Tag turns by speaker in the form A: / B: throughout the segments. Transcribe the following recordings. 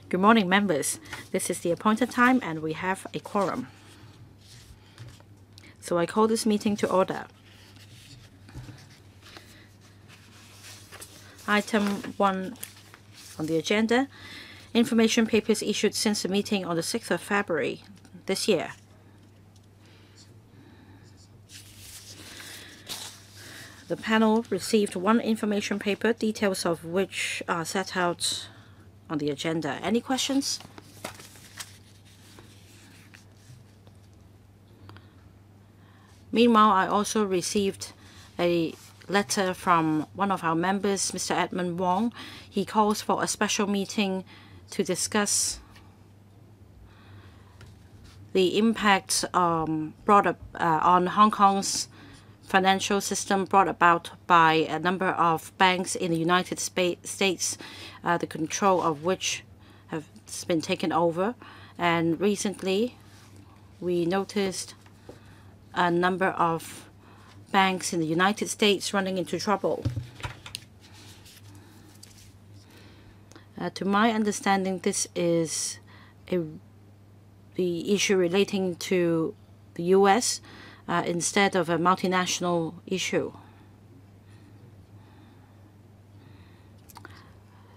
A: Good morning, members. This is the appointed time and we have a quorum. So I call this meeting to order. Item 1 on the agenda, information papers issued since the meeting on the 6th of February this year. The panel received one information paper, details of which are set out on the agenda. Any questions? Meanwhile, I also received a letter from one of our members, Mr. Edmund Wong. He calls for a special meeting to discuss the impact brought up on Hong Kong's financial system brought about by a number of banks in the United States, the control of which has been taken over. And recently, we noticed a number of banks in the United States running into trouble. To my understanding, this is the issue relating to the U.S. Instead of a multinational issue.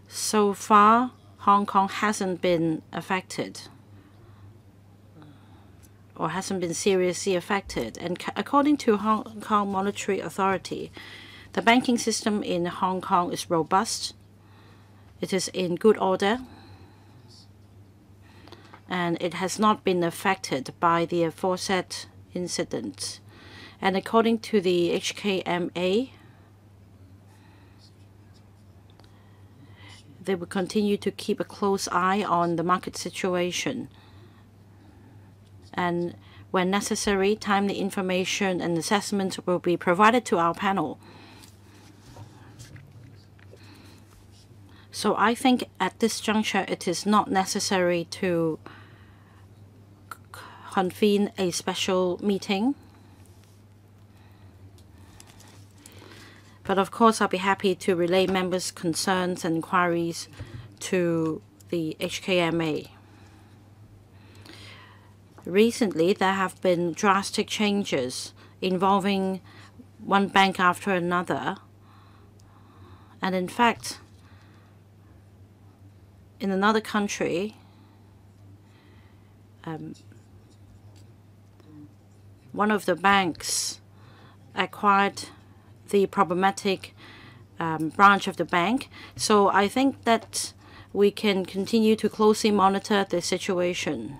A: So far, Hong Kong hasn't been affected or hasn't been seriously affected. And according to Hong Kong Monetary Authority, the banking system in Hong Kong is robust. It is in good order. And it has not been affected by the aforesaid incident. And according to the HKMA, they will continue to keep a close eye on the market situation. And when necessary, timely information and assessment will be provided to our panel. So I think at this juncture, it is not necessary to convene a special meeting. But of course, I'll be happy to relay members' concerns and inquiries to the HKMA. Recently, there have been drastic changes involving one bank after another. And in fact, in another country, one of the banks acquired the problematic branch of the bank. So I think that we can continue to closely monitor the situation.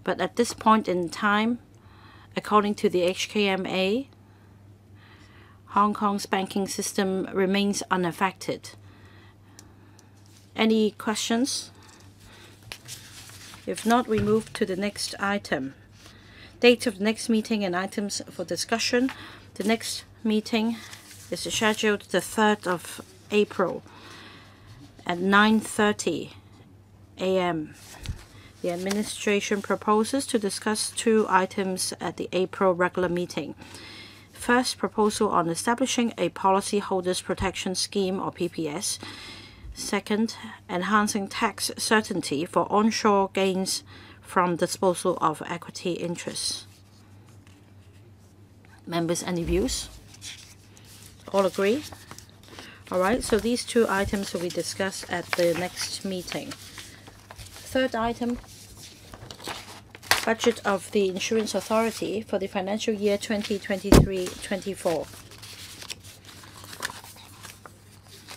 A: But at this point in time, according to the HKMA, Hong Kong's banking system remains unaffected. Any questions? If not, we move to the next item. Date of the next meeting and items for discussion. The next meeting is scheduled the 3rd of April at 9:30 a.m. The administration proposes to discuss two items at the April regular meeting. First, proposal on establishing a Policyholders Protection Scheme, or PPS. Second, enhancing tax certainty for onshore gains from disposal of equity interests. Members, any views? All agree? All right, so these two items will be discussed at the next meeting. Third item, budget of the Insurance Authority for the financial year 2023-24.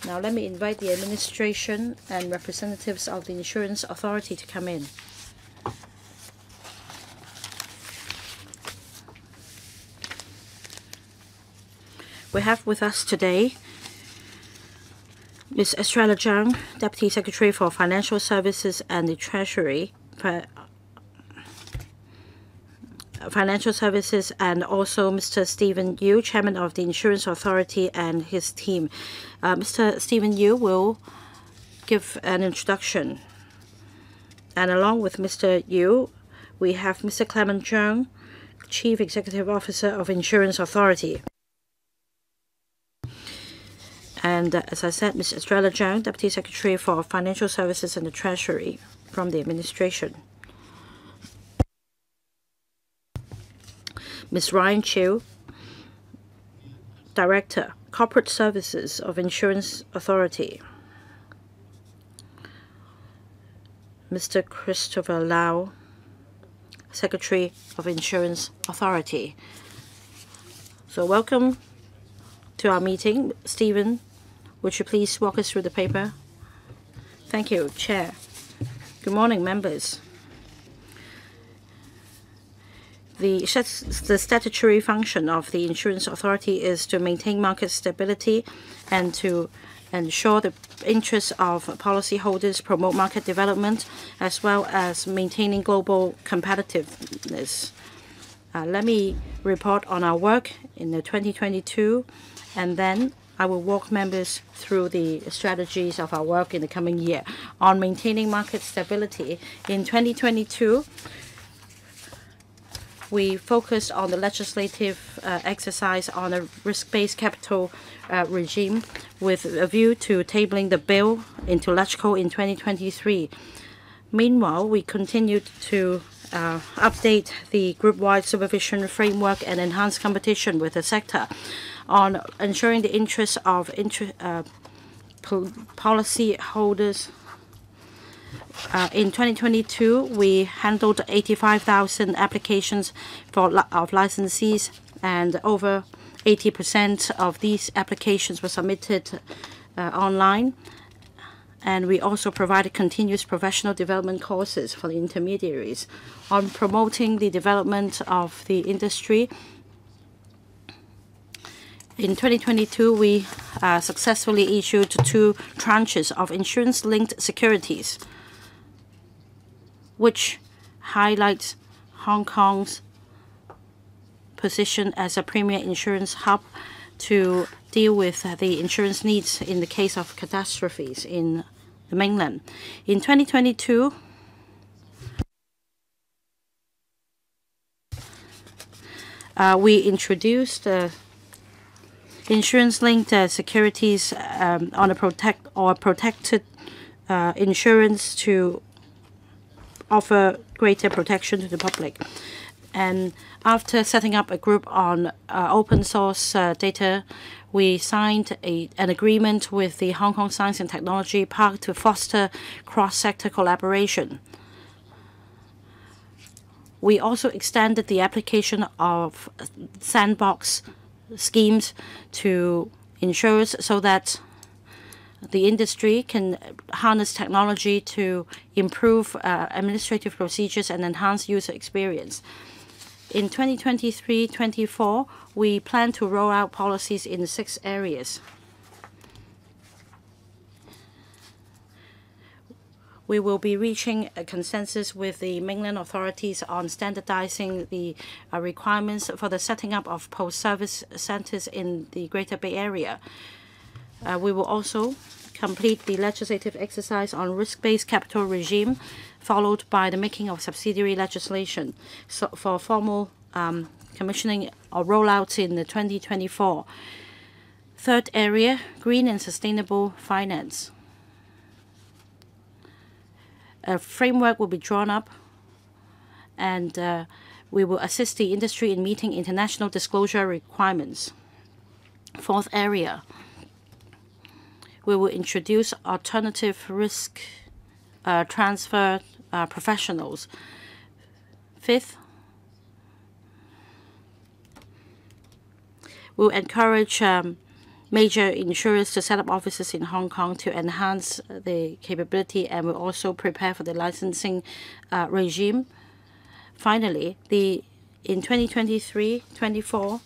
A: Now let me invite the administration and representatives of the Insurance Authority to come in. We have with us today Ms. Estrella Zhang, Deputy Secretary for Financial Services and the Treasury, Financial Services, and also Mr. Stephen Yu, Chairman of the Insurance Authority, and his team. Mr. Stephen Yu will give an introduction. And along with Mr. Yu, we have Mr. Clement Zhang, Chief Executive Officer of Insurance Authority. And as I said, Ms. Estrella Zhang, Deputy Secretary for Financial Services and the Treasury from the administration. Ms. Ryan Chiu, Director, Corporate Services of Insurance Authority. Mr. Christopher Lau, Secretary of Insurance Authority. So welcome to our meeting. Stephen, would you please walk us through the paper? Thank you, Chair. Good morning, members. The statutory function of the Insurance Authority is to maintain market stability and to ensure the interests of policyholders, promote market development, as well as maintaining global competitiveness. Let me report on our work in the 2022, and then I will walk members through the strategies of our work in the coming year. On maintaining market stability, in 2022, we focused on the legislative exercise on a risk-based capital regime with a view to tabling the bill into LegCo in 2023. Meanwhile, we continued to update the group-wide supervision framework and enhance competition with the sector on ensuring the interests of policyholders. In 2022, we handled 85,000 applications of licensees, and over 80% of these applications were submitted online. And we also provided continuous professional development courses for the intermediaries. On promoting the development of the industry, in 2022, we successfully issued 2 tranches of insurance-linked securities, which highlights Hong Kong's position as a premier insurance hub to deal with the insurance needs in the case of catastrophes in the mainland. In 2022, we introduced insurance-linked securities on a protected insurance to offer greater protection to the public. And after setting up a group on open source data, we signed an agreement with the Hong Kong Science and Technology Park to foster cross-sector collaboration. We also extended the application of sandbox schemes to insurers so that the industry can harness technology to improve administrative procedures and enhance user experience. In 2023-24, we plan to roll out policies in 6 areas. We will be reaching a consensus with the mainland authorities on standardizing the requirements for the setting up of post-service centers in the Greater Bay Area. We will also complete the legislative exercise on risk-based capital regime, followed by the making of subsidiary legislation for formal commissioning or rollouts in 2024. Third area, green and sustainable finance. A framework will be drawn up, and we will assist the industry in meeting international disclosure requirements. Fourth area, we will introduce alternative risk transfer professionals. Fifth, we'll encourage major insurers to set up offices in Hong Kong to enhance the capability, and will also prepare for the licensing regime. Finally, in 2023-24,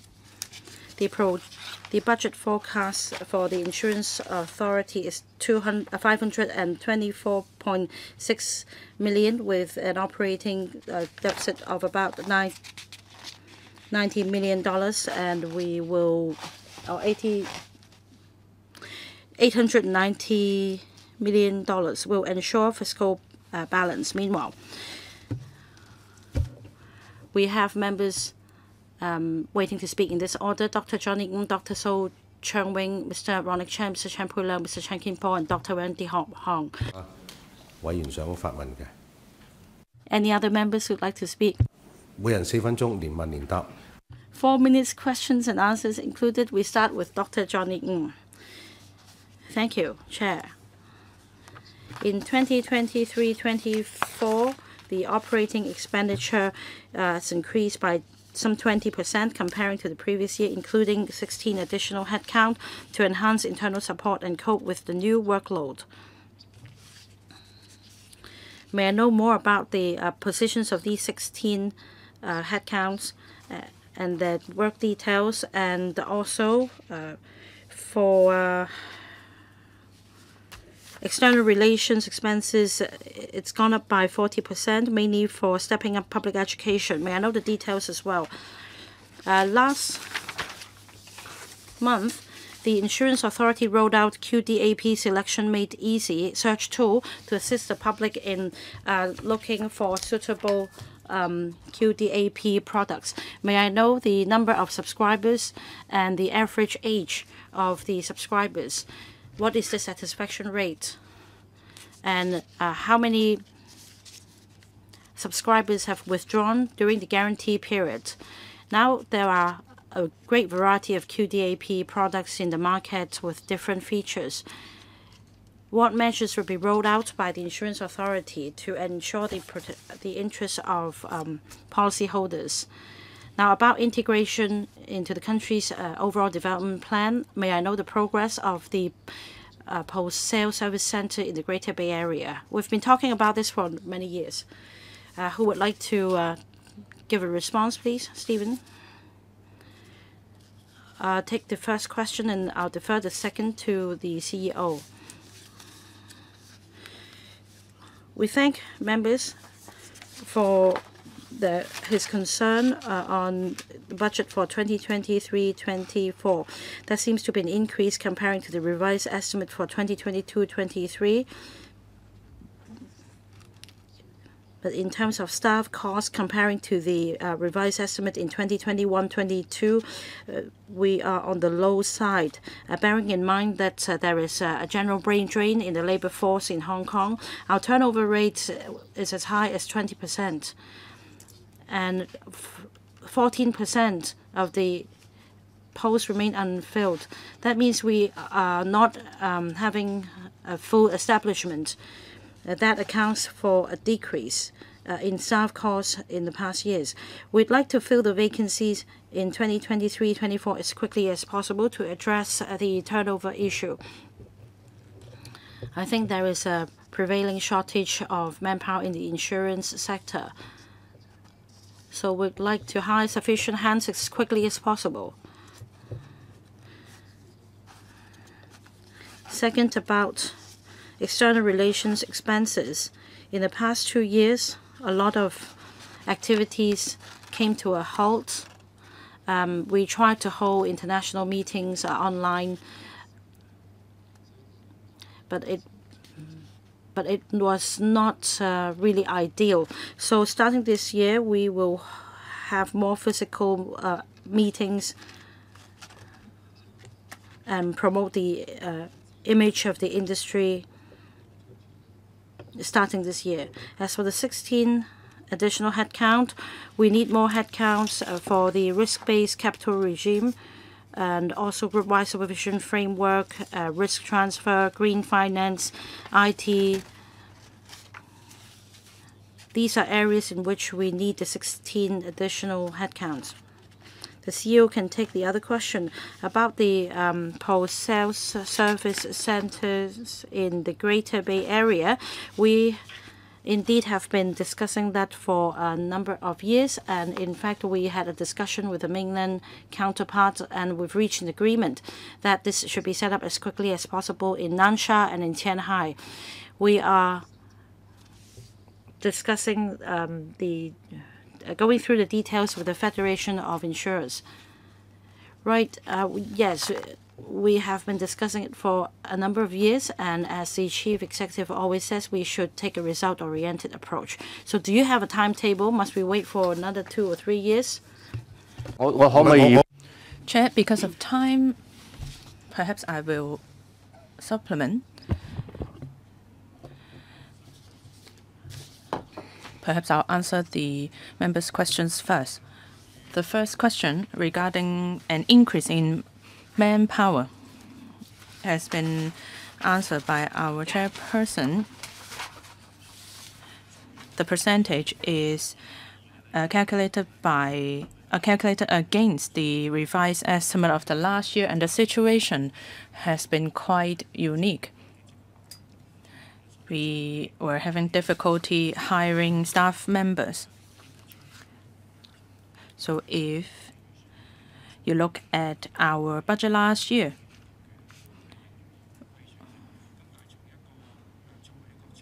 A: the budget forecast for the Insurance Authority is 524.6 million, with an operating deficit of about $90 million, and we will $890 million will ensure fiscal balance. Meanwhile, we have members waiting to speak in this order: Dr. Johnny Ng, Dr. So Chang Wing, Mr. Ronald Chan, Mr. Chan Pui Leung, Mr. Chan Kin Po, and Dr. Wendy Hong. Any other members who'd like to speak?
B: 每人4分鐘，連問連答。
A: 4 minutes questions and answers included. We start with Dr. Johnny Ng. Thank you, Chair. In 2023-24, the operating expenditure has increased by some 20% comparing to the previous year, including 16 additional headcount to enhance internal support and cope with the new workload. May I know more about the positions of these 16 headcounts and the work details, and also for external relations expenses, it's gone up by 40%, mainly for stepping up public education. May I know the details as well? Last month, the Insurance Authority rolled out QDAP Selection Made Easy search tool to assist the public in looking for suitable QDAP products. May I know the number of subscribers and the average age of the subscribers? What is the satisfaction rate? And how many subscribers have withdrawn during the guarantee period? Now there are a great variety of QDAP products in the market with different features. What measures will be rolled out by the Insurance Authority to ensure the interests of policyholders? Now, about integration into the country's overall development plan, may I know the progress of the post-sale service center in the Greater Bay Area? We've been talking about this for many years. Who would like to give a response, please? Stephen? Take the first question, and I'll defer the second to the CEO. We thank members for his concern on the budget for 2023-24. There seems to be an increase comparing to the revised estimate for 2022-23. But in terms of staff costs, comparing to the revised estimate in 2021-22, we are on the low side. Bearing in mind that there is a general brain drain in the labor force in Hong Kong, our turnover rate is as high as 20%. And 14% of the posts remain unfilled. That means we are not having a full establishment. That accounts for a decrease in staff costs in the past years. We'd like to fill the vacancies in 2023-24 as quickly as possible to address the turnover issue. I think there is a prevailing shortage of manpower in the insurance sector. So we'd like to hire sufficient hands as quickly as possible. Second, about external relations expenses. In the past 2 years, a lot of activities came to a halt. We tried to hold international meetings online, but it was not really ideal. So starting this year, we will have more physical meetings and promote the image of the industry starting this year. As for the 16 additional headcount, we need more headcounts for the risk-based capital regime and also group-wide supervision framework, risk transfer, green finance, IT. These are areas in which we need the 16 additional headcounts. The CEO can take the other question about the post-sales service centers in the Greater Bay Area. We indeed have been discussing that for a number of years, and in fact we had a discussion with the mainland counterpart, and we've reached an agreement that this should be set up as quickly as possible in Nansha and in Tianhai. We are discussing going through the details with the Federation of Insurers. Right, yes, we have been discussing it for a number of years, and as the Chief Executive always says, we should take a result-oriented approach. So do you have a timetable? Must we wait for another 2 or 3 years?
C: Chair, because of time, Perhaps I will supplement. Perhaps I'll answer the members' questions first. The first question regarding an increase in manpower has been answered by our chairperson. The percentage is calculated against the revised estimate of the last year, and the situation has been quite unique. We were having difficulty hiring staff members. So if you look at our budget last year,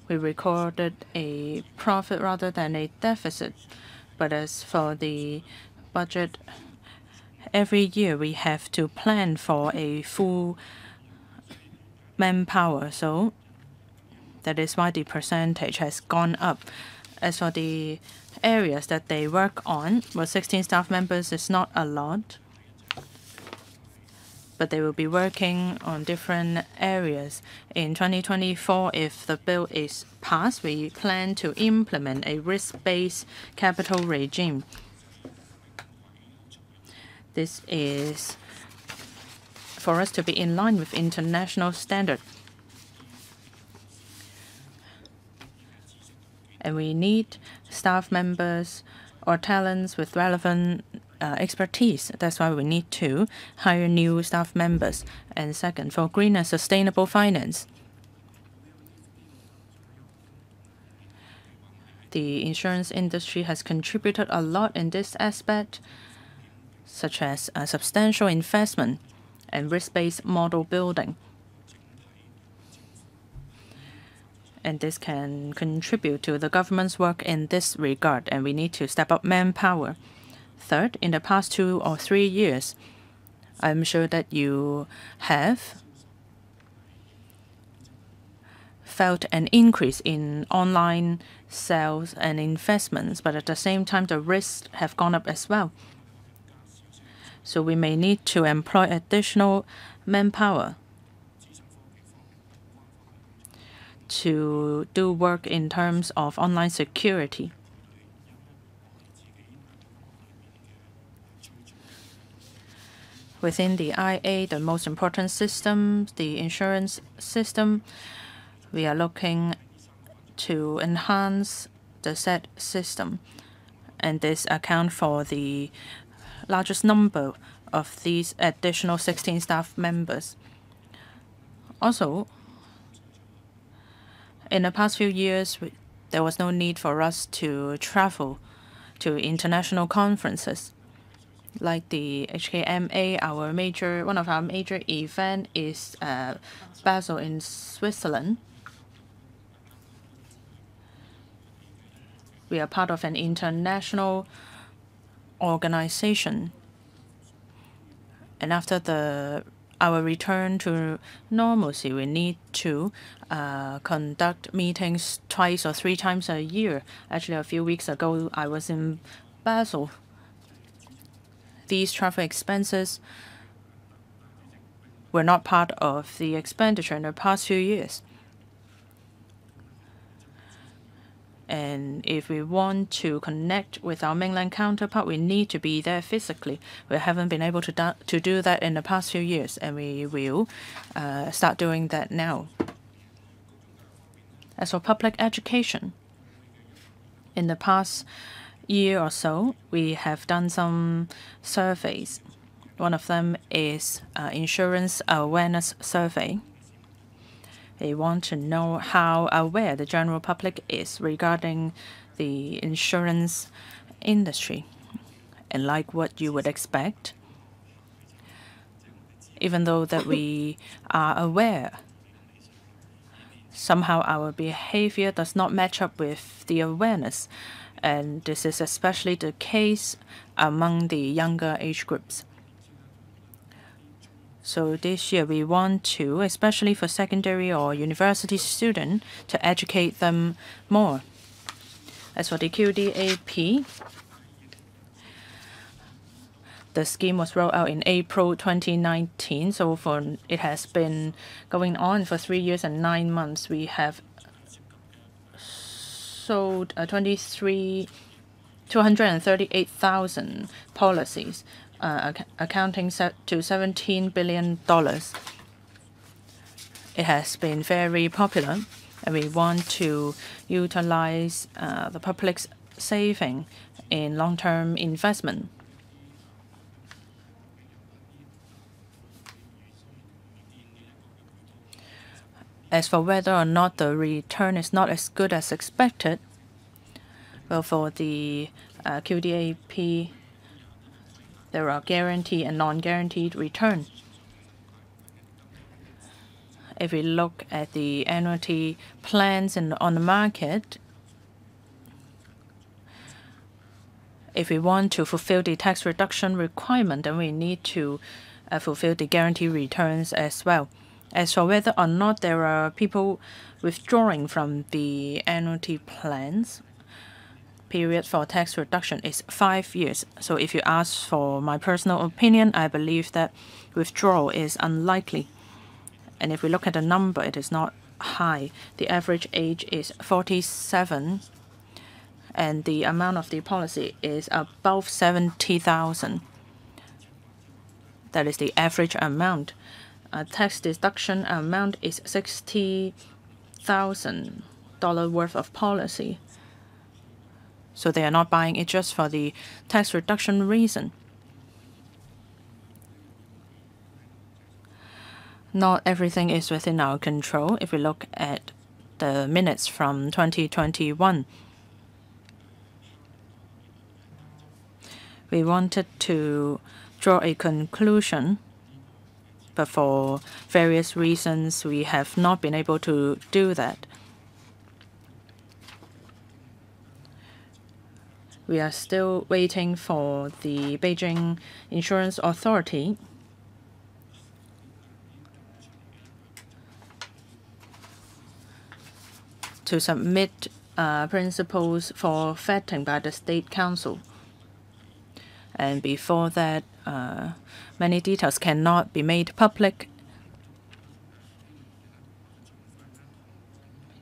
C: we recorded a profit rather than a deficit. But as for the budget, every year we have to plan for a full manpower. So that is why the percentage has gone up. As for the areas that they work on, well, 16 staff members is not a lot, but they will be working on different areas. In 2024, if the bill is passed, we plan to implement a risk-based capital regime. This is for us to be in line with international standard. And we need staff members or talents with relevant expertise. That's why we need to hire new staff members. And second, for green and sustainable finance, the insurance industry has contributed a lot in this aspect, such as substantial investment and risk-based model building. And this can contribute to the government's work in this regard, and we need to step up manpower. Third, in the past 2 or 3 years, I'm sure that you have felt an increase in online sales and investments, but at the same time, the risks have gone up as well. So we may need to employ additional manpower to do work in terms of online security. Within the IA, the most important system, the insurance system, we are looking to enhance the said system, and this accounts for the largest number of these additional 16 staff members. Also, in the past few years, there was no need for us to travel to international conferences. Like the HKMA, one of our major events is Basel in Switzerland. We are part of an international organization. And after our return to normalcy, we need to conduct meetings 2 or 3 times a year. Actually, a few weeks ago, I was in Basel. These travel expenses were not part of the expenditure in the past few years. And if we want to connect with our mainland counterpart, we need to be there physically. We haven't been able to do that in the past few years, and we will start doing that now. As for public education, in the past year or so, we have done some surveys. One of them is insurance awareness survey. They want to know how aware the general public is regarding the insurance industry. And like what you would expect, even though that we are aware, somehow our behavior does not match up with the awareness. And this is especially the case among the younger age groups. So this year we want to, especially for secondary or university students, to educate them more. As for the QDAP, The scheme was rolled out in April 2019, so it has been going on for 3 years and 9 months. We have sold 238,000 policies, accounting to $17 billion. It has been very popular, and we want to utilize the public's saving in long-term investment. As for whether or not the return is not as good as expected, well, for the QDAP, there are guaranteed and non-guaranteed return. If we look at the annuity plans on the market, if we want to fulfill the tax reduction requirement, then we need to fulfill the guarantee returns as well. As for whether or not there are people withdrawing from the annuity plans, period for tax reduction is 5 years. So if you ask for my personal opinion, I believe that withdrawal is unlikely. And if we look at the number, it is not high. The average age is 47, and the amount of the policy is above 70,000. That is the average amount. Tax deduction amount is $60,000 worth of policy. So they are not buying it just for the tax reduction reason. Not everything is within our control. If we look at the minutes from 2021, we wanted to draw a conclusion, but for various reasons, we have not been able to do that. We are still waiting for the Beijing Insurance Authority to submit principles for vetting by the State Council. And before that, many details cannot be made public.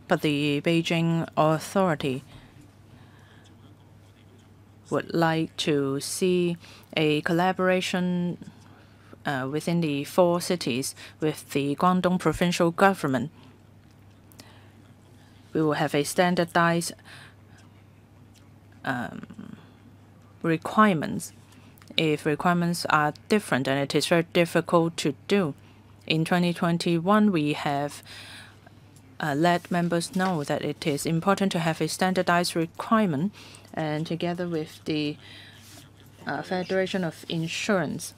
C: But the Beijing Authority would like to see a collaboration within the 4 cities with the Guangdong provincial government. We will have a standardized requirements. If requirements are different, then it is very difficult to do. In 2021, we have let members know that it is important to have a standardized requirement, and together with the Federation of Insurance,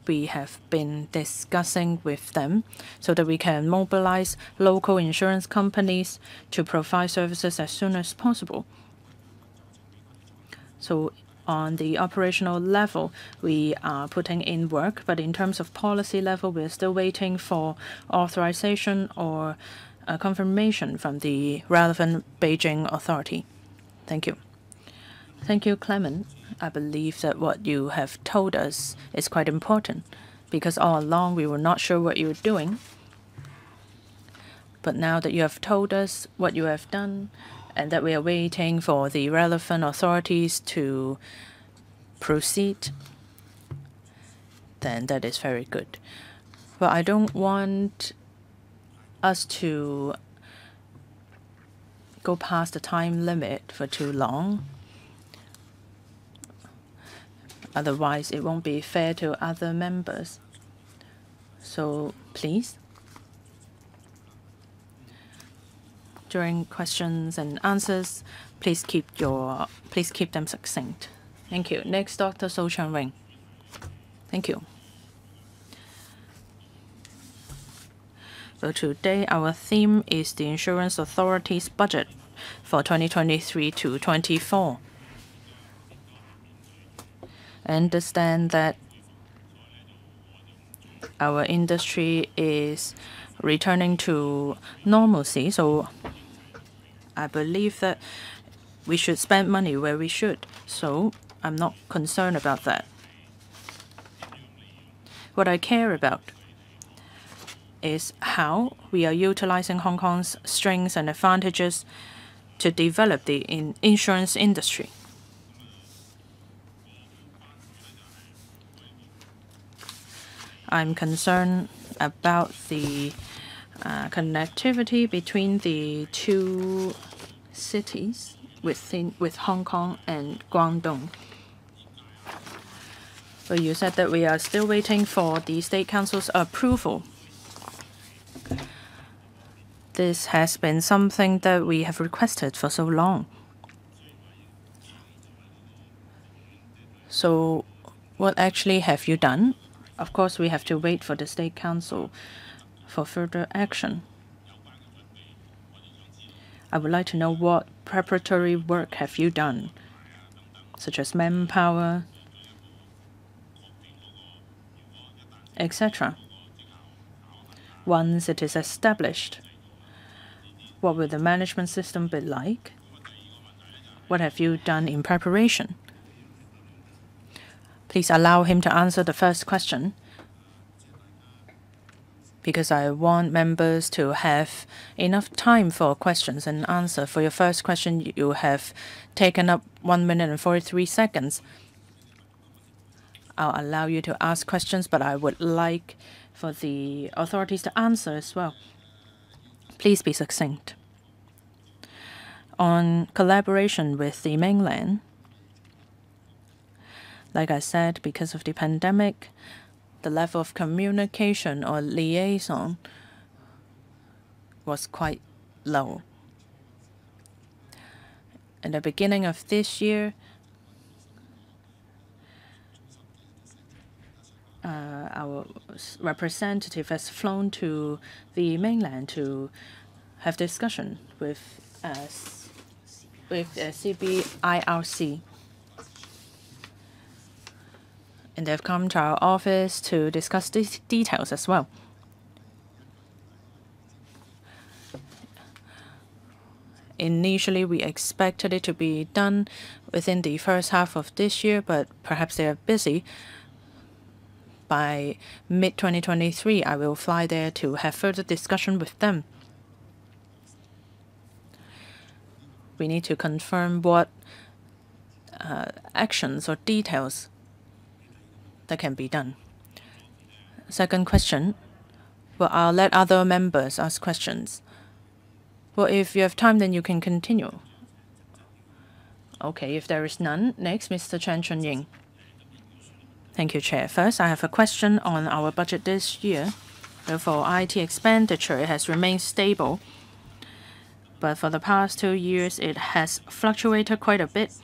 C: we have been discussing with them so that we can mobilize local insurance companies to provide services as soon as possible. So on the operational level, we are putting in work, but in terms of policy level, we're still waiting for authorization or confirmation from the relevant Beijing authority. Thank you. Thank you, Clement. I believe that what you have told us is quite important, because all along we were not sure what you were doing. But now that you have told us what you have done, and that we are waiting for the relevant authorities to proceed, then that is very good. But I don't want us to go past the time limit for too long. Otherwise, it won't be fair to other members. So please, during questions and answers, please keep them succinct. Thank you. Next, Dr. So Chang-Wing. Thank you. So today, our theme is the Insurance Authority's budget for 2023 to 24. I understand that our industry is returning to normalcy, so I believe that we should spend money where we should. So I'm not concerned about that. What I care about is how we are utilizing Hong Kong's strengths and advantages to develop the insurance industry. I'm concerned about the connectivity between the two cities with Hong Kong and Guangdong. But you said that we are still waiting for the State Council's approval. This has been something that we have requested for so long. So what actually have you done? Of course, we have to wait for the State Council for further action. I would like to know what preparatory work have you done, such as manpower, etc. Once it is established, what will the management system be like? What have you done in preparation? Please allow him to answer the first question, because I want members to have enough time for questions and answer. For your first question, you have taken up 1 minute and 43 seconds. I'll allow you to ask questions, but I would like for the authorities to answer as well. Please be succinct. On collaboration with the mainland, like I said, because of the pandemic, the level of communication or liaison was quite low. In the beginning of this year, our representative has flown to the mainland to have discussion with CBIRC. And they've come to our office to discuss these details as well. Initially, we expected it to be done within the first half of this year, but perhaps they are busy. By mid-2023, I will fly there to have further discussion with them. We need to confirm what actions or details that can be done. Second question, well, I'll let other members ask questions. Well, if you have time, then you can continue. Okay, if there is none, next, Mr. Chen Chunying. Thank you, Chair. First, I have a question on our budget this year. For IT expenditure, it has remained stable, but for the past 2 years, it has fluctuated quite a bit.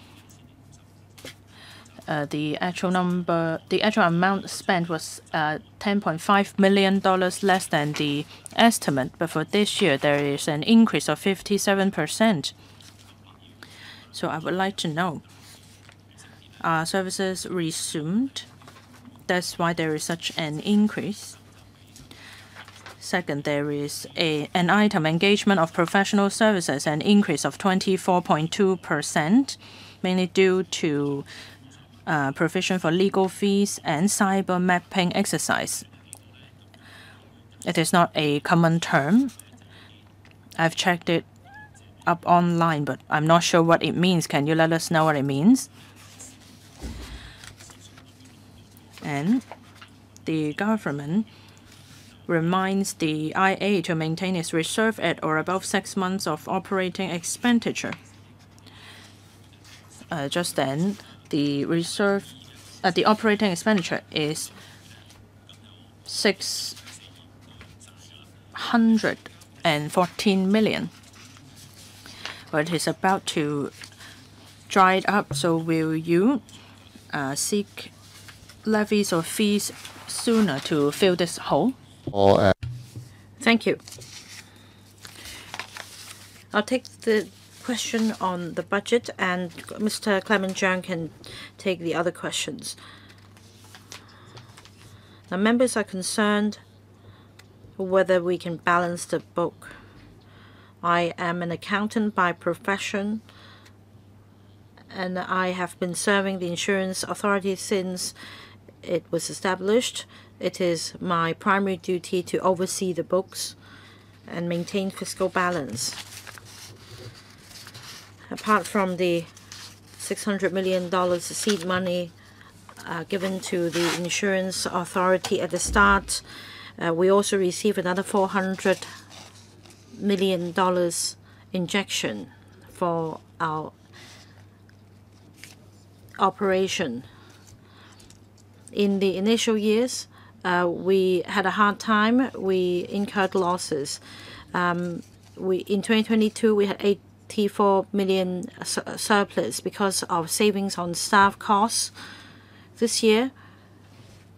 C: The actual amount spent was $10.5 million less than the estimate, but for this year there is an increase of 57%. So I would like to know, are services resumed? That's why there is such an increase. Second, there is an item engagement of professional services, an increase of 24.2%, mainly due to provision for legal fees and cyber mapping exercise. It is not a common term. I've checked it up online, but I'm not sure what it means. Can you let us know what it means? And the government reminds the IA to maintain its reserve at or above 6 months of operating expenditure. Just then, the reserve, the operating expenditure is $614 million. But it is about to dry it up. So will you seek levies or fees sooner to fill this hole?
A: Thank you. I'll take the question on the budget, and Mr. Clement Jiang can take the other questions. Now, members are concerned whether we can balance the book. I am an accountant by profession, and I have been serving the insurance authority since it was established. It is my primary duty to oversee the books and maintain fiscal balance. Apart from the $600 million seed money given to the insurance authority at the start, we also received another $400 million injection for our operation. In the initial years, we had a hard time. We incurred losses. In 2022, we had $84 million surplus because of savings on staff costs. This year,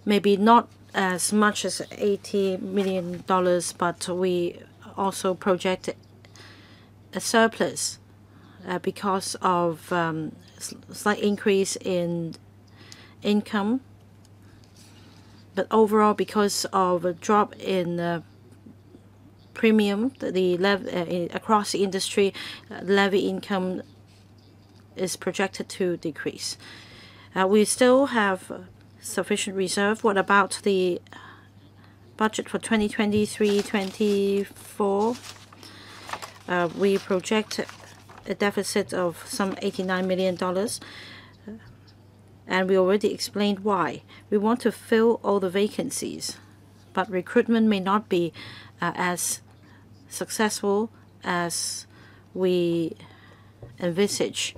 A: maybe not as much as $80 million, but we also project a surplus because of slight increase in income. But overall, because of a drop in premium, across the industry, levy income is projected to decrease. We still have sufficient reserve. What about the budget for 2023-24? We project a deficit of some $89 million. And we already explained why. We want to fill all the vacancies, but recruitment may not be as successful as we envisage.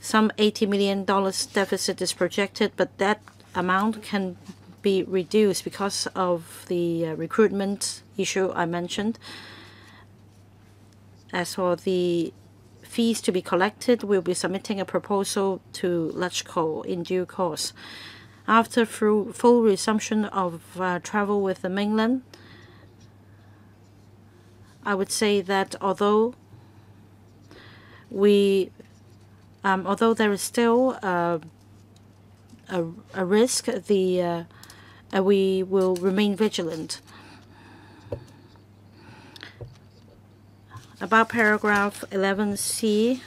A: Some $80 million deficit is projected, but that amount can be reduced because of the recruitment issue I mentioned. As for the fees to be collected, we'll be submitting a proposal to LegCo in due course. After full resumption of travel with the mainland, I would say that although there is still a risk, we will remain vigilant. About paragraph 11C,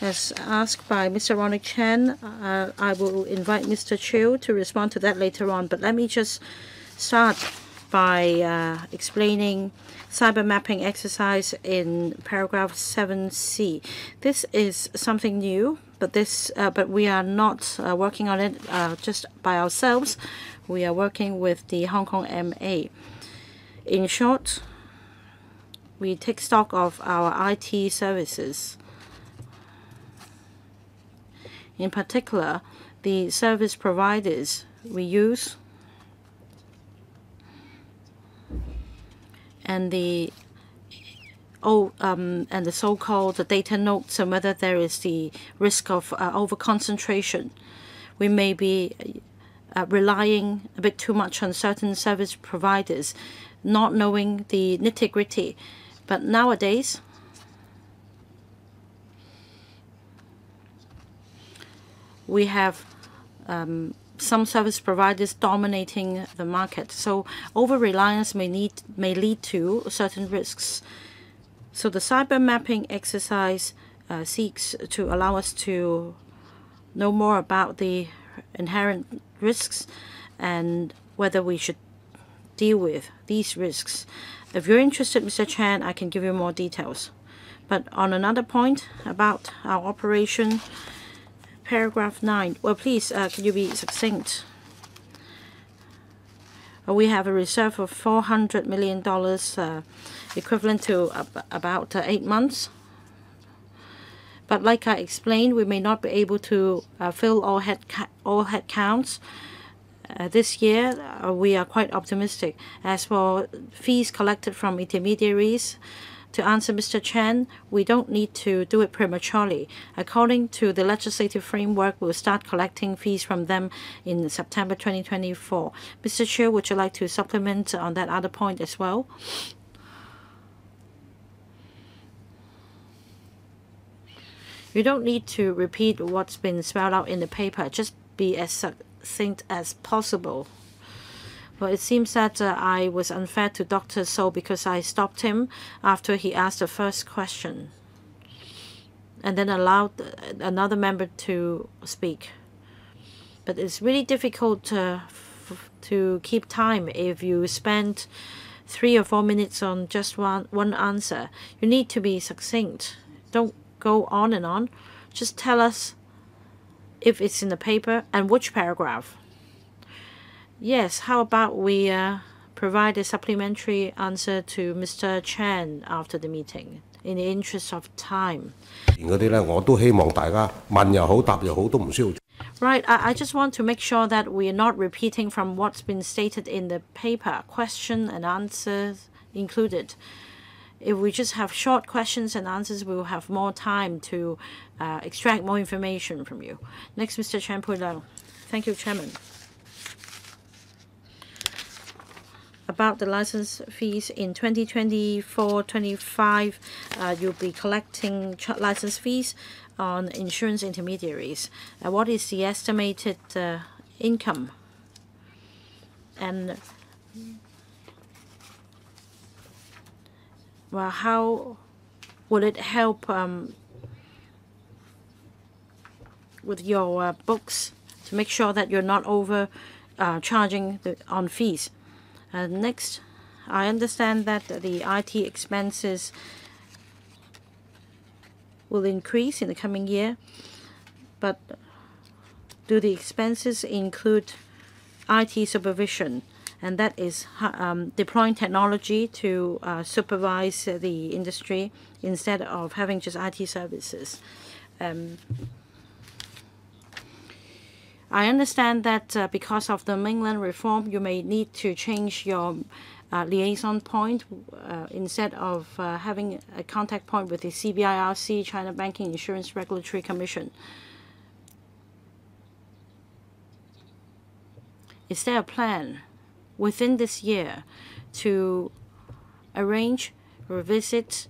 A: as asked by Mr. Ronald Chan, I will invite Mr. Chiu to respond to that later on. But let me just start by explaining cyber mapping exercise in paragraph 7C. This is something new, but we are not working on it just by ourselves. We are working with the Hong Kong MA. In short, we take stock of our IT services. In particular, the service providers we use and the so-called data notes, and whether there is the risk of over-concentration. We may be relying a bit too much on certain service providers, not knowing the nitty-gritty. But nowadays, we have some service providers dominating the market. So over-reliance may lead to certain risks. So the cyber mapping exercise seeks to allow us to know more about the inherent risks and whether we should deal with these risks. If you're interested, Mr. Chan, I can give you more details. But on another point about our operation, paragraph 9. Well, please, can you be succinct? We have a reserve of $400 million, equivalent to about 8 months. But like I explained, we may not be able to fill all head counts. This year, we are quite optimistic. As for fees collected from intermediaries, to answer Mr. Chan, we don't need to do it prematurely. According to the legislative framework, we'll start collecting fees from them in September 2024. Mr. Chiu, would you like to supplement on that other point as well? You don't need to repeat what's been spelled out in the paper. Just be as succinct as possible. Well, it seems that I was unfair to Dr. So because I stopped him after he asked the first question. and then allow another member to speak. But it's really difficult to keep time if you spend 3 or 4 minutes on just one answer. You need to be succinct. Don't go on and on. Just tell us if it's in the paper and which paragraph. Yes, how about we provide a supplementary answer to Mr. Chen after the meeting in the interest of time. Right, I just want to make sure that we are not repeating from what's been stated in the paper, question and answers included. If we just have short questions and answers, we will have more time to extract more information from you. Next, Mr. Chen Pui-Leung. Thank you, Chairman. About the license fees in 2024-25, you'll be collecting license fees on insurance intermediaries. What is the estimated income? And well, how would it help with your books to make sure that you're not over charging on fees? Next, I understand that the IT expenses will increase in the coming year, but do the expenses include IT supervision? And that is deploying technology to supervise the industry instead of having just IT services. I understand that because of the mainland reform, you may need to change your liaison point instead of having a contact point with the CBIRC, China Banking Insurance Regulatory Commission. Is there a plan within this year to arrange, revisit,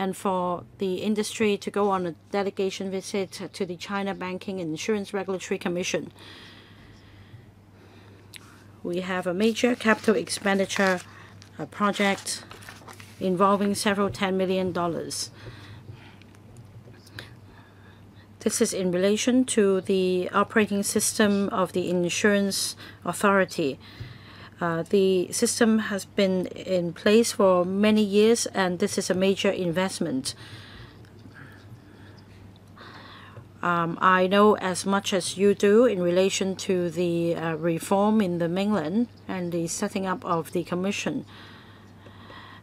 A: and for the industry to go on a delegation visit to the China Banking and Insurance Regulatory Commission? We have a major capital expenditure project involving several $10 million. This is in relation to the operating system of the insurance authority. The system has been in place for many years, and this is a major investment. I know as much as you do in relation to the reform in the mainland and the setting up of the commission.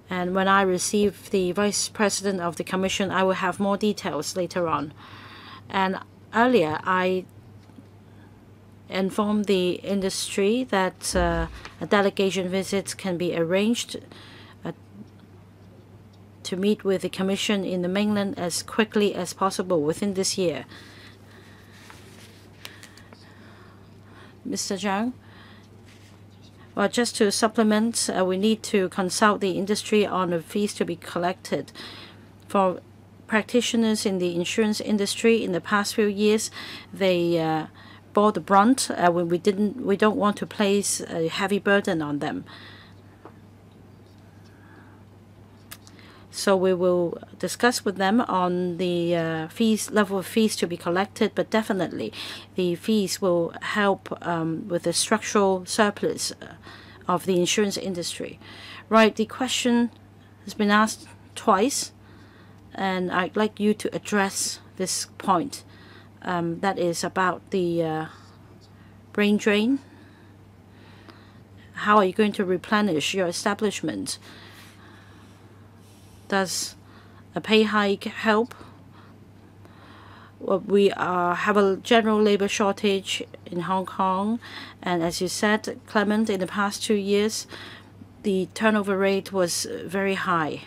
A: And when I receive the vice president of the commission, I will have more details later on. And earlier, I informed the industry that a delegation visit can be arranged to meet with the Commission in the mainland as quickly as possible within this year. Mr. Zhang? Well, just to supplement, we need to consult the industry on the fees to be collected. For practitioners in the insurance industry in the past few years, they bore the brunt when we don't want to place a heavy burden on them. So we will discuss with them on the level of fees to be collected, but definitely the fees will help with the structural surplus of the insurance industry. Right, the question has been asked twice, and I'd like you to address this point. That is about the brain drain. How are you going to replenish your establishment? Does a pay hike help? Well, we have a general labor shortage in Hong Kong, and as you said, Clement, in the past 2 years, the turnover rate was very high.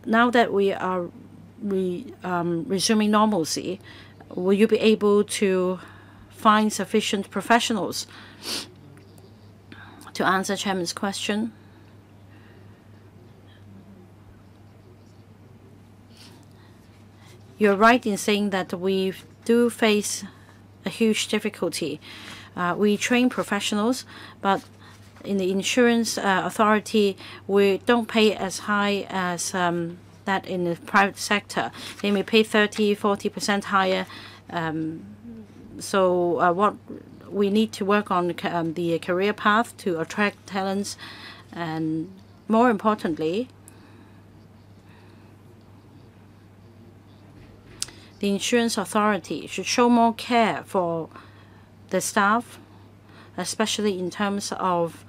A: Now that we are resuming normalcy, will you be able to find sufficient professionals to answer Chairman's question? You're right in saying that we do face a huge difficulty. We train professionals, but in the insurance authority, we don't pay as high as that in the private sector. They may pay 30–40% higher. So what we need to work on the career path to attract talents, and more importantly, the insurance authority should show more care for the staff, especially in terms of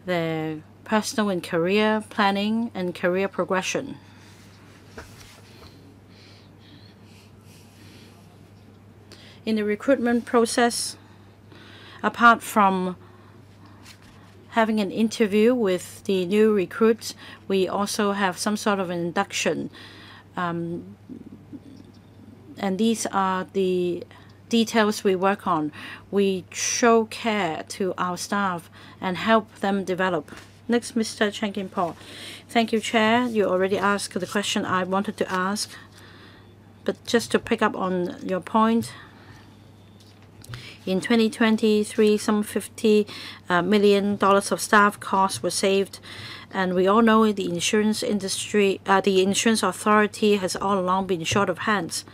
A: their personal and career planning and career progression. In the recruitment process, apart from having an interview with the new recruits, we also have some sort of an induction. And these are the details we work on. We show care to our staff and help them develop. Next, Mr. Chan Kim Paul. Thank you, Chair. You already asked the question I wanted to ask. But just to pick up on your point, in 2023, some $50 million of staff costs were saved. And we all know the insurance industry, the insurance authority has all along been short of hands.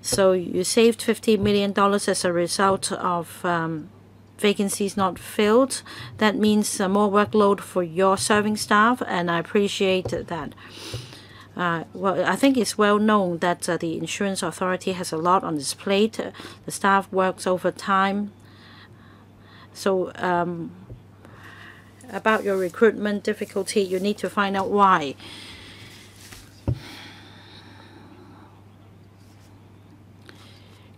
A: So you saved $50 million as a result of vacancies not filled. That means more workload for your serving staff, and I appreciate that. Well, I think it's well known that the insurance authority has a lot on its plate. The staff works overtime. So about your recruitment difficulty, you need to find out why.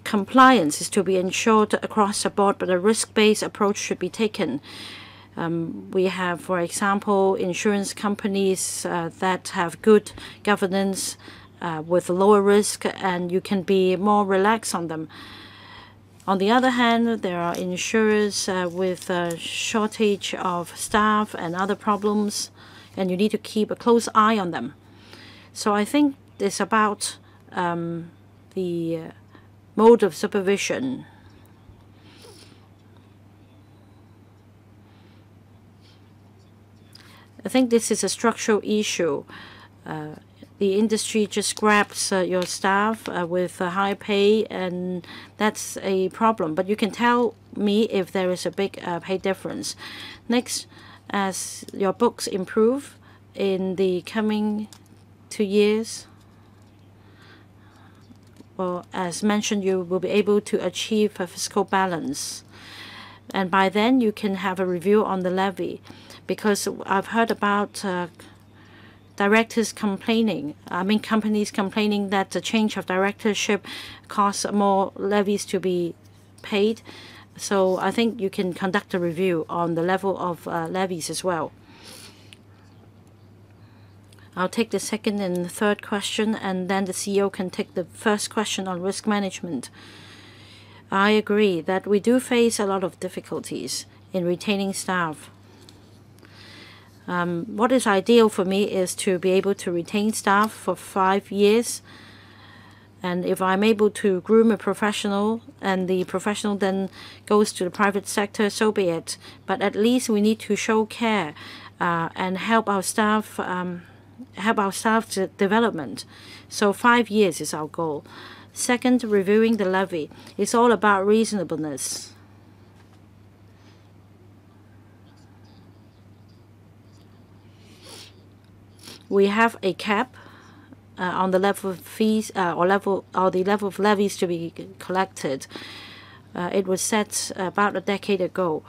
A: Compliance is to be ensured across the board, but a risk-based approach should be taken. We have, for example, insurance companies that have good governance with lower risk, and you can be more relaxed on them. On the other hand, there are insurers with a shortage of staff and other problems, and you need to keep a close eye on them. So I think it's about the mode of supervision. I think this is a structural issue. The industry just grabs your staff with high pay, and that's a problem. But you can tell me if there is a big pay difference. Next, as your books improve in the coming 2 years, well, as mentioned, you will be able to achieve a fiscal balance. And by then, you can have a review on the levy. Because I've heard about directors complaining, companies complaining that the change of directorship costs more levies to be paid. So I think you can conduct a review on the level of levies as well. I'll take the second and third question, and then the CEO can take the first question on risk management. I agree that we do face a lot of difficulties in retaining staff. What is ideal for me is to be able to retain staff for 5 years. And if I'm able to groom a professional and the professional then goes to the private sector, so be it. But at least we need to show care and help our staff development. So 5 years is our goal. Second, reviewing the levy. It's all about reasonableness. We have a cap on the level of fees or the level of levies to be collected. It was set about a decade ago.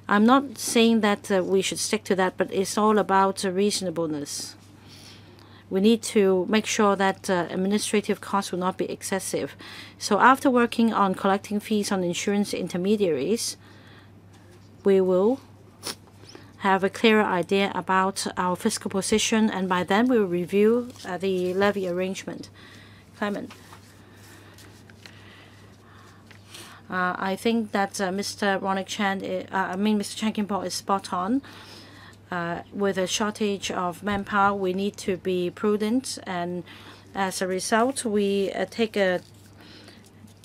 A: I'm not saying that we should stick to that, but it's all about reasonableness. We need to make sure that administrative costs will not be excessive. So after working on collecting fees on insurance intermediaries, we will have a clearer idea about our fiscal position, and by then we will review the levy arrangement. Clement. I think that Mr. Mr. Chan Kim Paul is spot on. With a shortage of manpower, we need to be prudent, and as a result, we take a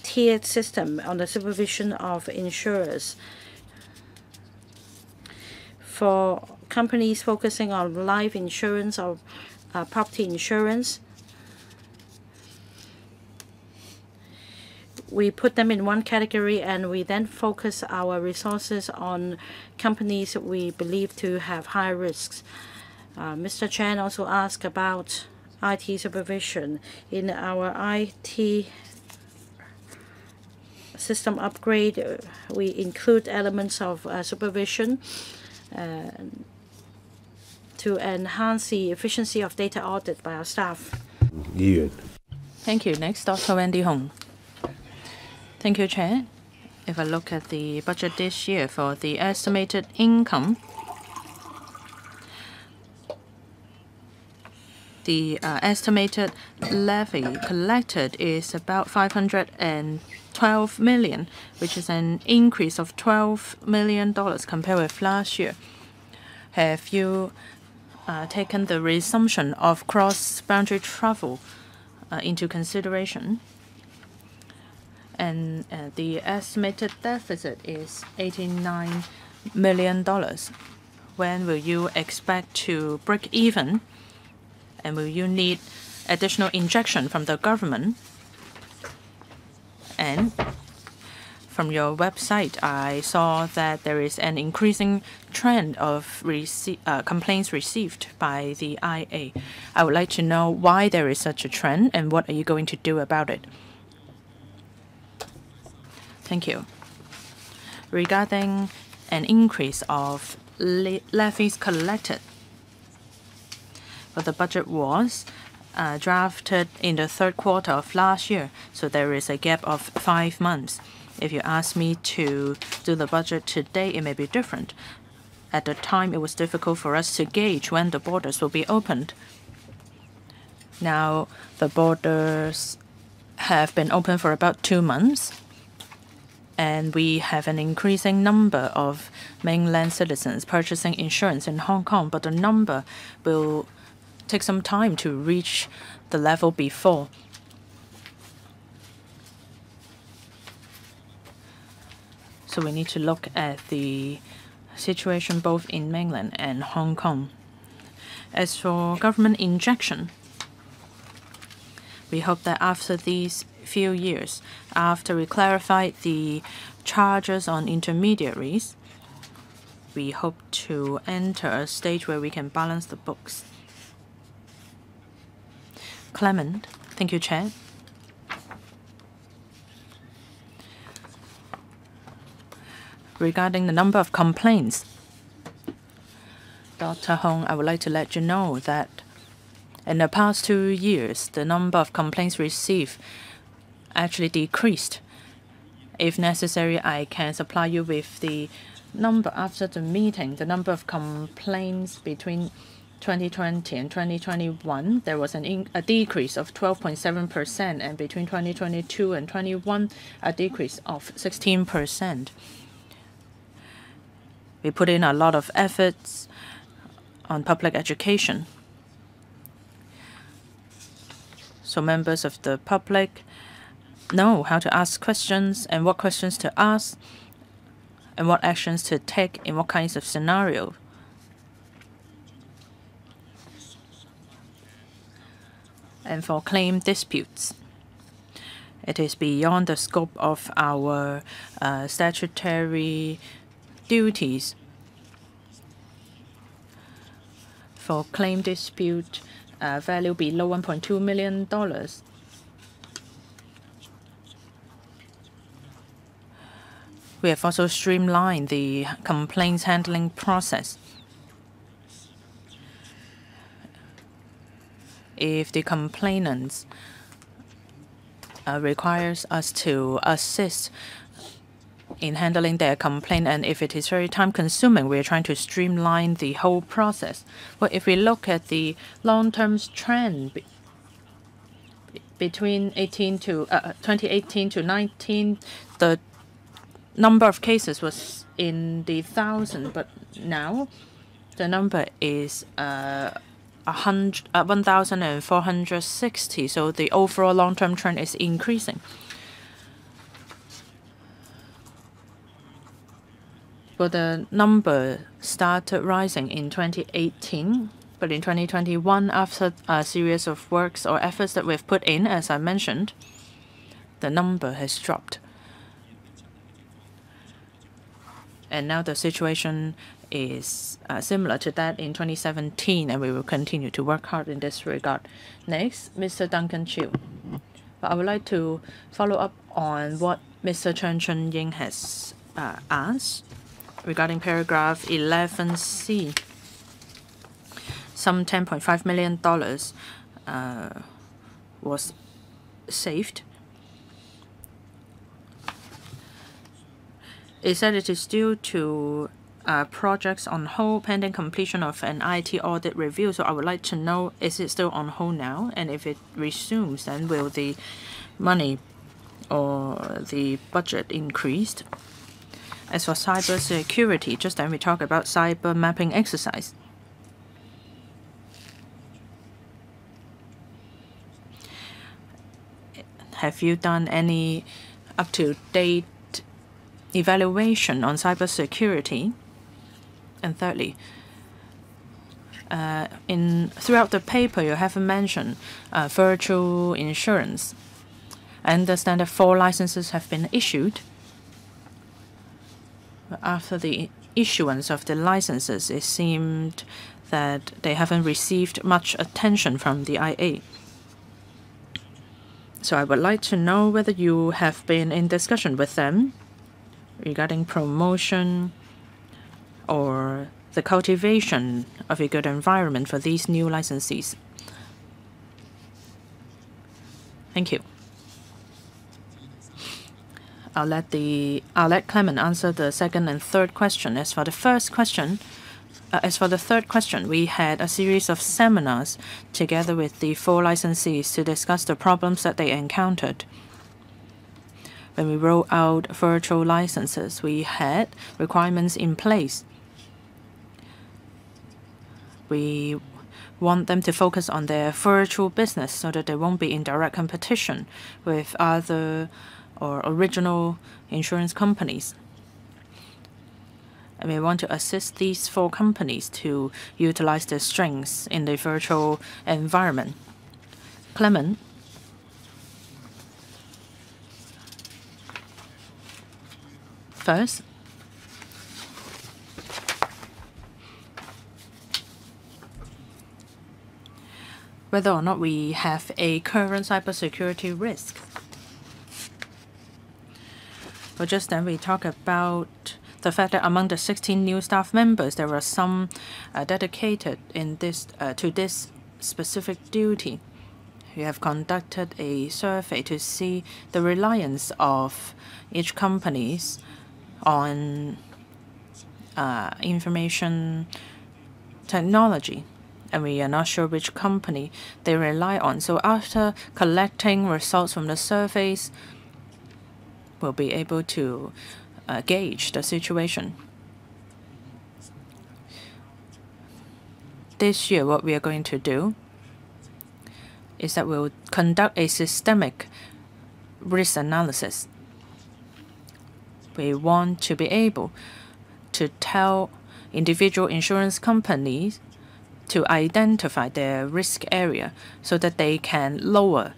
A: tiered system on the supervision of insurers. For companies focusing on life insurance or property insurance, we put them in one category, and we then focus our resources on companies we believe to have high risks. Mr. Chen also asked about IT supervision. In our IT system upgrade, we include elements of supervision to enhance the efficiency of data audit by our staff.
C: Thank you. Next, Dr. Wendy Hong. Thank you, Chair. If I look at the budget this year for the estimated income, the estimated levy collected is about 512 million, which is an increase of $12 million compared with last year. Have you taken the resumption of cross-boundary travel into consideration? And the estimated deficit is $89 million. When will you expect to break even? And will you need additional injection from the government? And from your website, I saw that there is an increasing trend of complaints received by the IA. I would like to know why there is such a trend and what are you going to do about it? Thank you. Regarding an increase of levies collected, well, the budget was drafted in the third quarter of last year, so there is a gap of 5 months. If you ask me to do the budget today, it may be different. At the time, it was difficult for us to gauge when the borders will be opened. Now, the borders have been open for about 2 months, and we have an increasing number of mainland citizens purchasing insurance in Hong Kong, but the number will take some time to reach the level before. So we need to look at the situation both in mainland and Hong Kong. As for government injection, we hope that after these few years, after we clarified the charges on intermediaries, we hope to enter a stage where we can balance the books. Clement. Thank you, Chair. Regarding the number of complaints, Dr. Hong, I would like to let you know that in the past 2 years, the number of complaints received actually decreased. If necessary, I can supply you with the number after the meeting. The number of complaints between 2020 and 2021, there was a decrease of 12.7%, and between 2022 and 21, a decrease of 16%. We put in a lot of efforts on public education. So members of the public know how to ask questions and what questions to ask and what actions to take in what kinds of scenario. And for claim disputes, it is beyond the scope of our statutory duties. For claim dispute value below $1.2 million, we have also streamlined the complaints handling process. If the complainants requires us to assist in handling their complaint, and if it is very time-consuming, we are trying to streamline the whole process. But if we look at the long-term trend between 2018 to 19, the number of cases was in the thousands, but now the number is 1,460. So the overall long-term trend is increasing. Well, the number started rising in 2018, but in 2021, after a series of works or efforts that we've put in, as I mentioned, the number has dropped. And now the situation is similar to that in 2017, and we will continue to work hard in this regard. Next, Mr. Duncan Chiu. I would like to follow up on what Mr. Chen Chun-ying has asked regarding paragraph 11C. Some $10.5 million was saved. It said it is due to projects on hold pending completion of an IT audit review. So I would like to know, is it still on hold now? And if it resumes, then will the money or the budget increased? As for cyber security, just then we talk about cyber mapping exercise. Have you done any up-to-date evaluation on cyber security? And thirdly, throughout the paper, you haven't mentioned virtual insurance. I understand that 4 licenses have been issued. After the issuance of the licenses, it seemed that they haven't received much attention from the IA. So I would like to know whether you have been in discussion with them regarding promotion or the cultivation of a good environment for these new licensees. Thank you. I'll let Clement answer the second and third question. As for the third question, we had a series of seminars together with the 4 licensees to discuss the problems that they encountered. When we rolled out virtual licenses, we had requirements in place. We want them to focus on their virtual business so that they won't be in direct competition with other or original insurance companies. And we want to assist these 4 companies to utilize their strengths in the virtual environment. Clement. First, whether or not we have a current cybersecurity risk. Well, just then we talk about the fact that among the 16 new staff members, there were some dedicated to this specific duty. We have conducted a survey to see the reliance of each companies on information technology, and we are not sure which company they rely on. So after collecting results from the surveys, we'll be able to gauge the situation. This year, what we are going to do is that we'll conduct a systemic risk analysis. We want to be able to tell individual insurance companies to identify their risk area so that they can lower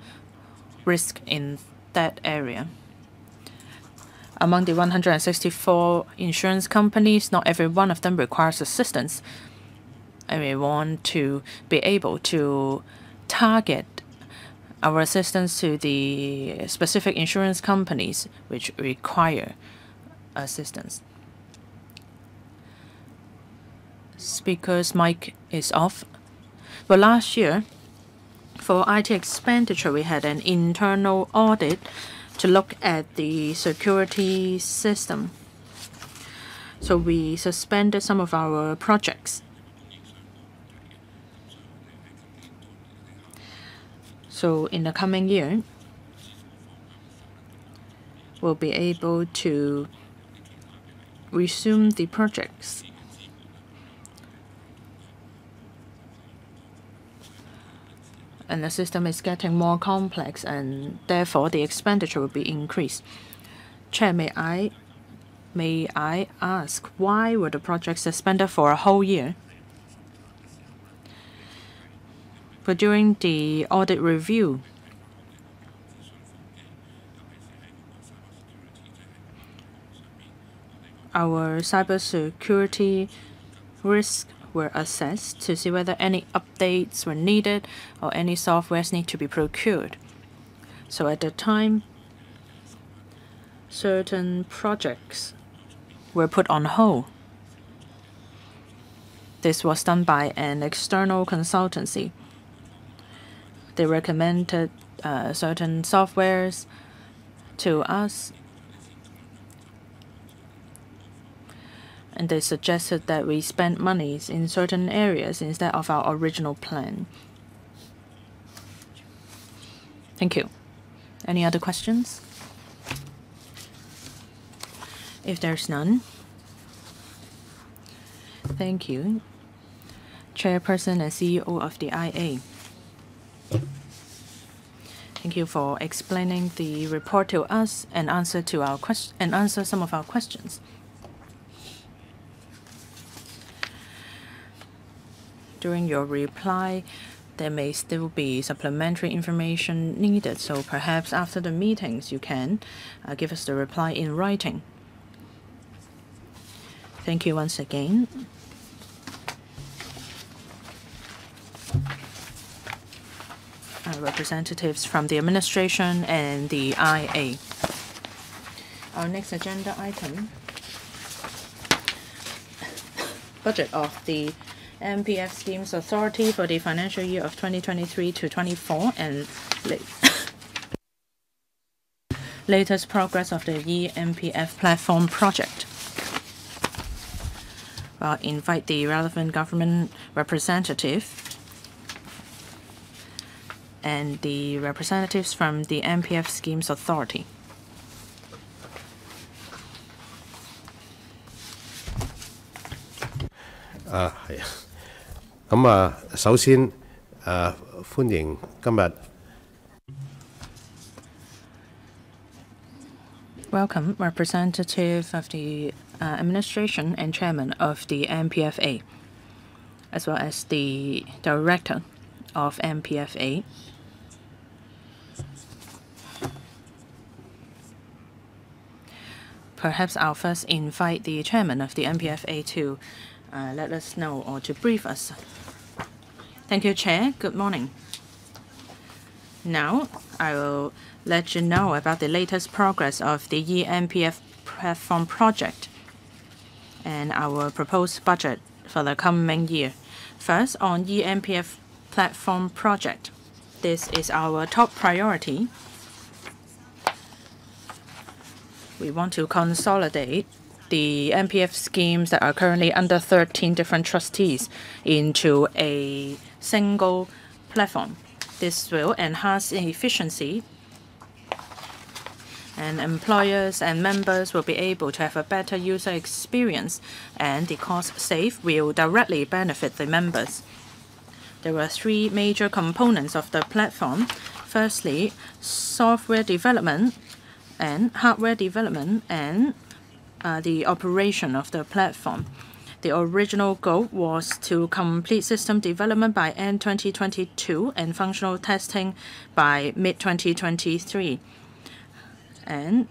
C: risk in that area. Among the 164 insurance companies, not every one of them requires assistance. And we want to be able to target our assistance to the specific insurance companies which require assistance. Speaker's mic is off. Well, last year, for IT expenditure, we had an internal audit to look at the security system. So we suspended some of our projects. So in the coming year, we'll be able to resume the projects. And the system is getting more complex, and therefore the expenditure will be increased. Chair, may I May I ask, why were the projects suspended for a whole year? But during the audit review, our cybersecurity risks were assessed to see whether any updates were needed or any softwares need to be procured. So at the time, certain projects were put on hold. This was done by an external consultancy. They recommended certain softwares to us, and they suggested that we spend monies in certain areas instead of our original plan. Thank you. Any other questions? If there's none, thank you, Chairperson and CEO of the IA. Thank you for explaining the report to us and answer some of our questions. During your reply, there may still be supplementary information needed, so perhaps after the meetings you can give us the reply in writing. Thank you once again. Representatives from the administration and the IA. Our next agenda item, budget of the MPF Schemes Authority for the financial year of 2023 to 24 and latest progress of the eMPF platform project. I'll invite the relevant government representative and the representatives from the MPF Schemes Authority. Welcome, representative of the administration and chairman of the MPFA, as well as the director of MPFA. Perhaps I'll first invite the chairman of the MPFA to let us know or to brief us. Thank you, Chair. Good morning. Now, I will let you know about the latest progress of the eMPF platform project and our proposed budget for the coming year. First, on eMPF platform project. This is our top priority. We want to consolidate the MPF schemes that are currently under 13 different trustees into a single platform. This will enhance efficiency, and employers and members will be able to have a better user experience, and the cost save will directly benefit the members. There are three major components of the platform. Firstly, software development and hardware development and the operation of the platform. The original goal was to complete system development by end 2022 and functional testing by mid-2023. And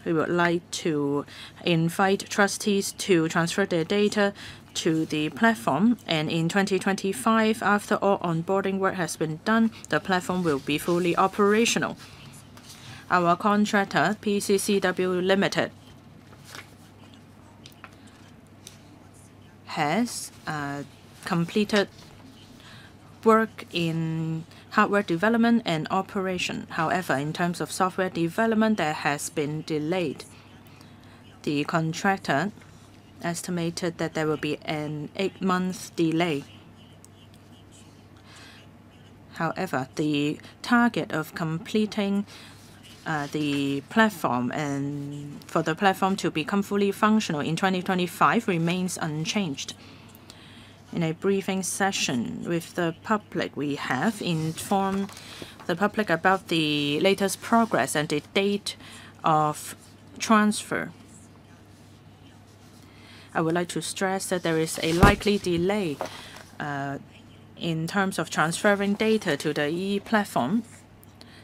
C: we would like to invite trustees to transfer their data to the platform. And in 2025, after all onboarding work has been done, the platform will be fully operational. Our contractor, PCCW Limited, has completed work in hardware development and operation. However, in terms of software development, there has been delayed. The contractor estimated that there will be an 8-month delay. However, the target of completing the platform and for the platform to become fully functional in 2025 remains unchanged. In a briefing session with the public, we have informed the public about the latest progress and the date of transfer. I would like to stress that there is a likely delay in terms of transferring data to the EE platform.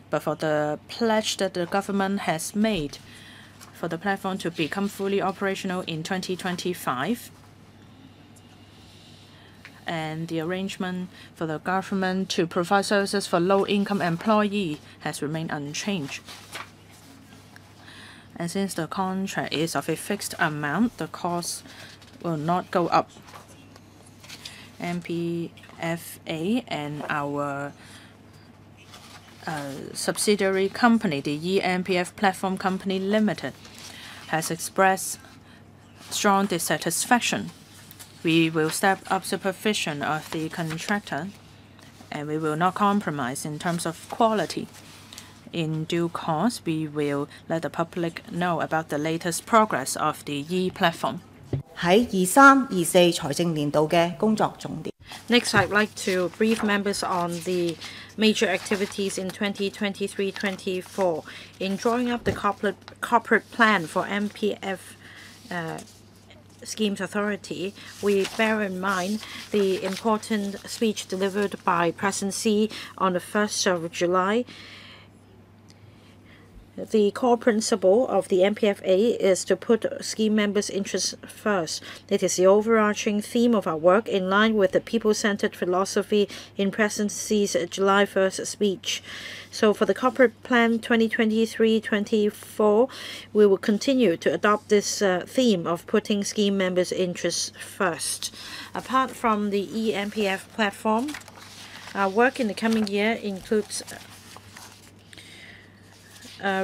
C: But for the pledge that the government has made for the platform to become fully operational in 2025, and the arrangement for the government to provide services for low-income employees has remained unchanged. And since the contract is of a fixed amount, the cost will not go up. MPFA and our subsidiary company, the eMPF Platform Company Limited, has expressed strong dissatisfaction. We will step up supervision of the contractor, and we will not compromise in terms of quality. In due course, we will let the public know about the latest progress of the e-platform.
D: 喺23-24財政年度嘅工作重點。
A: Next, I'd like to brief members on the major activities in 2023-24. In drawing up the corporate plan for MPF Schemes Authority, we bear in mind the important speech delivered by President Xi on the 1st of July. The core principle of the MPFA is to put scheme members' interests first. It is the overarching theme of our work, in line with the people-centered philosophy in President Xi's July 1st speech. So for the corporate plan 2023-24, we will continue to adopt this theme of putting scheme members' interests first. Apart from the eMPF platform, our work in the coming year includes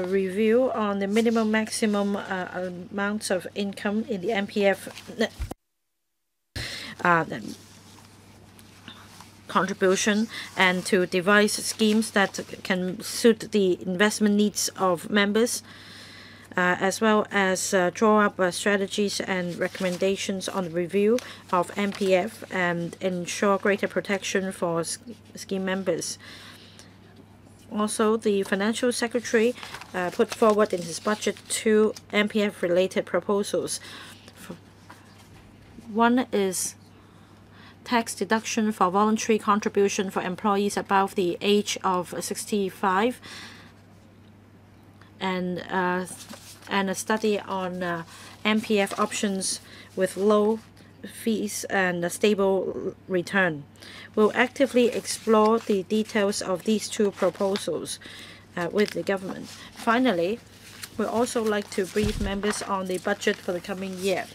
A: review on the minimum maximum amounts of income in the MPF contribution, and to devise schemes that can suit the investment needs of members, as well as draw up strategies and recommendations on the review of MPF and ensure greater protection for scheme members. Also, the Financial Secretary put forward in his budget 2 MPF-related proposals. One is tax deduction for voluntary contribution for employees above the age of 65, and a study on MPF options with low fees and a stable return. We'll actively explore the details of these 2 proposals with the government. Finally, we'd also like to brief members on the budget for the coming year.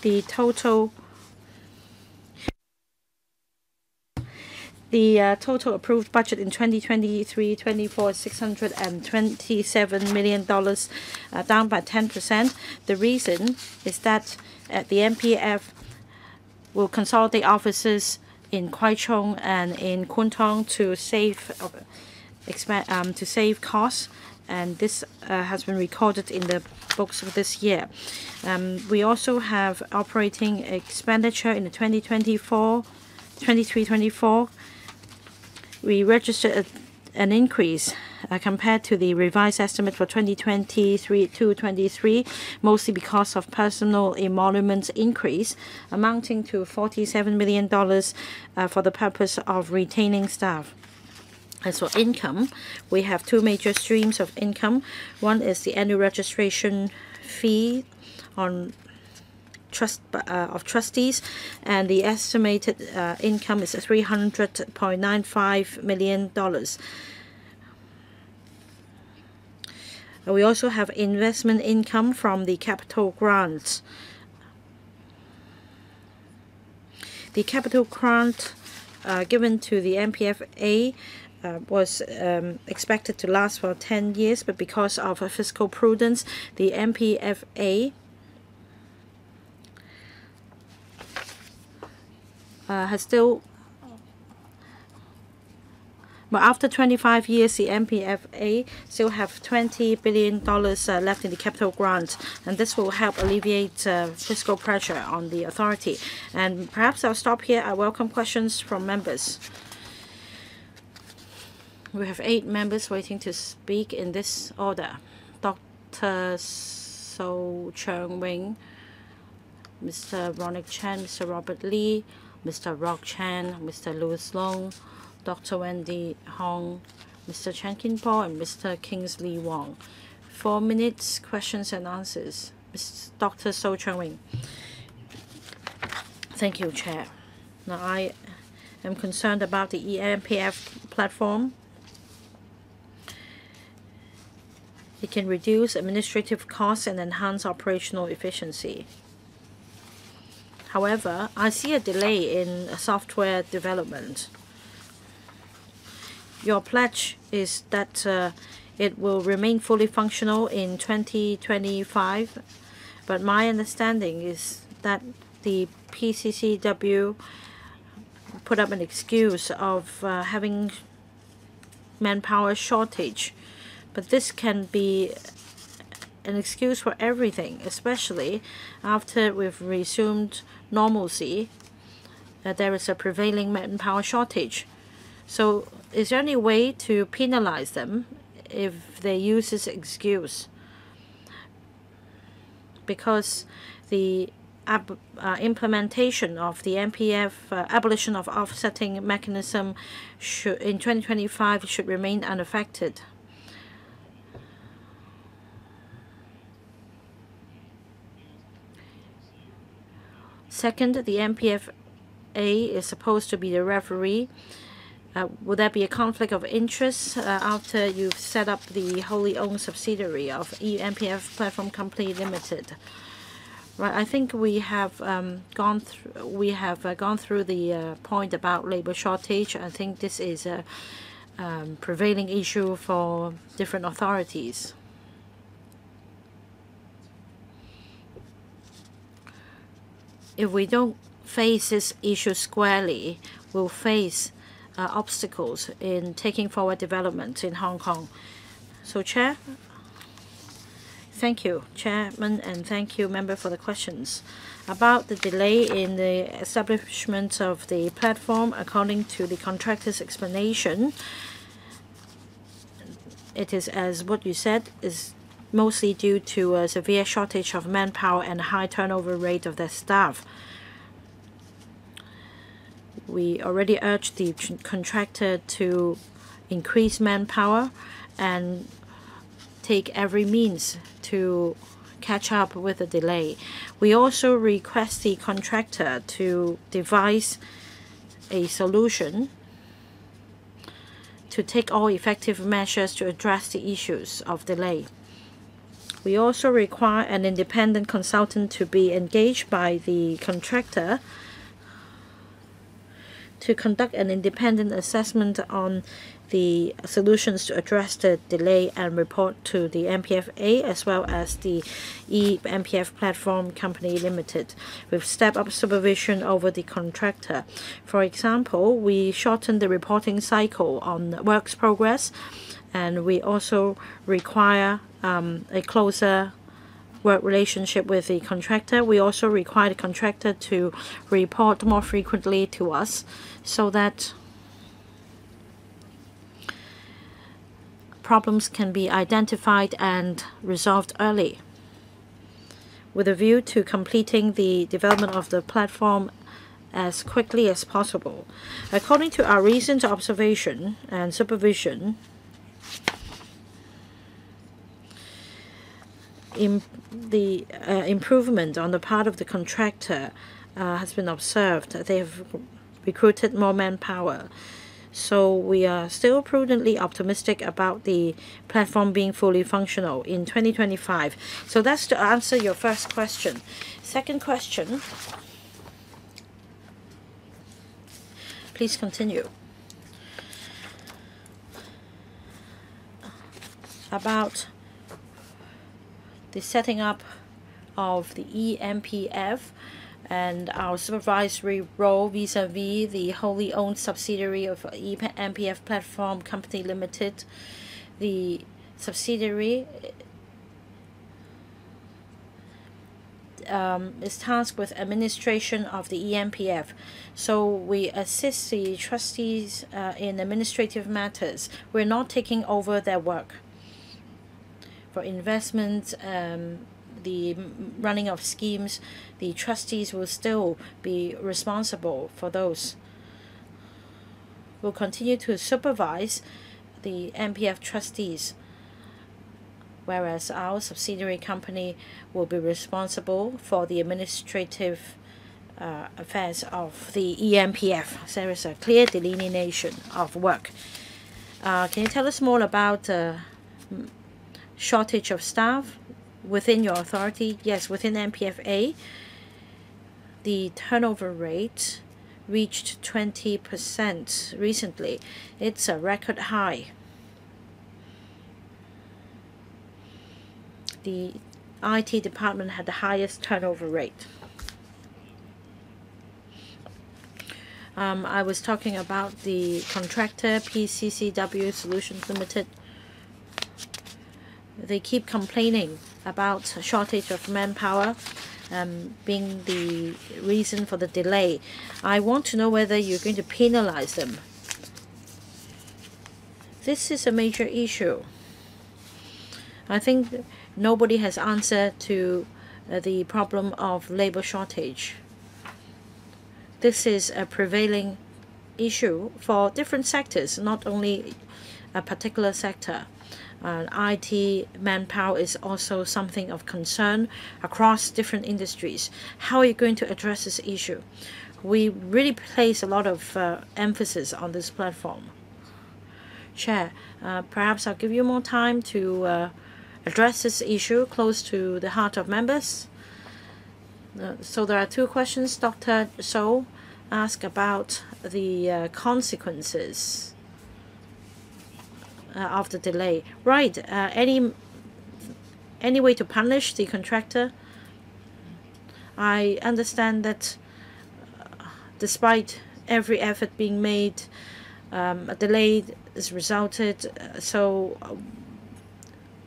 A: The total approved budget in 2023-24 is $627 million, down by 10%. The reason is that the MPF will consolidate offices in Kwai Chung and in Kwun Tong to save costs, and this has been recorded in the books of this year. We also have operating expenditure in the 23-24. We registered an increase compared to the revised estimate for 2023-23, mostly because of personal emoluments increase, amounting to $47 million for the purpose of retaining staff. As for income, we have 2 major streams of income. One is the annual registration fee on of trustees, and the estimated income is $300.95 million. We also have investment income from the capital grants. The capital grant given to the MPFA was expected to last for 10 years, but because of fiscal prudence, the MPFA has still, but after 25 years, the MPFA still have $20 billion left in the capital grant, and this will help alleviate fiscal pressure on the authority. And perhaps I'll stop here. I welcome questions from members. We have 8 members waiting to speak in this order. Dr. So Chung Wing, Mr. Ronick Chan, Mr. Robert Lee, Mr. Rock Chan, Mr. Louis Long, Dr. Wendy Hong, Mr. Chan Kin Po, and Mr. Kingsley Wong. 4 minutes, questions and answers. Dr. So Chung Wing. Thank you, Chair. Now, I am concerned about the eMPF platform. It can reduce administrative costs and enhance operational efficiency. However, I see a delay in software development. Your pledge is that it will remain fully functional in 2025, but my understanding is that the PCCW put up an excuse of having manpower shortage. But this can be an excuse for everything, especially after we've resumed normalcy. There is a prevailing manpower shortage. So is there any way to penalize them if they use this excuse? Because the implementation of the MPF abolition of offsetting mechanism in 2025 should remain unaffected. Second, the MPFA is supposed to be the referee. Would there be a conflict of interest after you've set up the wholly owned subsidiary of eMPF Platform Company Limited? Right, I think we have gone through the point about labor shortage. I think this is a prevailing issue for different authorities. If we don't face this issue squarely, we'll face obstacles in taking forward development in Hong Kong. So, Chair, thank you, Chairman, and thank you, Member, for the questions. About the delay in the establishment of the platform, according to the contractor's explanation, it is, as what you said, is mostly due to a severe shortage of manpower and a high turnover rate of their staff. We already urged the contractor to increase manpower and take every means to catch up with the delay. We also request the contractor to devise a solution to take all effective measures to address the issues of delay. We also require an independent consultant to be engaged by the contractor to conduct an independent assessment on the solutions to address the delay and report to the MPFA as well as the eMPF Platform Company Limited with step-up supervision over the contractor. For example, we shortened the reporting cycle on works progress, and we also require a closer work relationship with the contractor. We also require the contractor to report more frequently to us so that problems can be identified and resolved early, with a view to completing the development of the platform as quickly as possible. According to our recent observation and supervision, the improvement on the part of the contractor has been observed. They have recruited more manpower. So we are still prudently optimistic about the platform being fully functional in 2025. So that's to answer your first question. Second question. Please continue. About the setting up of the eMPF and our supervisory role vis-a-vis the wholly owned subsidiary of eMPF Platform Company Limited. The subsidiary is tasked with administration of the eMPF. So we assist the trustees in administrative matters. We're not taking over their work. For investments, the running of schemes, the trustees will still be responsible for those. We'll continue to supervise the MPF trustees, whereas our subsidiary company will be responsible for the administrative affairs of the EMPF. So there is a clear delineation of work. Can you tell us more about shortage of staff within your authority? Yes, within MPFA, the turnover rate reached 20% recently. It's a record high. The IT department had the highest turnover rate. I was talking about the contractor PCCW Solutions Limited. They keep complaining about a shortage of manpower being the reason for the delay. I want to know whether you're going to penalize them. This is a major issue. I think nobody has answered to the problem of labor shortage. This is a prevailing issue for different sectors, not only a particular sector. IT manpower is also something of concern across different industries. How are you going to address this issue? We really place a lot of emphasis on this platform. Chair, perhaps I'll give you more time to address this issue close to the heart of members. So there are two questions. Dr. So asked about the consequences of the delay. Right. Any way to punish the contractor? I understand that despite every effort being made, a delay is resulted. So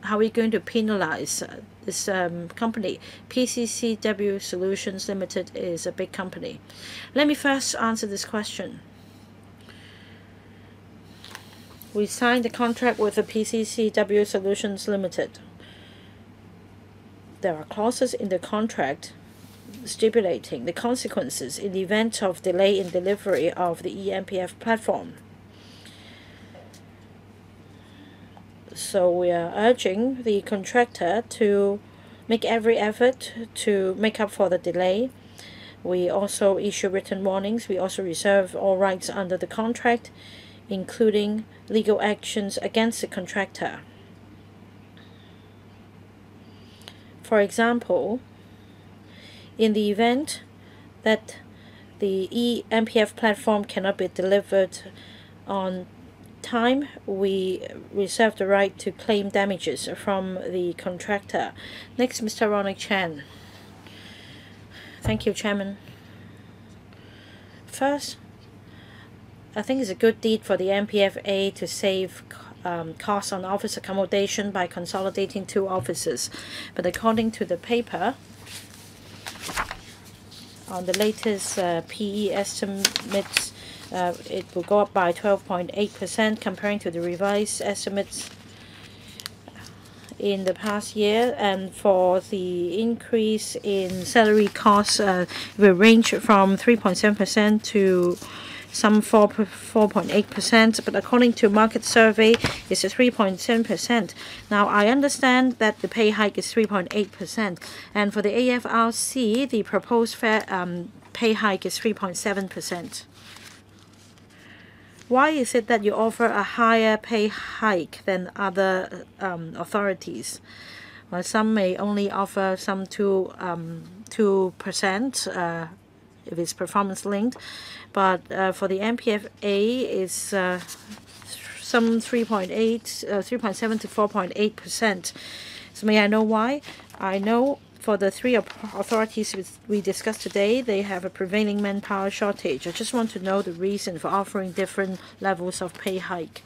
A: how are we going to penalize this company? PCCW Solutions Limited is a big company. Let me first answer this question. We signed a contract with the PCCW Solutions Limited. There are clauses in the contract stipulating the consequences in the event of delay in delivery of the EMPF platform. So we are urging the contractor to make every effort to make up for the delay. We also issue written warnings. We also reserve all rights under the contract, including legal actions against the contractor. For example, in the event that the EMPF platform cannot be delivered on time, we reserve the right to claim damages from the contractor. Next, Mr. Ronald Chan. Thank you, Chairman. First, I think it's a good deed for the MPFA to save costs on office accommodation by consolidating two offices. But according to the paper, on the latest PE estimates, it will go up by 12.8% comparing to the revised estimates in the past year. And for the increase in salary costs, will range from 3.7% to some 4.8%, but according to market survey, it's a 3.7%. Now, I understand that the pay hike is 3.8%, and for the AFRC, the proposed pay hike is 3.7%. Why is it that you offer a higher pay hike than other authorities? Well, some may only offer some 2% if it's performance linked, but for the MPFA, it's some 3.7 to 4.8%. So may I know why? I know for the three authorities we discussed today, they have a prevailing manpower shortage. I just want to know the reason for offering different levels of pay hike.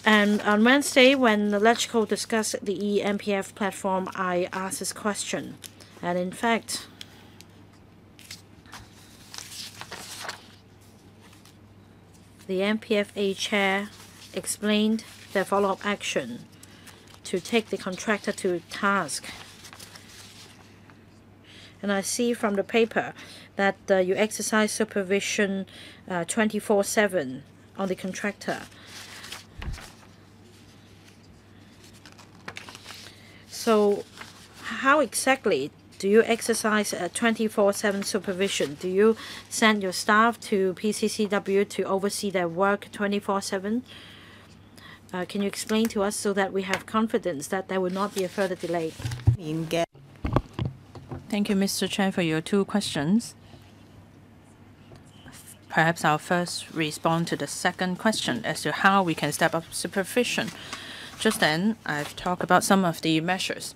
A: And on Wednesday, when the LegCo discussed the EMPF platform, I asked this question. And in fact, the MPFA chair explained their follow-up action to take the contractor to task And I see from the paper that you exercise supervision 24/7 on the contractor. So how exactly do you exercise 24/7 supervision? Do you send your staff to PCCW to oversee their work 24/7? Can you explain to us so that we have confidence that there will not be a further delay?
C: Thank you, Mr. Chair, for your two questions. Perhaps I'll first respond to the second question as to how we can step up supervision. Just then, I've talked about some of the measures.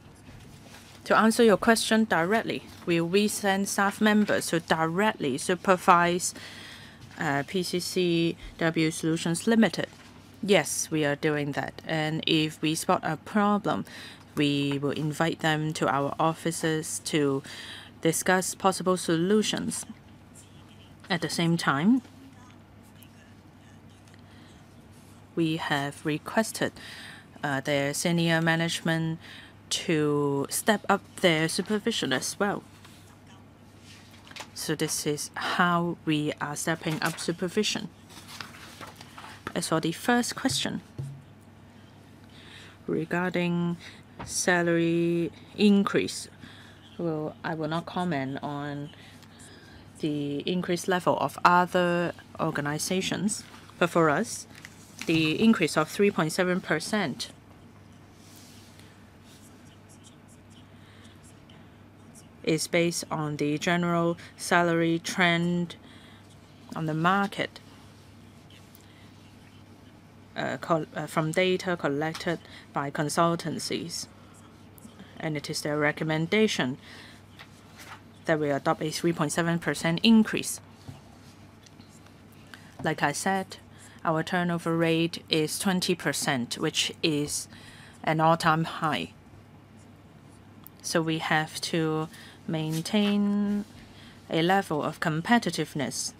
C: To answer your question directly, will we send staff members to directly supervise PCCW Solutions Limited? Yes, we are doing that. And if we spot a problem, we will invite them to our offices to discuss possible solutions. At the same time, we have requested their senior management to step up their supervision as well. So this is how we are stepping up supervision. As for the first question regarding salary increase, well, I will not comment on the increase level of other organizations, but for us, the increase of 3.7% is based on the general salary trend on the market from data collected by consultancies. And it is their recommendation that we adopt a 3.7% increase. Like I said, our turnover rate is 20%, which is an all-time high. So we have to maintain a level of competitiveness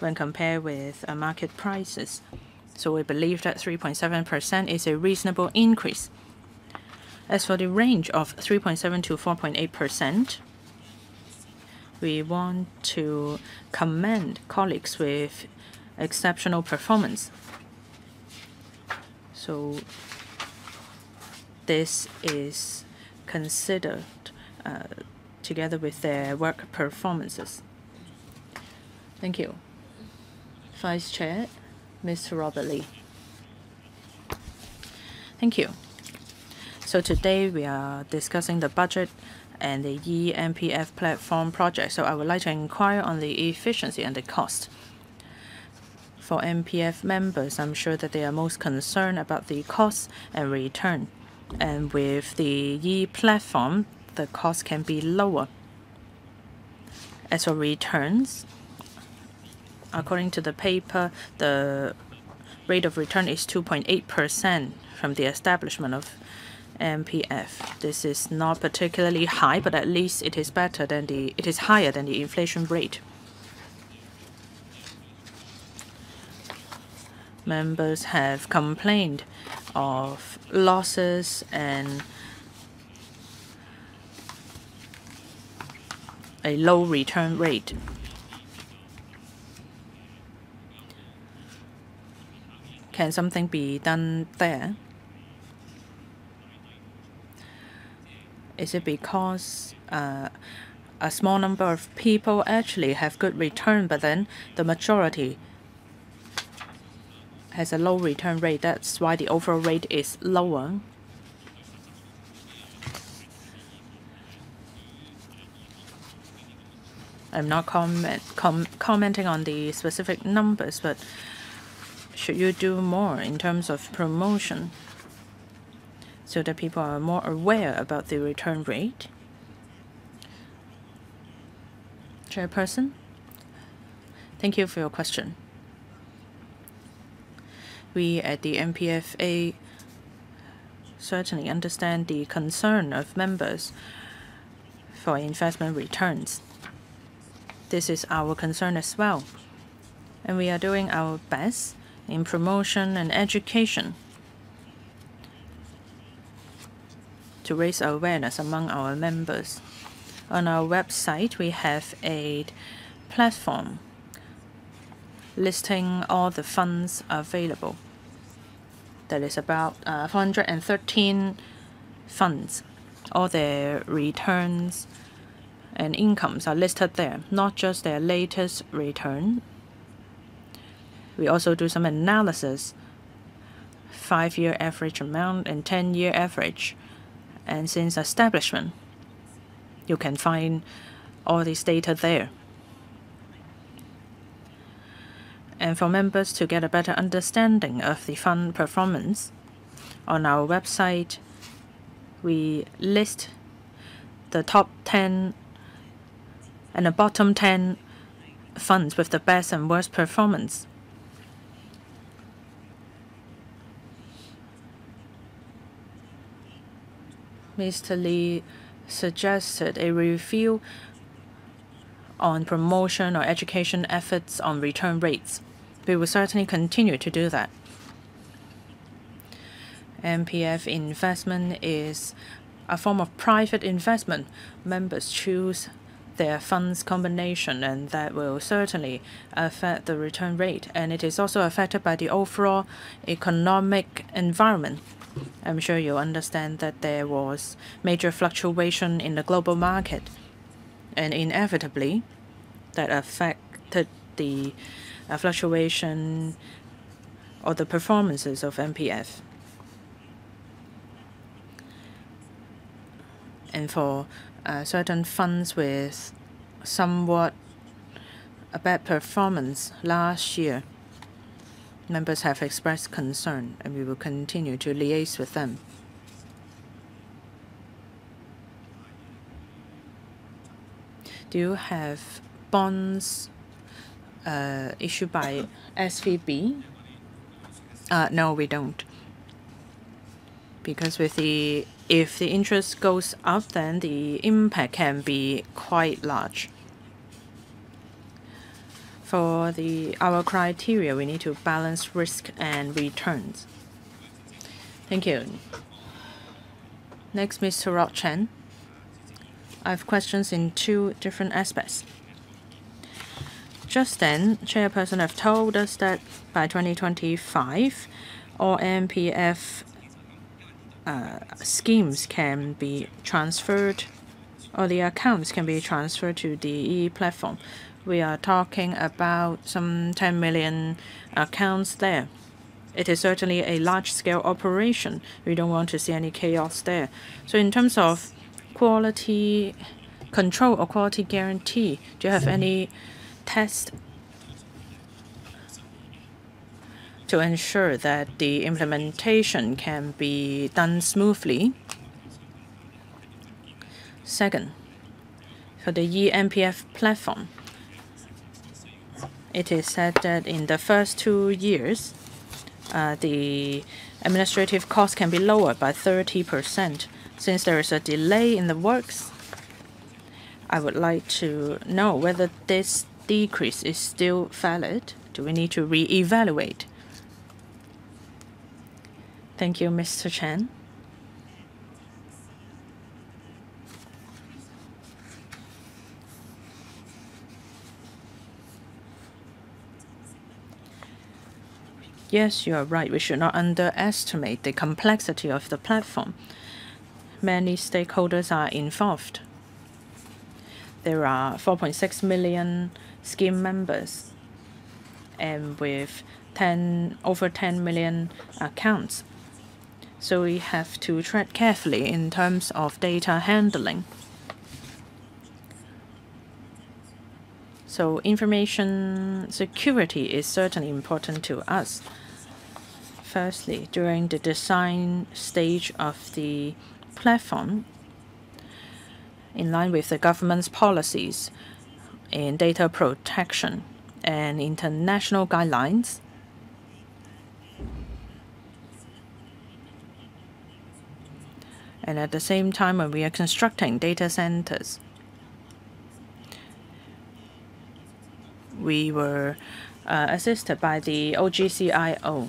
C: when compared with market prices. So we believe that 3.7% is a reasonable increase. As for the range of 3.7 to 4.8%, we want to commend colleagues with exceptional performance. So this is considered together with their work performances. Thank you. Vice Chair, Mr. Robert Lee. Thank you. So today we are discussing the budget and the eMPF platform project. So I would like to inquire on the efficiency and the cost. For MPF members, I'm sure that they are most concerned about the cost and return. And with the e-platform, the cost can be lower. As for returns, according to the paper, the rate of return is 2.8% from the establishment of MPF. This is not particularly high, but at least it is higher than the inflation rate. Members have complained of losses and a low return rate. Can something be done there? Is it because a small number of people actually have good return, but then the majority has a low return rate? That's why the overall rate is lower. I'm not commenting on the specific numbers, but should you do more in terms of promotion so that people are more aware about the return rate? Chairperson, thank you for your question. We at the MPFA certainly understand the concern of members for investment returns. This is our concern as well, and we are doing our best in promotion and education to raise awareness among our members. On our website, we have a platform listing all the funds available. That is about 413 funds. All their returns and incomes are listed there, not just their latest return. We also do some analysis, 5-year average amount and 10-year average. And since establishment, you can find all this data there. And for members to get a better understanding of the fund performance, on our website, we list the top 10 and the bottom 10 funds with the best and worst performance. Mr. Lee suggested a review on promotion or education efforts on return rates. We will certainly continue to do that. MPF investment is a form of private investment. Members choose their funds combination, and that will certainly affect the return rate. And it is also affected by the overall economic environment. I'm sure you understand that there was major fluctuation in the global market, and inevitably that affected the fluctuation or the performances of MPF. And for certain funds with somewhat a bad performance last year, members have expressed concern, and we will continue to liaise with them. Do you have bonds issued by SVB? No, we don't. Because if the interest goes up, then the impact can be quite large. For our criteria, we need to balance risk and returns. Thank you. Next, Mr. Rod Chen. I have questions in 2 different aspects. Just then, Chairperson have told us that by 2025, all MPF schemes can be transferred, or the accounts can be transferred to the e-platform. We are talking about some 10 million accounts there. It is certainly a large-scale operation. We don't want to see any chaos there. So in terms of quality control or quality guarantee, do you have any test to ensure that the implementation can be done smoothly? Second, for the eMPF platform, it is said that in the first 2 years, the administrative cost can be lowered by 30%. Since there is a delay in the works, I would like to know whether this decrease is still valid. Do we need to re-evaluate? Thank you, Mr. Chen. Yes, you are right. We should not underestimate the complexity of the platform. Many stakeholders are involved. There are 4.6 million scheme members, and with over 10 million accounts. So we have to tread carefully in terms of data handling. So information security is certainly important to us. Firstly, during the design stage of the platform, in line with the government's policies in data protection and international guidelines, and at the same time when we are constructing data centers, we were assisted by the OGCIO.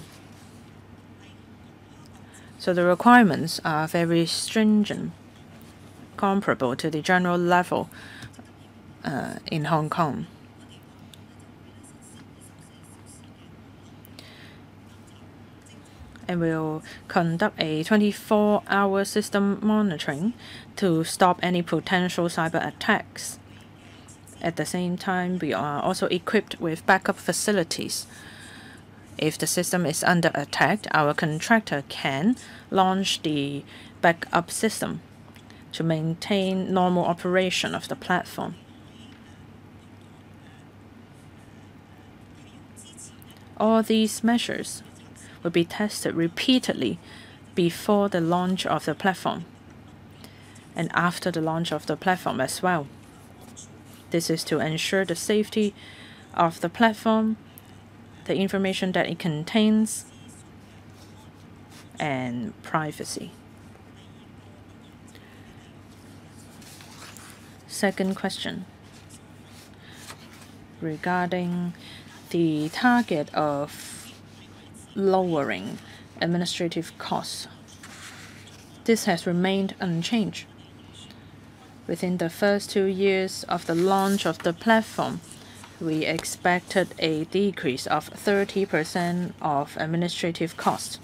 C: So the requirements are very stringent, comparable to the general level in Hong Kong. And we'll conduct a 24-hour system monitoring to stop any potential cyber attacks. At the same time, we are also equipped with backup facilities. If the system is under attack, our contractor can launch the backup system to maintain normal operation of the platform. All these measures will be tested repeatedly before the launch of the platform and after the launch of the platform as well. This is to ensure the safety of the platform, the information that it contains, and privacy. Second question, regarding the target of lowering administrative costs. This has remained unchanged. Within the first 2 years of the launch of the platform, we expected a decrease of 30% of administrative costs.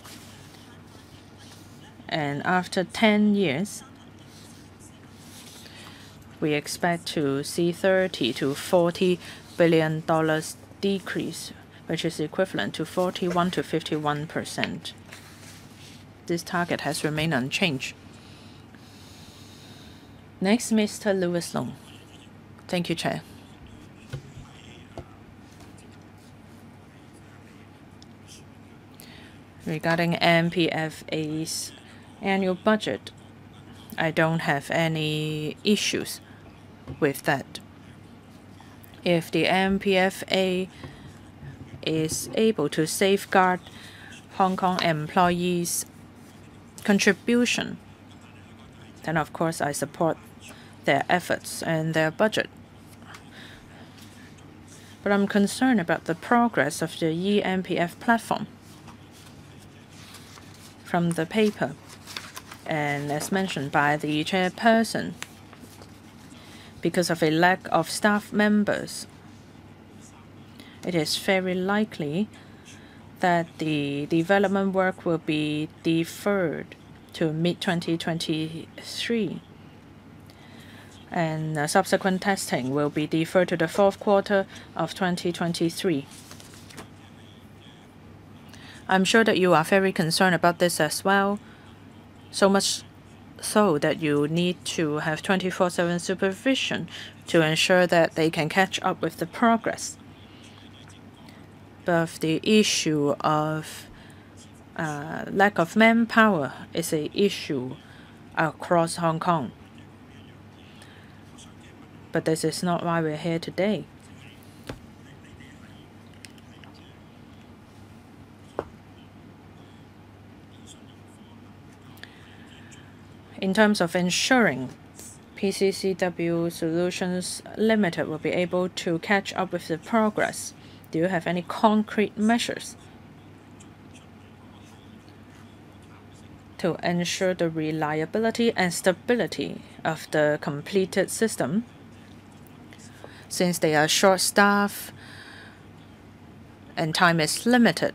C: And after 10 years, we expect to see $30 to $40 billion decrease, which is equivalent to 41 to 51%. This target has remained unchanged. Next, Mr. Louis Long. Thank you, Chair. Regarding MPFA's annual budget, I don't have any issues with that. If the MPFA is able to safeguard Hong Kong employees' contribution, then of course I support their efforts and their budget. But I'm concerned about the progress of the eMPF platform. From the paper, and as mentioned by the chairperson, because of a lack of staff members, it is very likely that the development work will be deferred to mid-2023. And subsequent testing will be deferred to the fourth quarter of 2023. I'm sure that you are very concerned about this as well, so much so that you need to have 24/7 supervision to ensure that they can catch up with the progress. But the issue of lack of manpower is an issue across Hong Kong. But this is not why we're here today. In terms of ensuring PCCW Solutions Limited will be able to catch up with the progress, do you have any concrete measures to ensure the reliability and stability of the completed system? Since they are short-staffed and time is limited,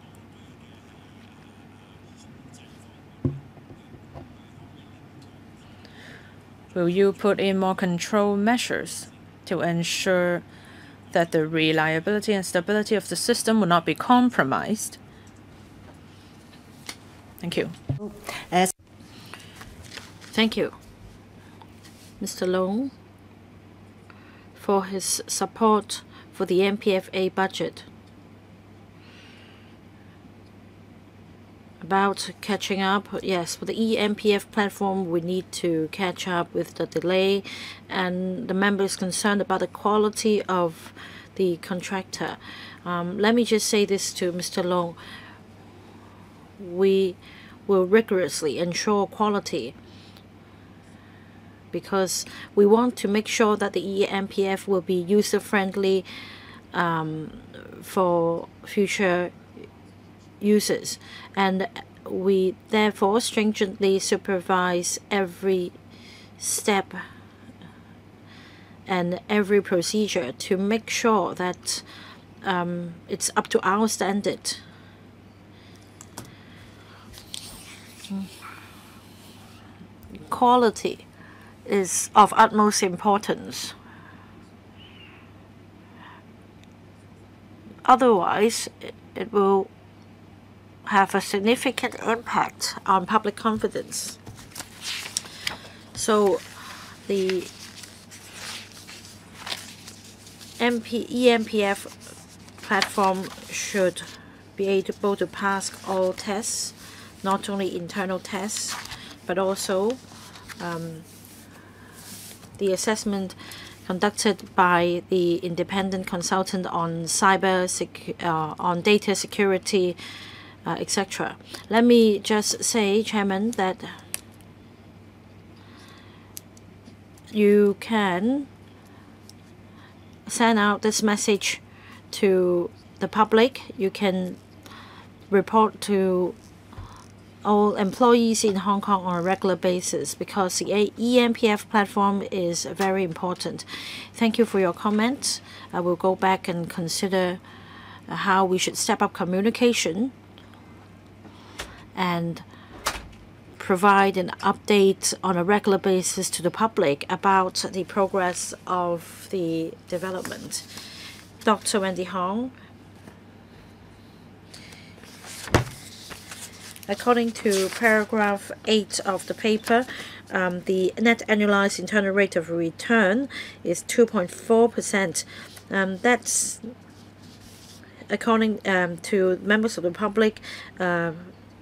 C: will you put in more control measures to ensure that the reliability and stability of the system will not be compromised? Thank you.
A: Thank you, Mr. Long, for his support for the MPFA budget. About catching up, yes, for the eMPF platform, we need to catch up with the delay, and the member is concerned about the quality of the contractor. Let me just say this to Mr. Long. We will rigorously ensure quality because we want to make sure that the eMPF will be user-friendly for future users. And we therefore stringently supervise every step and every procedure to make sure that it's up to our standard. Quality is of utmost importance. Otherwise, it will have a significant impact on public confidence. So the eMPF platform should be able to pass all tests, not only internal tests, but also the assessment conducted by the independent consultant on on data security, etc. Let me just say, Chairman, that you can send out this message to the public. You can report to all employees in Hong Kong on a regular basis, because the eMPF platform is very important. Thank you for your comments. I will go back and consider how we should step up communication and provide an update on a regular basis to the public about the progress of the development. Dr. Wendy Hong. According to paragraph 8 of the paper, the net annualized internal rate of return is 2.4%. That's, according to members of the public,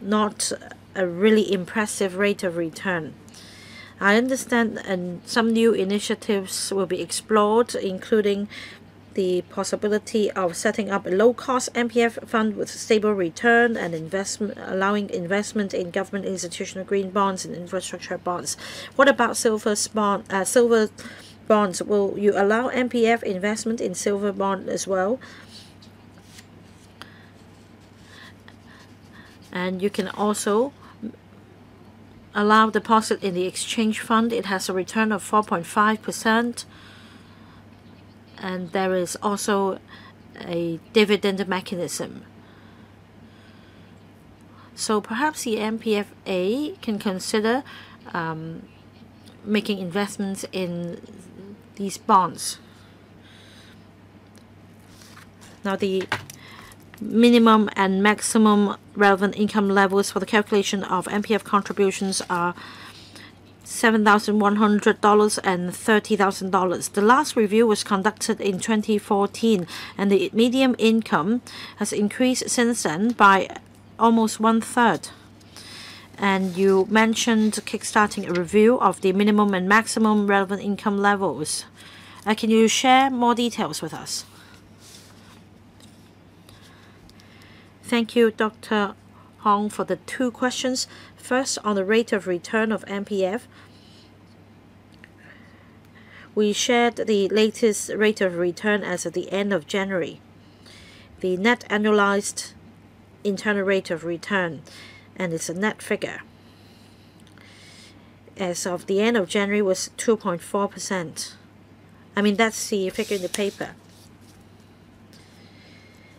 A: not a really impressive rate of return. I understand some new initiatives will be explored, including the possibility of setting up a low-cost MPF fund with stable return and allowing investment in government institutional green bonds and infrastructure bonds. What about silver bonds? Will you allow MPF investment in silver bond as well? And you can also allow deposit in the exchange fund. It has a return of 4.5%. And there is also a dividend mechanism. So perhaps the MPFA can consider making investments in these bonds. Now, the minimum and maximum relevant income levels for the calculation of MPF contributions are $7,100 and $30,000. The last review was conducted in 2014, and the median income has increased since then by almost 1/3. And you mentioned kickstarting a review of the minimum and maximum relevant income levels. Can you share more details with us? Thank you, Dr. Hong, for the two questions. First, on the rate of return of MPF, we shared the latest rate of return as of the end of January. The net annualized internal rate of return, and it's a net figure, as of the end of January was 2.4%. I mean, that's the figure in the paper.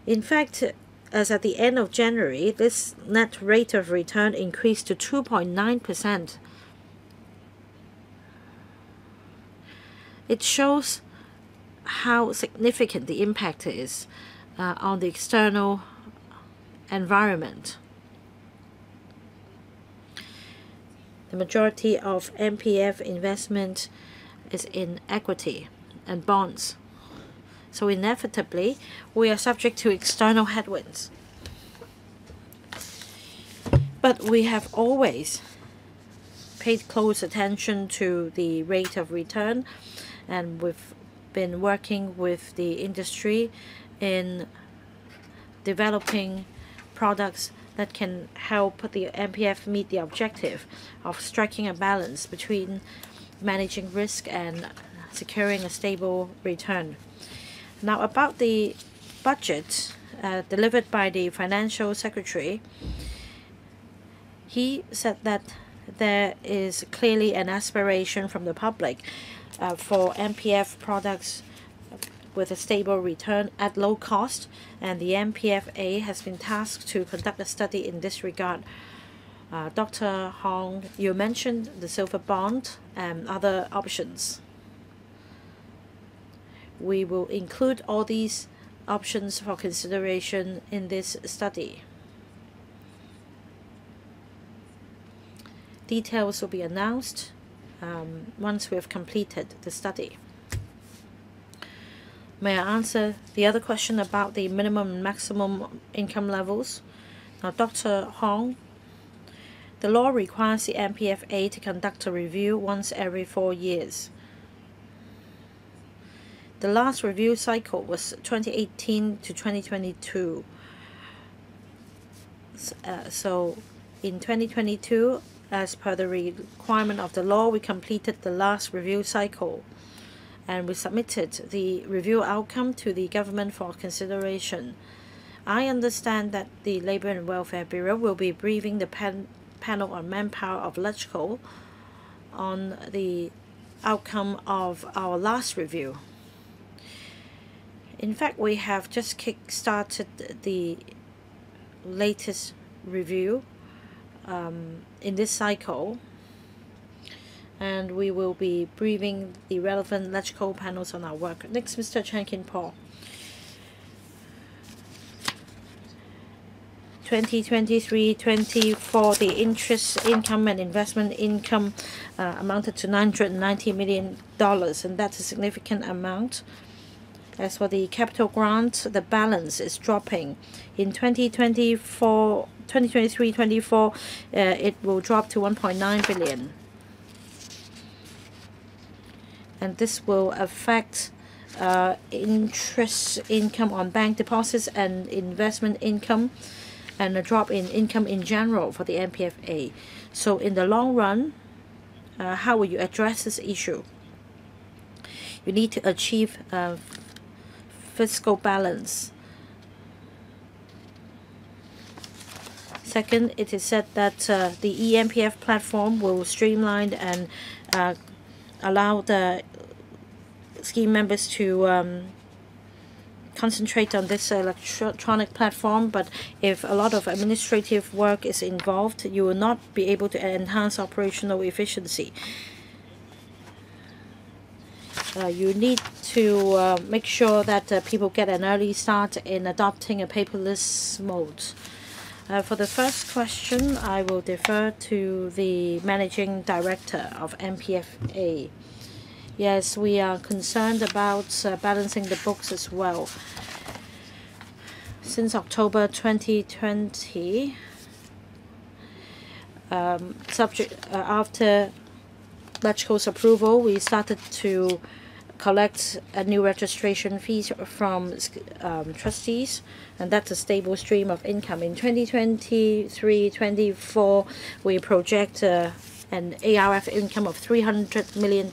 A: In fact, as at the end of January, this net rate of return increased to 2.9%. It shows how significant the impact is on the external environment. The majority of MPF investment is in equity and bonds. So inevitably, we are subject to external headwinds. But we have always paid close attention to the rate of return, and we've been working with the industry in developing products that can help the MPF meet the objective of striking a balance between managing risk and securing a stable return. Now, about the budget delivered by the Financial Secretary, He said that there is clearly an aspiration from the public for MPF products with a stable return at low cost, and the MPFA has been tasked to conduct a study in this regard. Dr. Hong, you mentioned the silver bond and other options. We will include all these options for consideration in this study. Details will be announced once we have completed the study. May I answer the other question about the minimum and maximum income levels? Now, Dr. Hong, the law requires the MPFA to conduct a review once every 4 years. The last review cycle was 2018 to 2022. So in 2022, as per the requirement of the law, we completed the last review cycle, and we submitted the review outcome to the government for consideration. I understand that the Labour and Welfare Bureau will be briefing the panel on manpower of LegCo on the outcome of our last review. In fact, we have just kick-started the latest review in this cycle, and we will be briefing the relevant LegCo panels on our work. Next, Mr. Chan Kin Paul. 2023-24, the interest income and investment income amounted to $990 million, and that's a significant amount. As for the capital grant, the balance is dropping. In 2023-24, it will drop to $1.9 billion. And this will affect interest income on bank deposits and investment income, and a drop in income in general for the MPFA. So in the long run, how will you address this issue? You need to achieve fiscal balance. Second, it is said that the eMPF platform will streamline and allow the scheme members to concentrate on this electronic platform, but if a lot of administrative work is involved, you will not be able to enhance operational efficiency. You need to make sure that people get an early start in adopting a paperless mode. For the first question, I will defer to the Managing Director of MPFA. Yes, we are concerned about balancing the books as well. Since October 2020, after LegCo's approval, we started to collect a new registration fees from trustees, and that's a stable stream of income. In 2023-24, we project an ARF income of $300 million,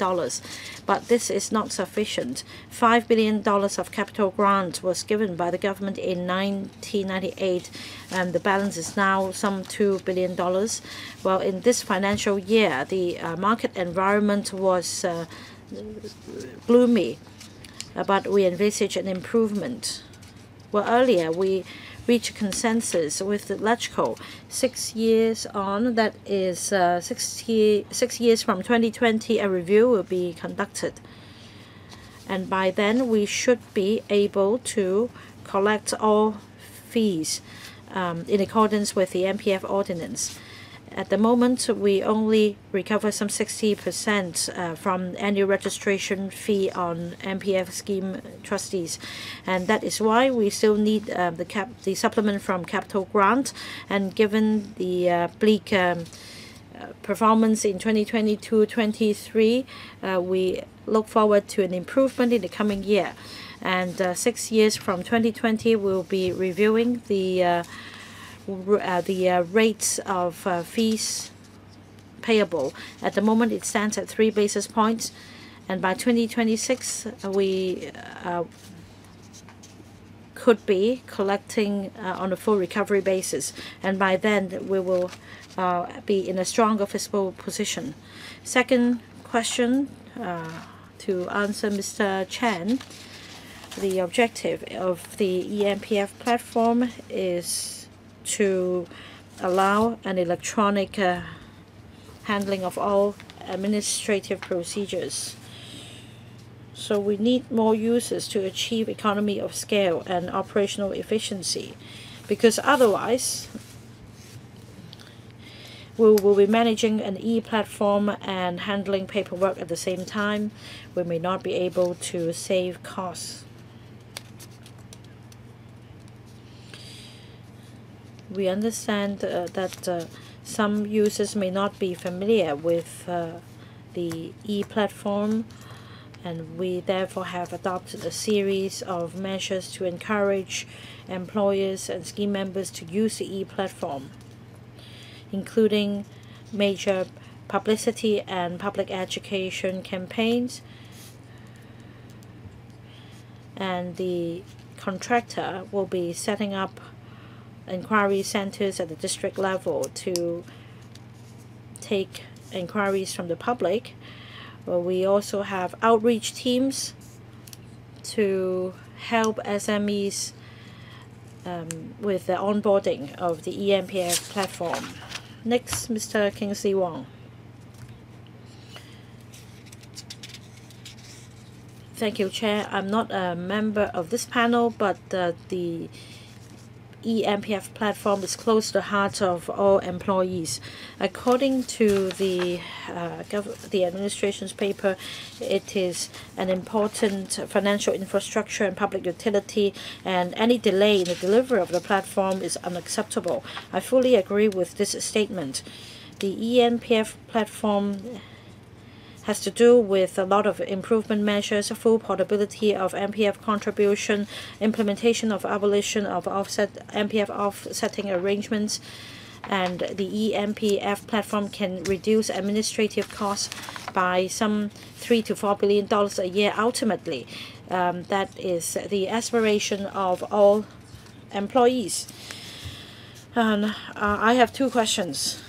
A: but this is not sufficient. $5 billion of capital grant was given by the government in 1998, and the balance is now some $2 billion. Well, in this financial year, the market environment was gloomy, but we envisage an improvement. Well, earlier we reached consensus with the LegCo 6 years on, that is 6 years from 2020, a review will be conducted. And by then we should be able to collect all fees in accordance with the MPF ordinance. At the moment, we only recover some 60% from annual registration fee on MPF scheme trustees, and that is why we still need the supplement from capital grant. And given the bleak performance in 2022-23, we look forward to an improvement in the coming year. And 6 years from 2020, we'll be reviewing the rates of fees payable. At the moment, it stands at 3 basis points, and by 2026, we could be collecting on a full recovery basis, and by then we will be in a stronger fiscal position. Second question, to answer Mr. Chen, the objective of the eMPF platform is to allow an electronic handling of all administrative procedures. So we need more users to achieve economy of scale and operational efficiency, because otherwise we will be managing an e-platform and handling paperwork at the same time. We may not be able to save costs. We understand that some users may not be familiar with the e-platform, and we therefore have adopted a series of measures to encourage employers and scheme members to use the e-platform, including major publicity and public education campaigns. And the contractor will be setting up inquiry centers at the district level to take inquiries from the public. We also have outreach teams to help SMEs with the onboarding of the eMPF platform. Next, Mr. Kingsley Wong. Thank you, Chair. I'm not a member of this panel, but the eMPF platform is close to the heart of all employees. According to the administration's paper, it is an important financial infrastructure and public utility, and any delay in the delivery of the platform is unacceptable. I fully agree with this statement. The eMPF platform has to do with a lot of improvement measures, full portability of MPF contribution, implementation of abolition of MPF offsetting arrangements, and the eMPF platform can reduce administrative costs by some $3 to $4 billion a year ultimately. That is the aspiration of all employees. And I have two questions.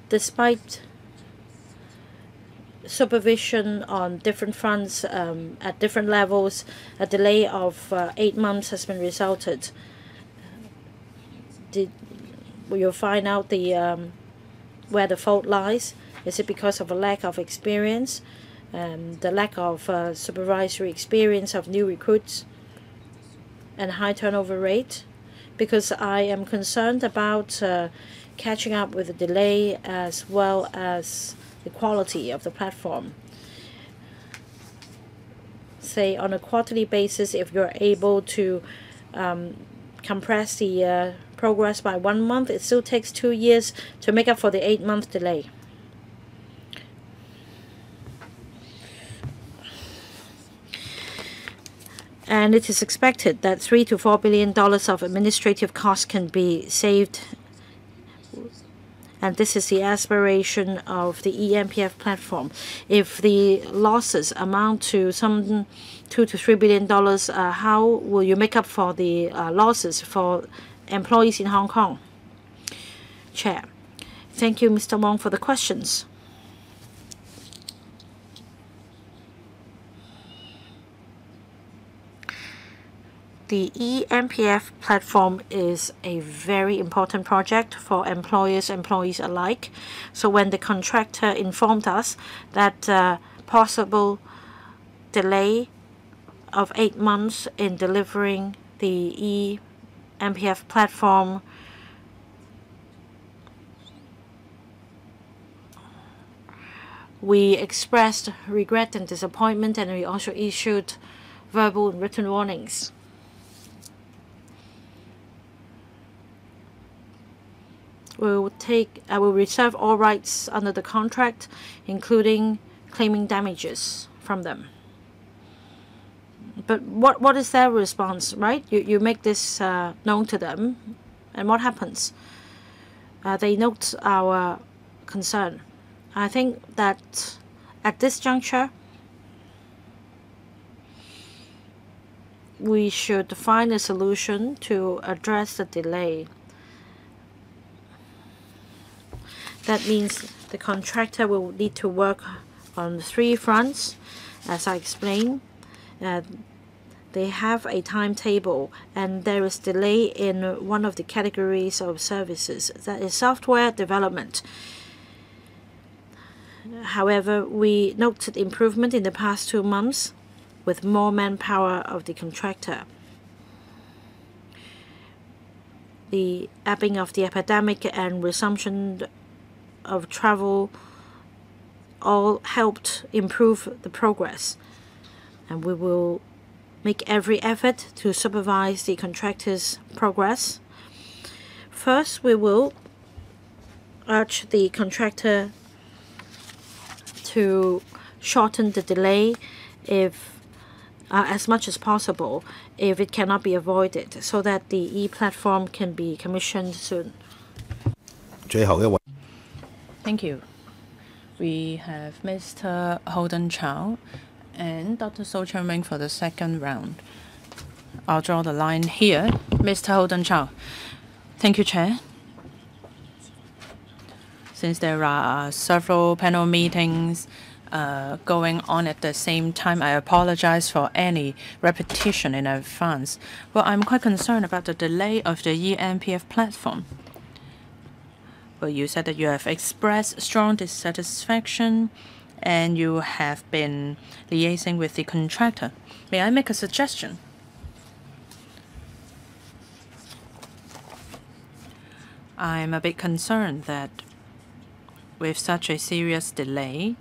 A: Despite supervision on different fronts at different levels, a delay of 8 months has been resulted. Will you find out where the fault lies? Is it because of a lack of experience, the lack of supervisory experience of new recruits, and high turnover rate? Because I am concerned about catching up with the delay as well as the quality of the platform. Say on a quarterly basis, if you're able to compress the progress by 1 month, it still takes 2 years to make up for the 8-month delay. And it is expected that $3 to $4 billion of administrative costs can be saved. And this is the aspiration of the eMPF platform. If the losses amount to some $2 to $3 billion, how will you make up for the losses for employees in Hong Kong? Chair. Thank you, Mr. Wong, for the questions. The eMPF platform is a very important project for employers and employees alike. So when the contractor informed us that possible delay of 8 months in delivering the eMPF platform, we expressed regret and disappointment, and we also issued verbal and written warnings. I will reserve all rights under the contract, including claiming damages from them. But what is their response, right? You make this known to them, and what happens? They note our concern. I think that At this juncture, we should find a solution to address the delay. That means the contractor will need to work on 3 fronts, as I explained. They have a timetable, and there is delay in one of the categories of services, that is software development. However, we noted improvement in the past 2 months with more manpower of the contractor. The ebbing of the epidemic and resumption of travel all helped improve the progress, and we will make every effort to supervise the contractor's progress. First, we will urge the contractor to shorten the delay as much as possible if it cannot be avoided, so that the e-platform can be commissioned soon.
B: 最後一位
C: Thank you. We have Mr. Holden Chow and Dr. So Chen-Ming for the second round. I'll draw the line here. Mr. Holden Chow. Thank you, Chair. Since there are several panel meetings going on at the same time, I apologize for any repetition in advance. Well, I'm quite concerned about the delay of the eNPF platform. Well, you said that you have expressed strong dissatisfaction and you have been liaising with the contractor. May I make a suggestion? I'm a bit concerned that with such a serious delay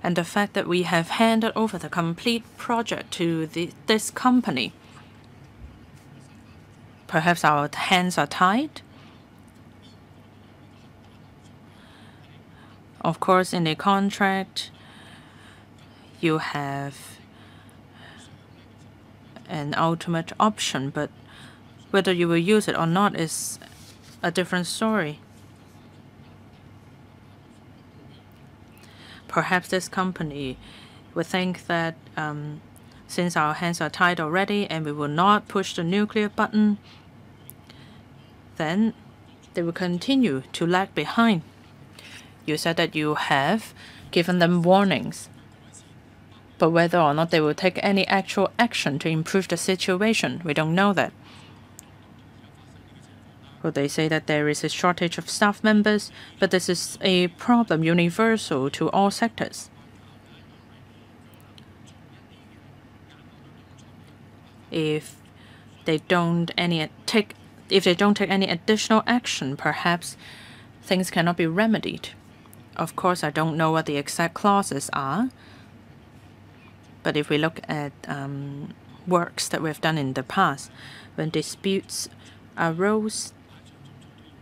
C: and the fact that we have handed over the complete project to this company, perhaps our hands are tied. Of course, in the contract, you have an ultimate option, but whether you will use it or not is a different story. Perhaps this company would think that since our hands are tied already and we will not push the nuclear button, then they will continue to lag behind. You said that you have given them warnings, but whether or not they will take any actual action to improve the situation, we don't know that. Well, they say that there is a shortage of staff members, but this is a problem universal to all sectors. If they don't take any additional action, perhaps things cannot be remedied. Of course, I don't know what the exact clauses are, but if we look at works that we've done in the past, when disputes arose,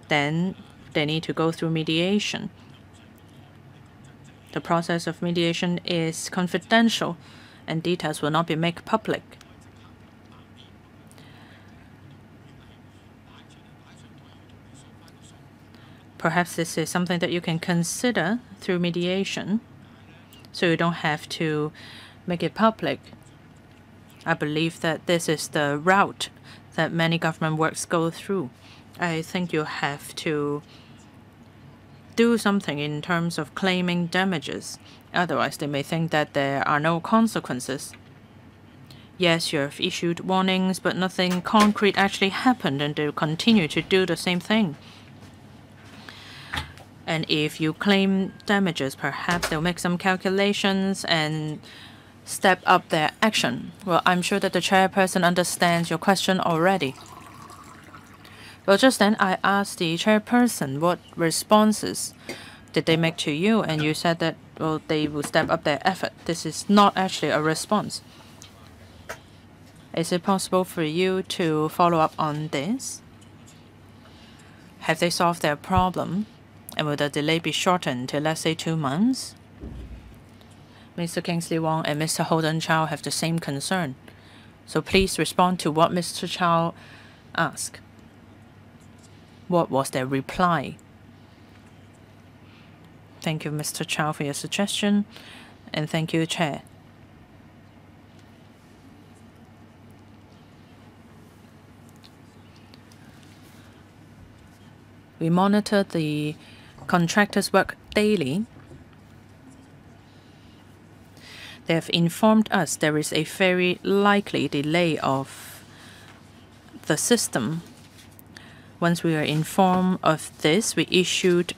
C: then they need to go through mediation. The process of mediation is confidential, and details will not be made public. Perhaps this is something that you can consider through mediation, so you don't have to make it public. I believe that this is the route that many government works go through. I think you have to do something in terms of claiming damages. Otherwise, they may think that there are no consequences. Yes, you have issued warnings, but nothing concrete actually happened, and they will continue to do the same thing. And if you claim damages, perhaps they'll make some calculations and step up their action. Well, I'm sure that the chairperson understands your question already. Well, just then I asked the chairperson what responses did they make to you, and you said that, well, they will step up their effort. This is not actually a response. Is it possible for you to follow up on this? Have they solved their problem? And will the delay be shortened to, let's say, 2 months? Mr. Kingsley Wong and Mr. Holden Chow have the same concern. So please respond to what Mr. Chow asked. What was their reply? Thank you, Mr. Chow, for your suggestion, and thank you, Chair. We monitor the contractors' work daily. They have informed us there is a very likely delay of the system. Once we were informed of this, we issued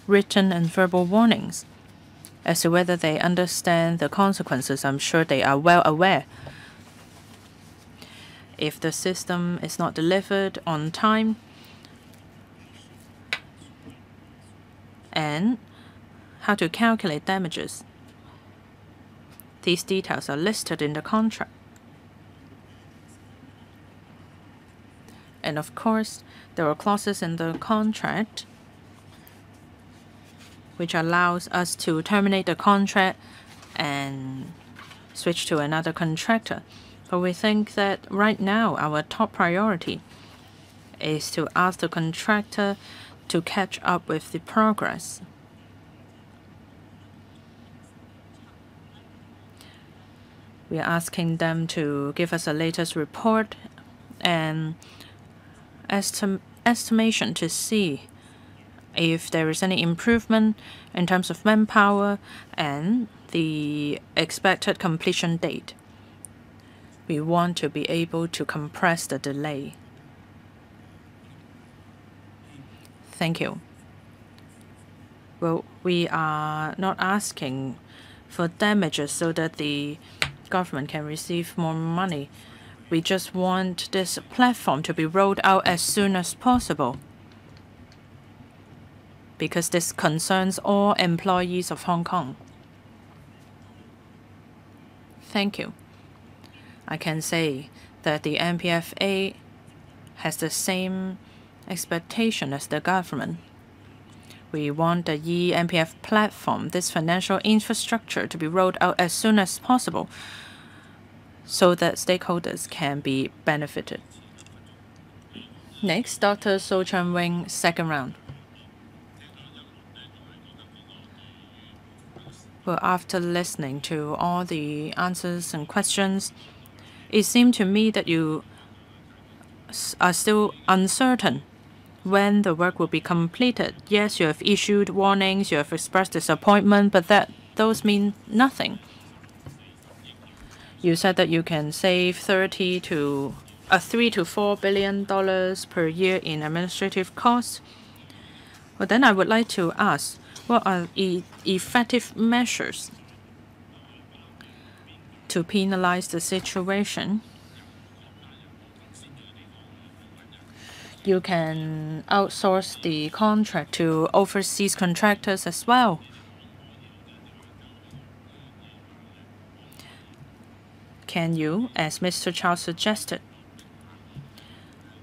C: written and verbal warnings. As to whether they understand the consequences, I'm sure they are well aware. If the system is not delivered on time, and how to calculate damages, these details are listed in the contract. And of course, there are clauses in the contract which allows us to terminate the contract and switch to another contractor. But we think that right now our top priority is to ask the contractor to catch up with the progress. We are asking them to give us a latest report and estimation to see if there is any improvement in terms of manpower and the expected completion date. We want to be able to compress the delay. Thank you. Well, we are not asking for damages so that the government can receive more money. We just want this platform to be rolled out as soon as possible, because this concerns all employees of Hong Kong. Thank you. I can say that the NPFA has the same expectation as the government. We want the eMPF platform, this financial infrastructure, to be rolled out as soon as possible so that stakeholders can be benefited. Next, Dr. So Chun Wing, second round. Well, after listening to all the answers and questions, it seemed to me that you are still uncertain when the work will be completed. Yes, you have issued warnings, you have expressed disappointment, but those mean nothing. You said that you can save $3 to $4 billion per year in administrative costs. Well, then I would like to ask, what are effective measures to penalize the situation? You can outsource the contract to overseas contractors as well. Can you, as Mr. Chow suggested,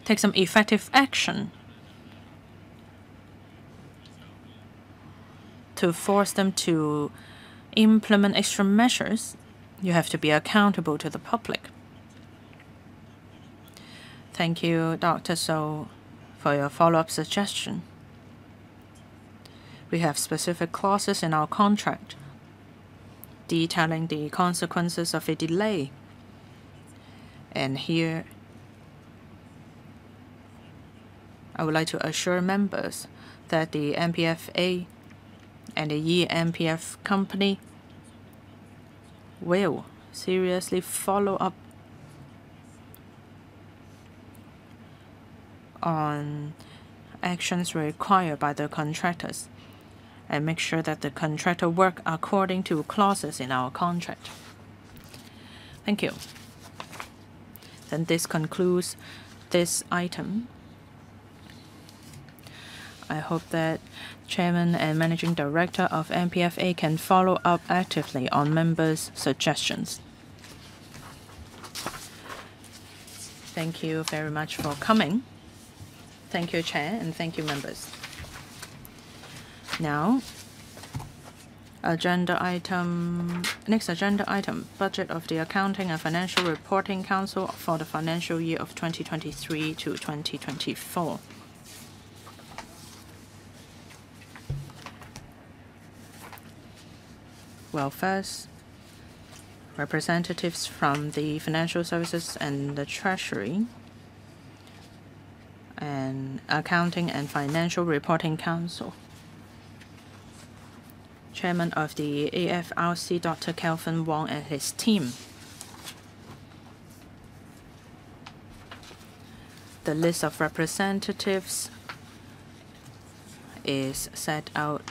C: take some effective action to force them to implement extra measures? You have to be accountable to the public. Thank you, Dr. So, for your follow-up suggestion. We have specific clauses in our contract detailing the consequences of a delay. And here, I would like to assure members that the NPFA and the eMPF company will seriously follow up on actions required by the contractors and make sure that the contractor work according to clauses in our contract. Thank you. Then this concludes this item. I hope that Chairman and Managing Director of NPFA can follow up actively on members' suggestions. Thank you very much for coming. Thank you, Chair, and thank you, members. Now, next agenda item, budget of the Accounting and Financial Reporting Council for the financial year of 2023 to 2024. Well, first, representatives from the Financial Services and the Treasury and Accounting and Financial Reporting Council. Chairman of the AFRC, Dr. Kelvin Wong, and his team. The list of representatives is set out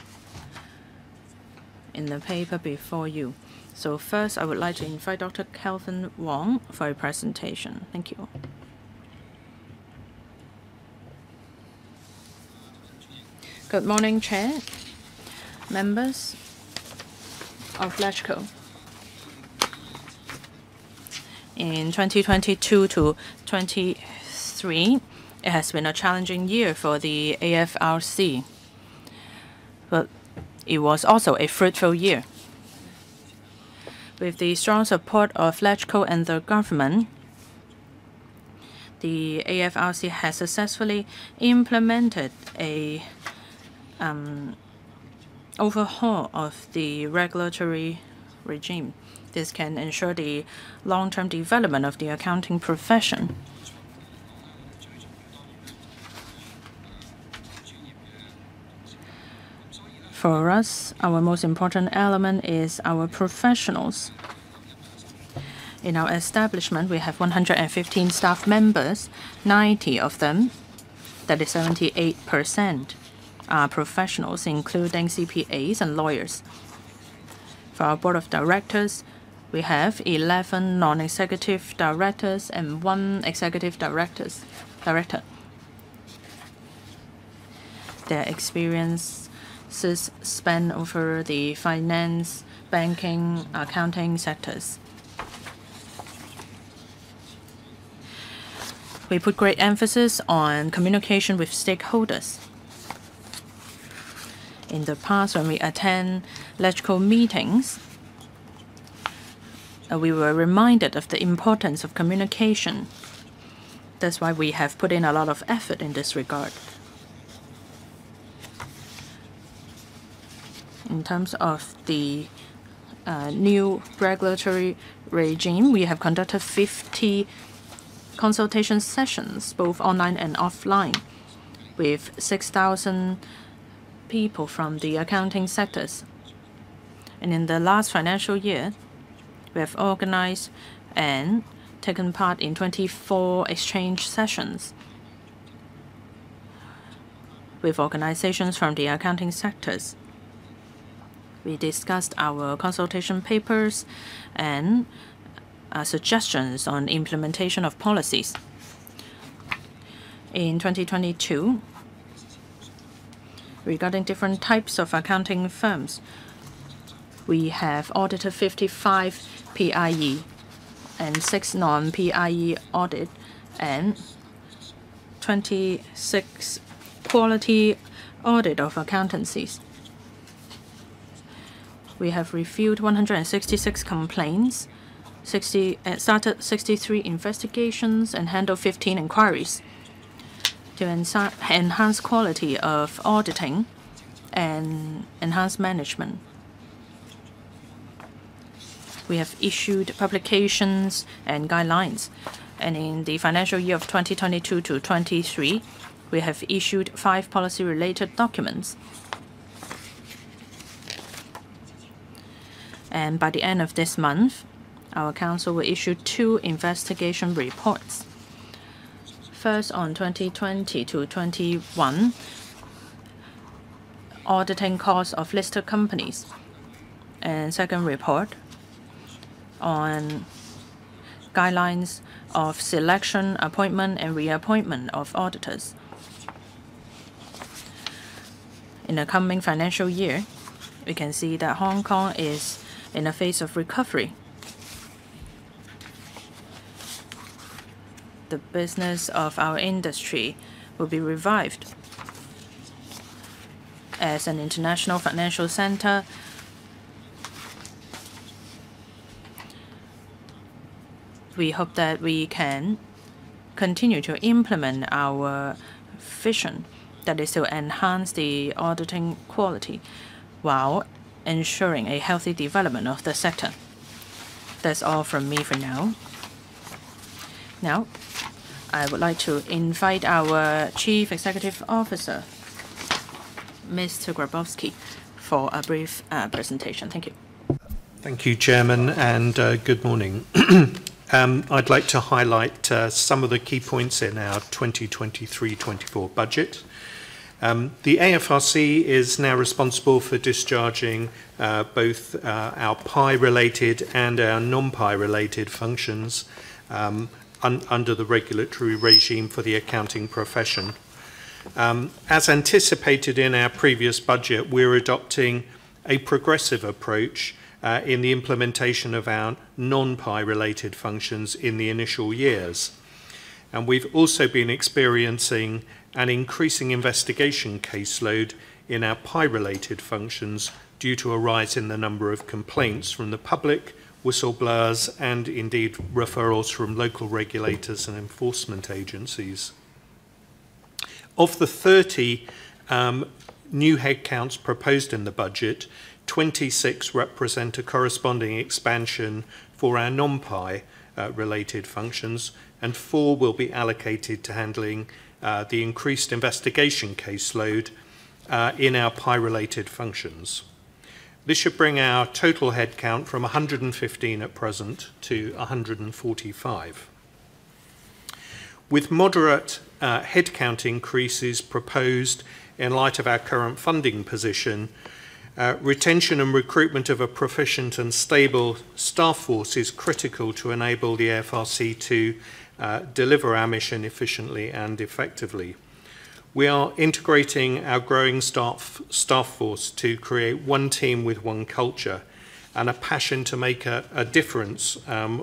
C: in the paper before you. So first, I would like to invite Dr. Kelvin Wong for a presentation. Thank you. Good morning, Chair, members of LegCo. In 2022 to 23, it has been a challenging year for the AFRC, but it was also a fruitful year. With the strong support of LegCo and the government, the AFRC has successfully implemented a overhaul of the regulatory regime. This can ensure the long-term development of the accounting profession. For us, our most important element is our professionals. In our establishment, we have 115 staff members. 90 of them, that is 78%, are professionals, including CPAs and lawyers. For our board of directors, we have 11 non-executive directors and 1 executive director. Their experiences span over the finance, banking, accounting sectors. We put great emphasis on communication with stakeholders. In the past, when we attend LegCo meetings, we were reminded of the importance of communication. That's why we have put in a lot of effort in this regard. In terms of the new regulatory regime, we have conducted 50 consultation sessions, both online and offline, with 6,000 people from the accounting sectors. And in the last financial year, we have organized and taken part in 24 exchange sessions with organizations from the accounting sectors. We discussed our consultation papers and suggestions on implementation of policies. In 2022, regarding different types of accounting firms, we have audited 55 PIE and 6 non-PIE audit and 26 quality audit of accountancies. We have reviewed 166 complaints, started 63 investigations, and handled 15 inquiries to enhance quality of auditing and enhance management. We have issued publications and guidelines, and in the financial year of 2022 to 23, we have issued 5 policy-related documents. And by the end of this month, our council will issue 2 investigation reports. First, on 2020 to 21, auditing costs of listed companies. And second report on guidelines of selection, appointment, and reappointment of auditors. In the coming financial year, we can see that Hong Kong is in a phase of recovery. The business of our industry will be revived. As an international financial center, we hope that we can continue to implement our vision, that is to enhance the auditing quality, while ensuring a healthy development of the sector. That's all from me for now. Now, I would like to invite our Chief Executive Officer, Mr. Grabowski, for a brief presentation. Thank you.
E: Thank you, Chairman, and good morning. I'd like to highlight some of the key points in our 2023-24 budget. The AFRC is now responsible for discharging both our PI-related and our non-PI-related functions under the regulatory regime for the accounting profession. As anticipated in our previous budget, we're adopting a progressive approach in the implementation of our non-PI-related functions in the initial years. And we've also been experiencing an increasing investigation caseload in our PI-related functions due to a rise in the number of complaints from the public, whistleblowers, and indeed referrals from local regulators and enforcement agencies. Of the 30 new headcounts proposed in the budget, 26 represent a corresponding expansion for our non-PI related functions, and 4 will be allocated to handling the increased investigation caseload in our PI-related functions. This should bring our total headcount from 115 at present to 145. With moderate headcount increases proposed in light of our current funding position, retention and recruitment of a proficient and stable staff force is critical to enable the AFRC to deliver our mission efficiently and effectively. We are integrating our growing staff force to create one team with one culture and a passion to make a difference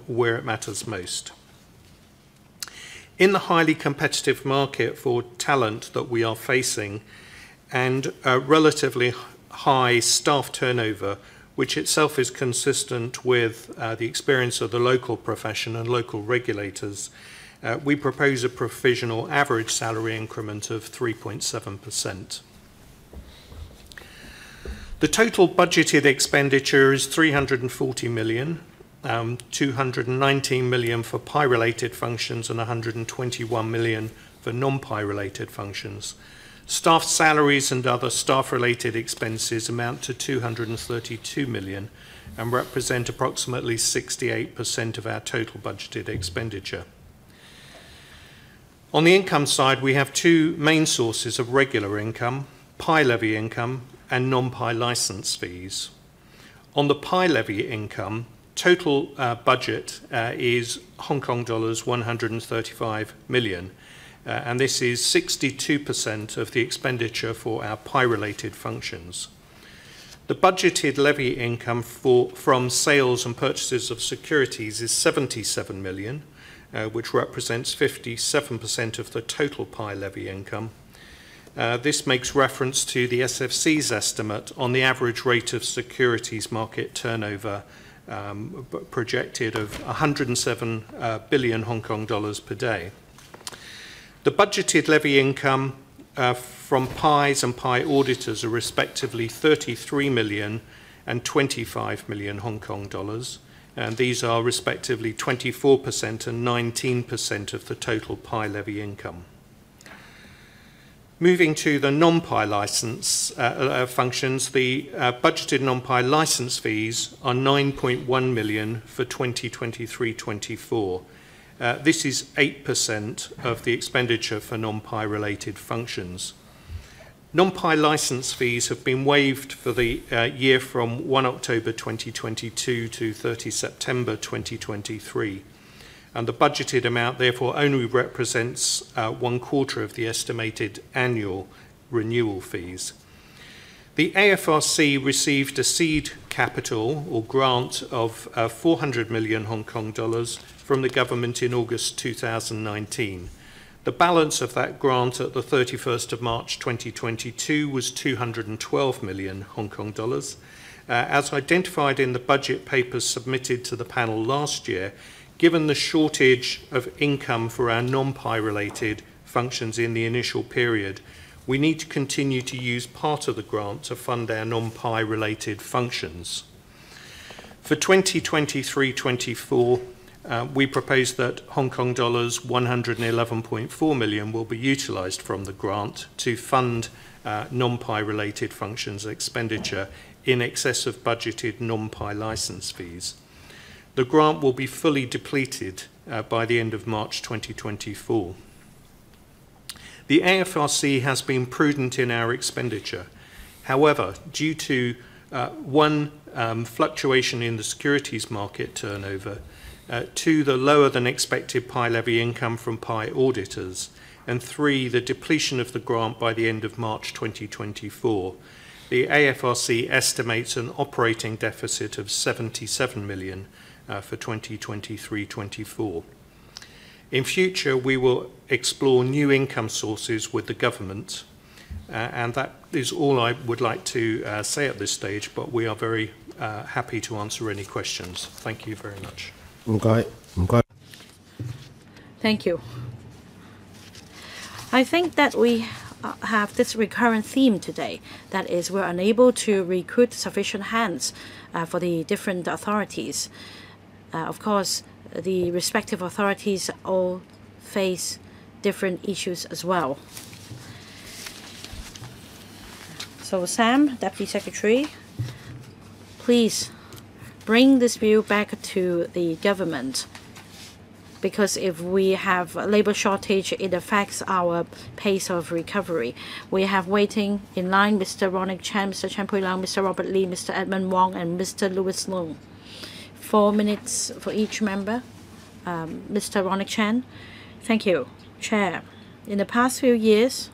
E: where it matters most. In the highly competitive market for talent that we are facing and a relatively high staff turnover, which itself is consistent with the experience of the local profession and local regulators, we propose a provisional average salary increment of 3.7%. The total budgeted expenditure is $340 million, 219 million for PI-related functions and 121 million for non-PI-related functions. Staff salaries and other staff-related expenses amount to 232 million and represent approximately 68% of our total budgeted expenditure. On the income side, we have two main sources of regular income, PI levy income and non-PI license fees. On the PI levy income, total budget is Hong Kong dollars 135 million, and this is 62% of the expenditure for our PI-related functions. The budgeted levy income from sales and purchases of securities is 77 million, which represents 57% of the total PI levy income. This makes reference to the SFC's estimate on the average rate of securities market turnover projected of 107 billion Hong Kong dollars per day. The budgeted levy income from PIs and PI auditors are respectively 33 million and 25 million Hong Kong dollars, and these are respectively 24% and 19% of the total PI levy income. Moving to the non-PI license functions, the budgeted non-PI license fees are 9.1 million for 2023-24. This is 8% of the expenditure for non-PI related functions. Non-PI license fees have been waived for the year from 1 October 2022 to 30 September 2023. And the budgeted amount therefore only represents 1/4 of the estimated annual renewal fees. The AFRC received a seed capital or grant of 400 million Hong Kong dollars from the government in August 2019. The balance of that grant at the 31st of March 2022 was 212 million Hong Kong dollars. As identified in the budget papers submitted to the panel last year, given the shortage of income for our non-PI related functions in the initial period, we need to continue to use part of the grant to fund our non-PI related functions. For 2023-24, we propose that Hong Kong dollars 111.4 million will be utilised from the grant to fund non-PI related functions expenditure in excess of budgeted non-PI licence fees. The grant will be fully depleted by the end of March 2024. The AFRC has been prudent in our expenditure. However, due to fluctuation in the securities market turnover, 2, the lower than expected PI levy income from PI auditors, and 3, the depletion of the grant by the end of March 2024, the AFRC estimates an operating deficit of 77 million for 2023-24. In future, we will explore new income sources with the government, and that is all I would like to say at this stage, but we are very happy to answer any questions. Thank you very much.
A: Thank you. I think that we have this recurrent theme today, that is, we're unable to recruit sufficient hands for the different authorities. Of course, the respective authorities all face different issues as well. So Sam, Deputy Secretary, please bring this bill back to the government, because if we have a labour shortage, it affects our pace of recovery. We have waiting in line Mr. Ronick Chan, Mr. Chen Pui Lang, Mr. Robert Lee, Mr. Edmund Wong, and Mr. Louis Leung. 4 minutes for each member. Mr. Ronick Chan. Thank you, Chair. In the past few years,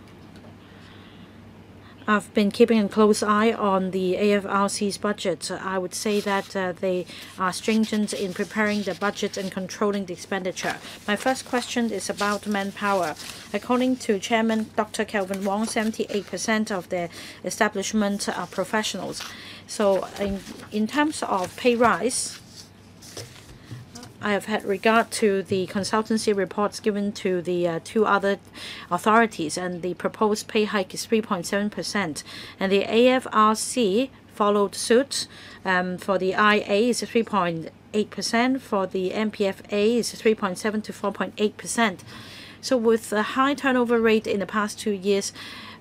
A: I've been keeping a close eye on the AFRC's budget. I would say that they are stringent in preparing the budget and controlling the expenditure. My first question is about manpower. According to Chairman Dr. Kelvin Wong, 78% of the establishment are professionals. So in terms of pay rise, I have had regard to the consultancy reports given to the 2 other authorities, and the proposed pay hike is 3.7%. And the AFRC followed suit. For the IA is 3.8%. For the MPFA is 3.7 to 4.8%. So with a high turnover rate in the past 2 years,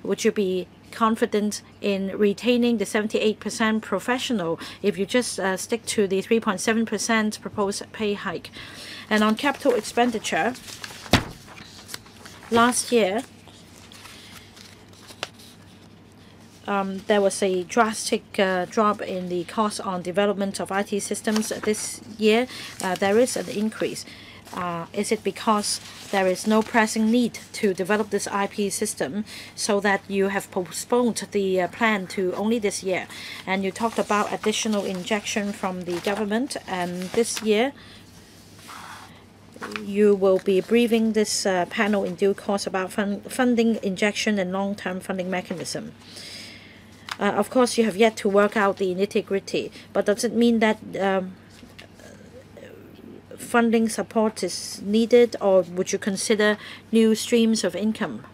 A: would you be confident in retaining the 78% professional if you just stick to the 3.7% proposed pay hike? And on capital expenditure, last year there was a drastic drop in the cost on development of IT systems. This year there is an increase. Is it because there is no pressing need to develop this IP system, so that you have postponed the plan to only this year? And you talked about additional injection from the government, and this year you will be briefing this panel in due course about funding injection and long-term funding mechanism. Of course, you have yet to work out the nitty-gritty, but does it mean that funding support is needed, or would you consider new streams of income?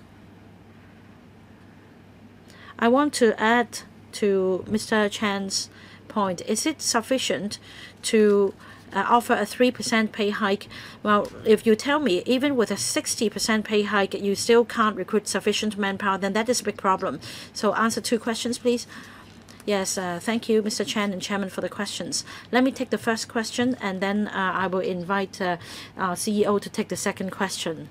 A: I want to add to Mr. Chan's point. Is it sufficient to offer a 3% pay hike? Well, if you tell me even with a 60% pay hike you still can't recruit sufficient manpower, then that is a big problem. So answer 2 questions, please. Yes, thank you, Mr. Chan and Chairman, for the questions. Let me take the first question, and then I will invite our CEO to take the second question.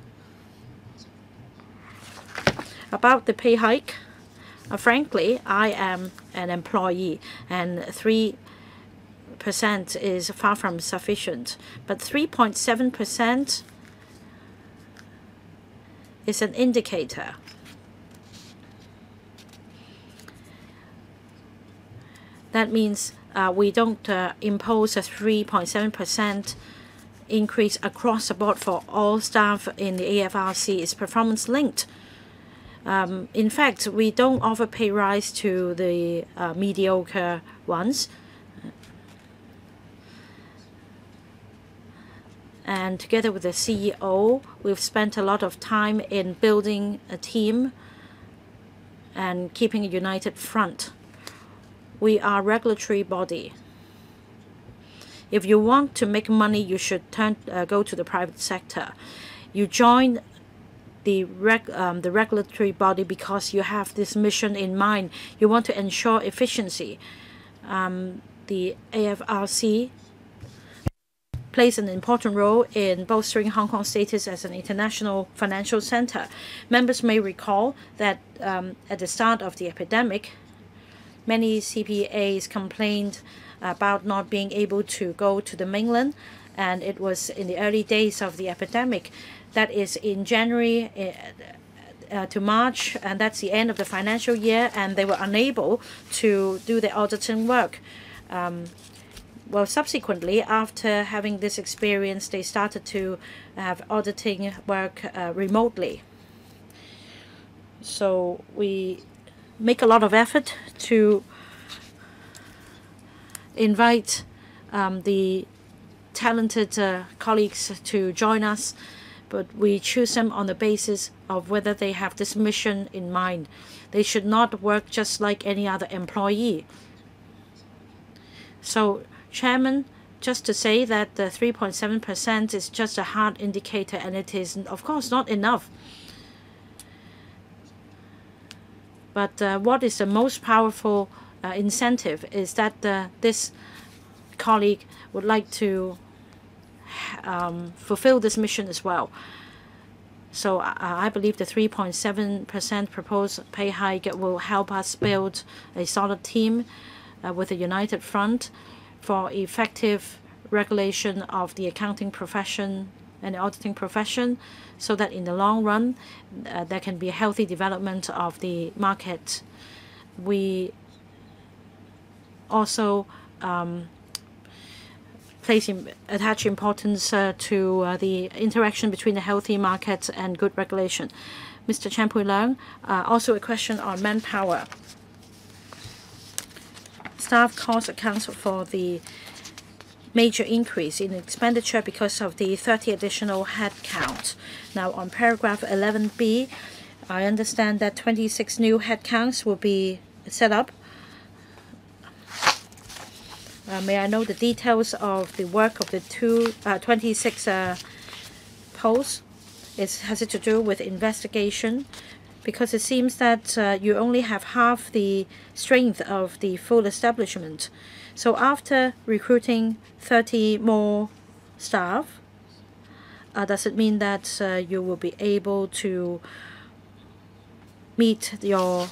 A: About the pay hike, frankly, I am an employee, and 3% is far from sufficient. But 3.7% is an indicator. That means we don't impose a 3.7% increase across the board for all staff in the AFRC. It's performance linked. In fact, we don't offer pay rise to the mediocre ones. And together with the CEO, we've spent a lot of time in building a team and keeping a united front. We are a regulatory body. If you want to make money, you should go to the private sector. You join the regulatory body because you have this mission in mind. You want to ensure efficiency. The AFRC plays an important role in bolstering Hong Kong's status as an international financial center. Members may recall that at the start of the epidemic, many CPAs complained about not being able to go to the mainland, and it was in the early days of the epidemic. That is in January to March, and that's the end of the financial year, and they were unable to do their auditing work. Well, subsequently, after having this experience, they started to have auditing work remotely. So we make a lot of effort to invite the talented colleagues to join us, but we choose them on the basis of whether they have this mission in mind. They should not work just like any other employee. So, Chairman, just to say that the 3.7% is just a hard indicator, and it is, of course, not enough. But what is the most powerful incentive is that this colleague would like to fulfill this mission as well. So I believe the 3.7% proposed pay hike will help us build a solid team with a united front for effective regulation of the accounting profession and the auditing profession, so that in the long run there can be a healthy development of the market. We also attach importance to the interaction between a healthy market and good regulation. Mr. Chan Pui Leung, also a question on manpower. Staff cost accounts for the major increase in expenditure because of the 30 additional headcount. Now, on paragraph 11B, I understand that 26 new headcounts will be set up. May I know the details of the work of the 26 posts? Has it to do with investigation? Because it seems that you only have half the strength of the full establishment. So after recruiting 30 more staff, does it mean that you will be able to meet your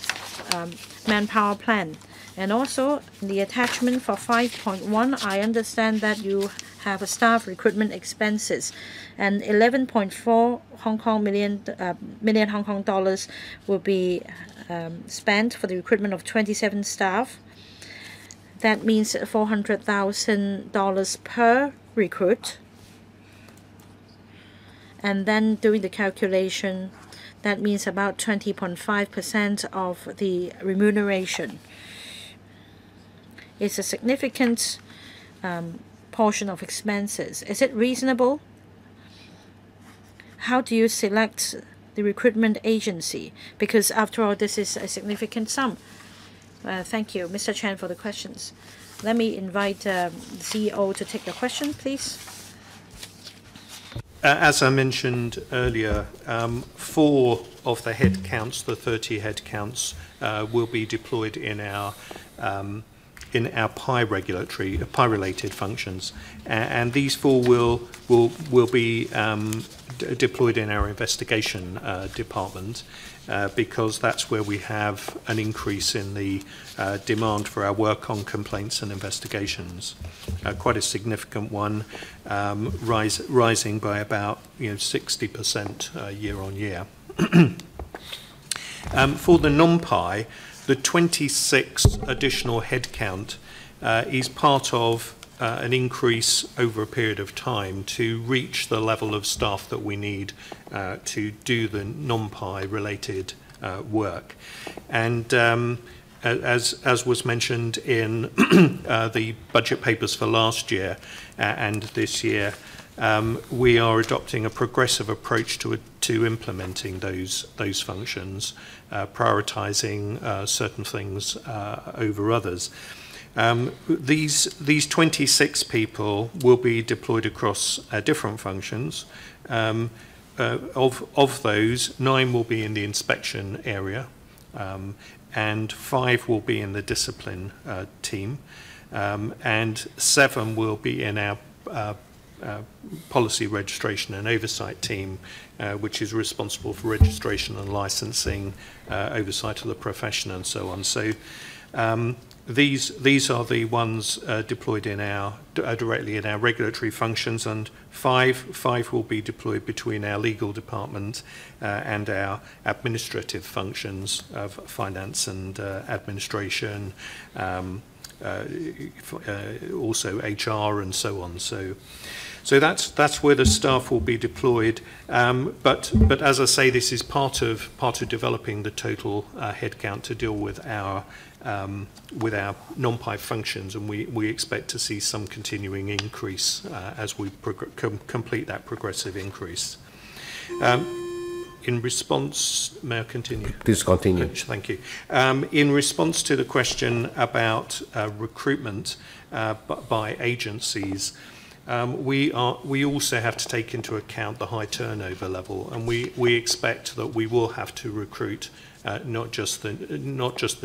A: manpower plan? And also, in the attachment for 5.1, I understand that you have a staff recruitment expenses, and 11.4 million Hong Kong dollars will be spent for the recruitment of 27 staff. That means $400,000 per recruit. And then doing the calculation, that means about 20.5% of the remuneration. It's a significant portion of expenses. Is it reasonable? How do you select the recruitment agency? Because after all, this is a significant sum. Thank you, Mr. Chan, for the questions. Let me invite the CEO to take the question, please.
E: As I mentioned earlier, 4 of the headcounts, the 30 headcounts, will be deployed in our PI-related functions, and these 4 will be deployed in our investigation department, because that's where we have an increase in the demand for our work on complaints and investigations. Quite a significant one, rising by about 60% year on year. For the non-PI, the 26 additional headcount is part of an increase over a period of time to reach the level of staff that we need to do the non-PI related work. And as was mentioned in the budget papers for last year and this year, we are adopting a progressive approach to implementing those functions, prioritising certain things over others. These 26 people will be deployed across different functions. Of those, 9 will be in the inspection area, and 5 will be in the discipline team, and 7 will be in our policy registration and oversight team, which is responsible for registration and licensing, oversight of the profession, and so on. So these are the ones deployed in our directly in our regulatory functions, and 5 will be deployed between our legal department and our administrative functions of finance and administration, also HR and so on. So that's where the staff will be deployed. But as I say, this is part of developing the total headcount to deal with our non-PI functions, and we expect to see some continuing increase as we complete that progressive increase. In response, may I continue?
B: Please continue.
E: Thank you. In response to the question about recruitment by agencies, we also have to take into account the high turnover level, and we expect that we will have to recruit not just the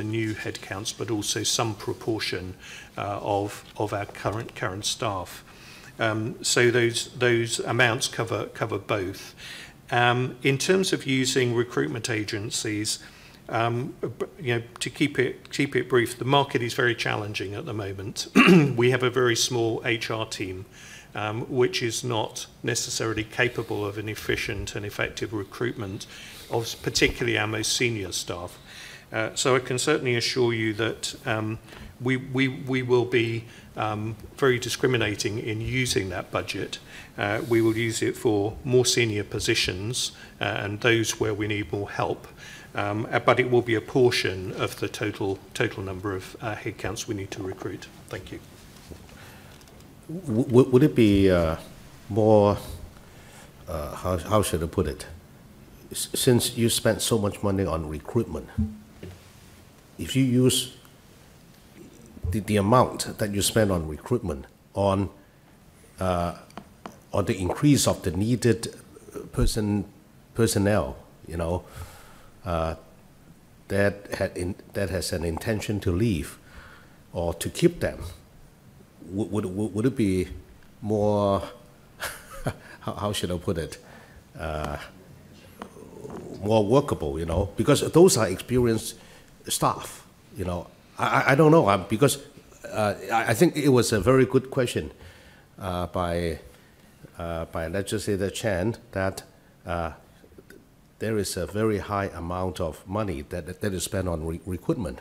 E: new headcounts, but also some proportion of our current staff. So those amounts cover both. In terms of using recruitment agencies, to keep it brief, the market is very challenging at the moment. We have a very small HR team, which is not necessarily capable of an efficient and effective recruitment of particularly our most senior staff. So I can certainly assure you that we will be very discriminating in using that budget. We will use it for more senior positions and those where we need more help. But it will be a portion of the total number of headcounts we need to recruit. Thank you.
B: Would it be more, how should I put it? Since you spent so much money on recruitment, if you use the amount that you spend on recruitment on the increase of the needed personnel, that has an intention to leave or to keep them, would it be more, how should I put it, more workable, because those are experienced staff, I don't know, because I think it was a very good question by Legislator Chan that there is a very high amount of money that is spent on recruitment.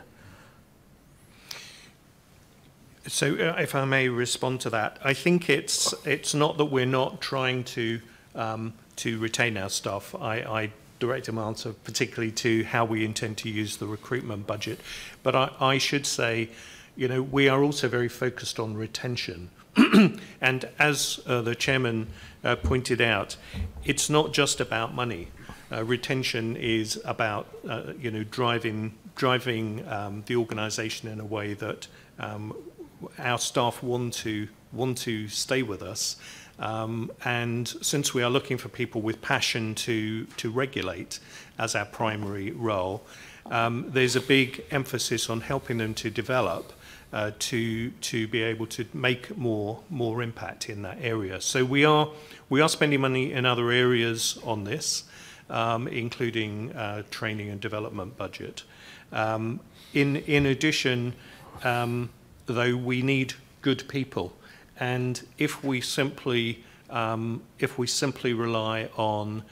E: So if I may respond to that, I think it's not that we're not trying to retain our staff. I direct my answer particularly to how we intend to use the recruitment budget. But I should say, we are also very focused on retention. And as the chairman pointed out, it's not just about money. Retention is about driving the organisation in a way that our staff want to stay with us. And since we are looking for people with passion to regulate as our primary role, there's a big emphasis on helping them to develop to be able to make more impact in that area. So we are spending money in other areas on this, including training and development budget. In addition, though, we need good people, and if we simply rely on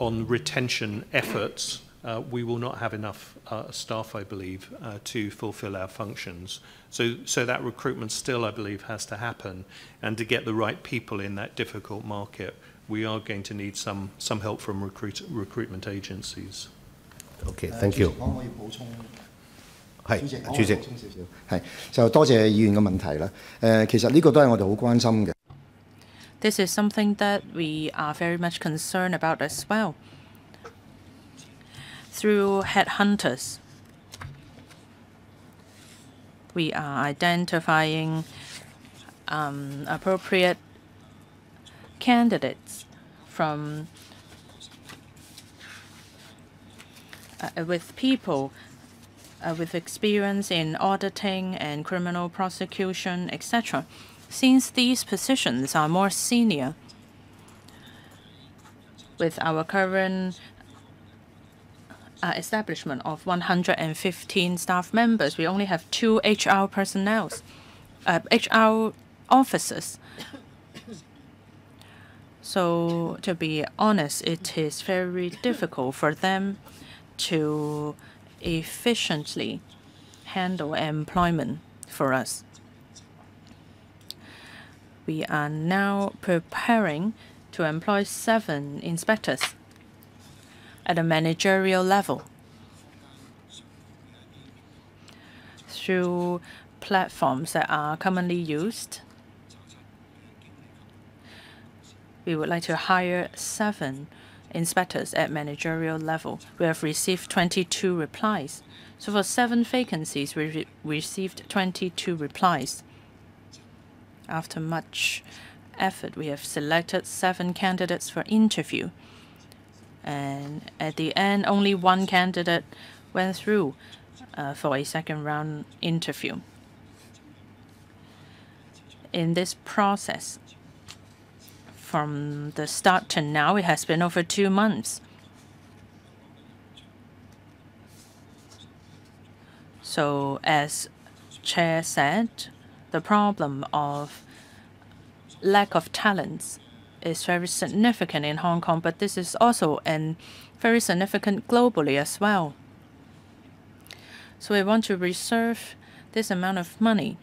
E: retention efforts, we will not have enough staff, I believe, to fulfil our functions. So that recruitment still, I believe, has to happen, and to get the right people in that difficult market, we are going to need some help from recruitment agencies.
B: Okay, thank you. 係，主席。
F: 係，就多謝議員嘅問題啦。其實呢個都係我哋好關心嘅。
C: This is something that we are very much concerned about as well. Through headhunters, we are identifying appropriate candidates from with people with experience in auditing and criminal prosecution, etc. Since these positions are more senior, with our current establishment of 115 staff members, we only have 2 HR personnel, HR officers. So to be honest, it is very difficult for them to efficiently handle employment for us. We are now preparing to employ 7 inspectors at a managerial level through platforms that are commonly used. We would like to hire 7 inspectors at managerial level. We have received 22 replies. So for 7 vacancies, we received 22 replies. After much effort, we have selected 7 candidates for interview. And at the end, only 1 candidate went through for a second round interview. In this process, from the start to now, it has been over 2 months. So as Chair said, the problem of lack of talents is very significant in Hong Kong, but this is also very significant globally as well. So we want to reserve this amount of money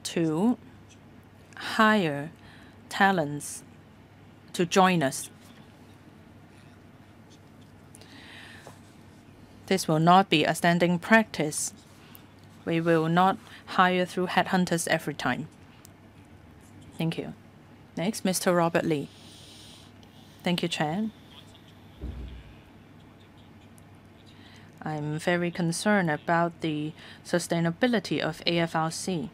C: to hire talents to join us. This will not be a standing practice. We will not hire through headhunters every time. Thank you. Next, Mr. Robert Lee. Thank you, Chair. I'm very concerned about the sustainability of AFRC.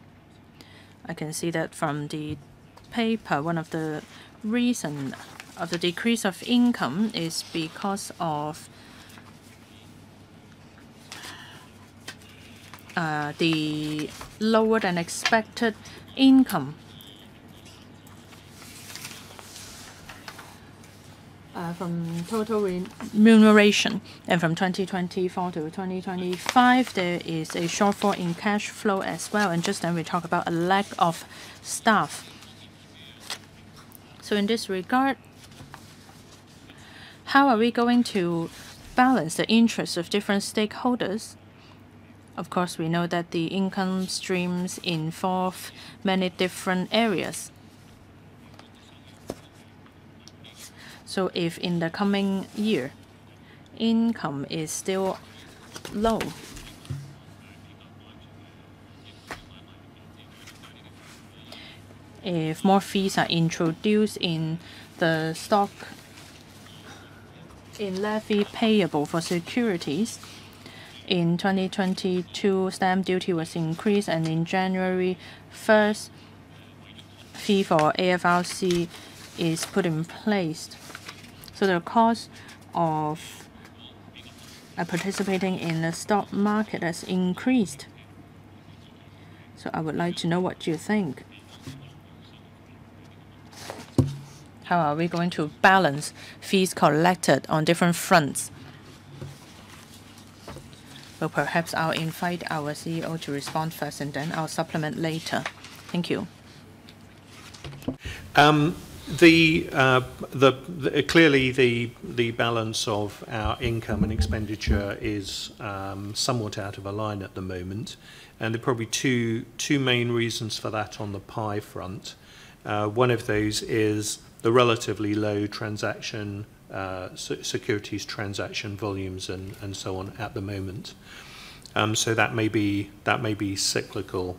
C: I can see that from the paper, one of the reasons of the decrease of income is because of the lower than expected income from total remuneration. And from 2024 to 2025, there is a shortfall in cash flow as well. And just then we talk about a lack of staff. So in this regard, how are we going to balance the interests of different stakeholders? Of course, we know that the income streams involve many different areas. So if in the coming year, income is still low, if more fees are introduced in the stock, in levy payable for securities, in 2022, stamp duty was increased, and in January 1st, fee for AFRC is put in place. So the cost of participating in the stock market has increased. So I would like to know what you think. How are we going to balance fees collected on different fronts? Well, perhaps I'll invite our CEO to respond first, and then I'll supplement later. Thank you.
E: Clearly, the balance of our income and expenditure is somewhat out of line at the moment, and there are probably two main reasons for that on the pie front. One of those is the relatively low securities transaction volumes and so on at the moment. So that may be cyclical.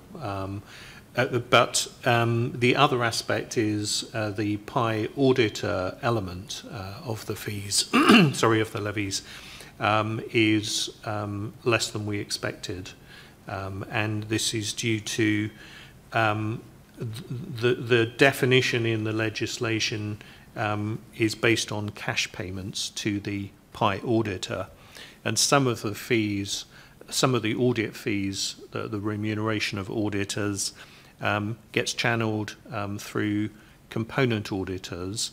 E: But the other aspect is the PI auditor element of the fees, sorry, of the levies, is less than we expected. And this is due to the definition in the legislation is based on cash payments to the PI auditor. And some of the fees, some of the audit fees, the remuneration of auditors, gets channeled through component auditors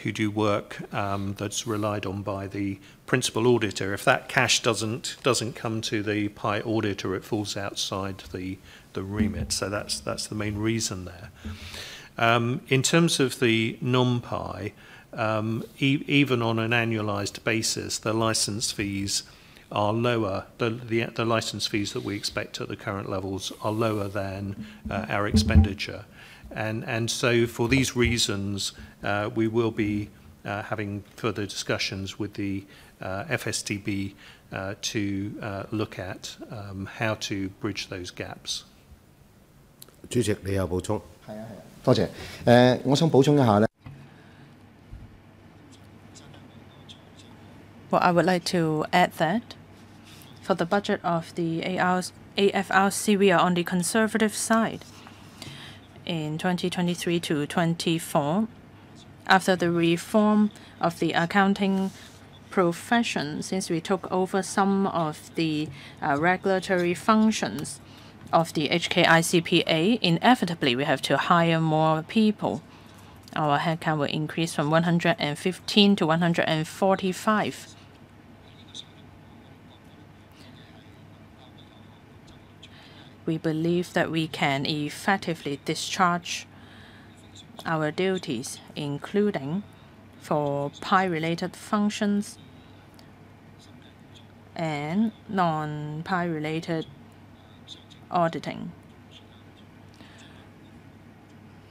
E: who do work that's relied on by the principal auditor. If that cash doesn't come to the PI auditor, it falls outside the remit. So that's the main reason there. In terms of the non-PI, even on an annualised basis, the licence fees are lower. The licence fees that we expect at the current levels are lower than our expenditure. And so for these reasons, we will be having further discussions with the FSTB to look at how to bridge those gaps.
B: 主席，你有補充？
F: 係啊，多謝。我想補充一下咧。
C: Well, I would like to add that for the budget of the AFRC, we are on the conservative side. In 2023 to 24, after the reform of the accounting profession, since we took over some of the regulatory functions of the HKICPA, inevitably we have to hire more people. Our headcount will increase from 115 to 145. We believe that we can effectively discharge our duties, including for PI-related functions and non-PI-related auditing.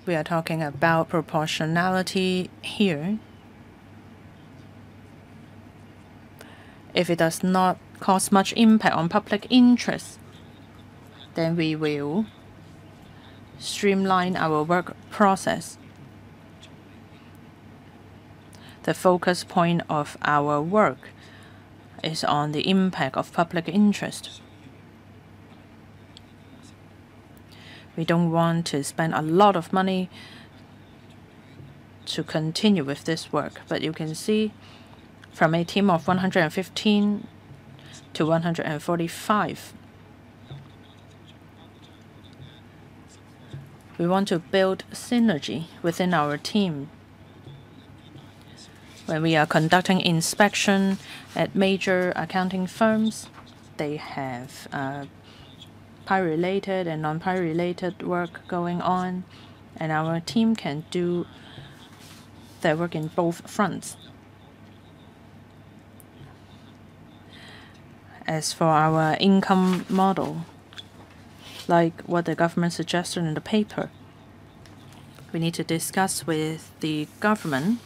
C: We are talking about proportionality here. If it does not cause much impact on public interest, then we will streamline our work process. The focus point of our work is on the impact of public interest. We don't want to spend a lot of money to continue with this work, but you can see from a team of 115 to 145, we want to build synergy within our team. When we are conducting inspection at major accounting firms, they have PI-related and non-PI-related work going on, and our team can do their work in both fronts. As for our income model, like what the government suggested in the paper, we need to discuss with the government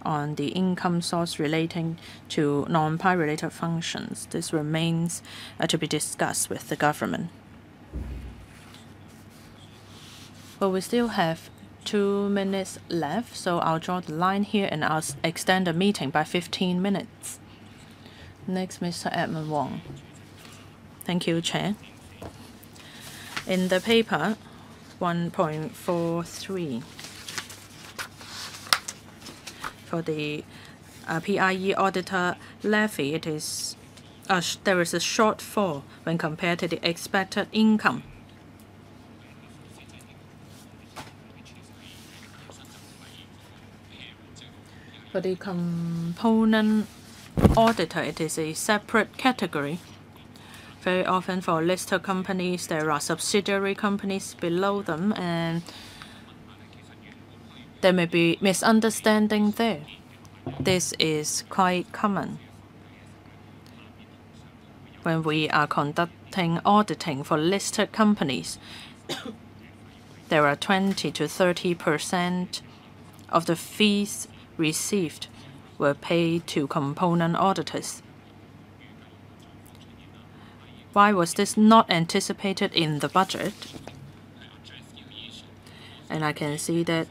C: on the income source relating to non-PI-related functions. This remains to be discussed with the government. Well, we still have 2 minutes left, so I'll draw the line here and I'll extend the meeting by 15 minutes. Next, Mr. Edmund Wong. Thank you, Chair. In the paper 1.43, for the PIE auditor levy, it is there is a shortfall when compared to the expected income. For the component auditor, it is a separate category. Very often for listed companies, there are subsidiary companies below them, and there may be misunderstanding there. This is quite common when we are conducting auditing for listed companies. There are 20 to 30% of the fees received were paid to component auditors. Why was this not anticipated in the budget? And I can see that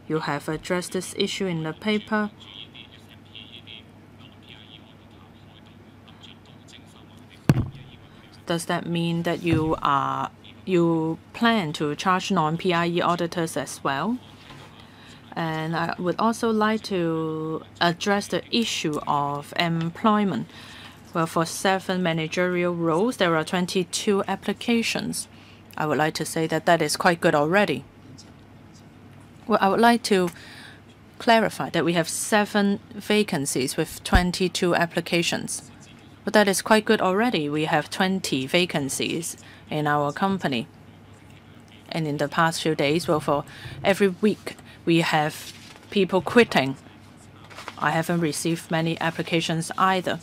C: you have addressed this issue in the paper. Does that mean that you plan to charge non-PIE auditors as well? And I would also like to address the issue of employment. Well, for 7 managerial roles, there are 22 applications. I would like to say that that is quite good already. Well, I would like to clarify that we have 7 vacancies with 22 applications. But that is quite good already. We have 20 vacancies in our company. And in the past few days, well, for every week, we have people quitting. I haven't received many applications either.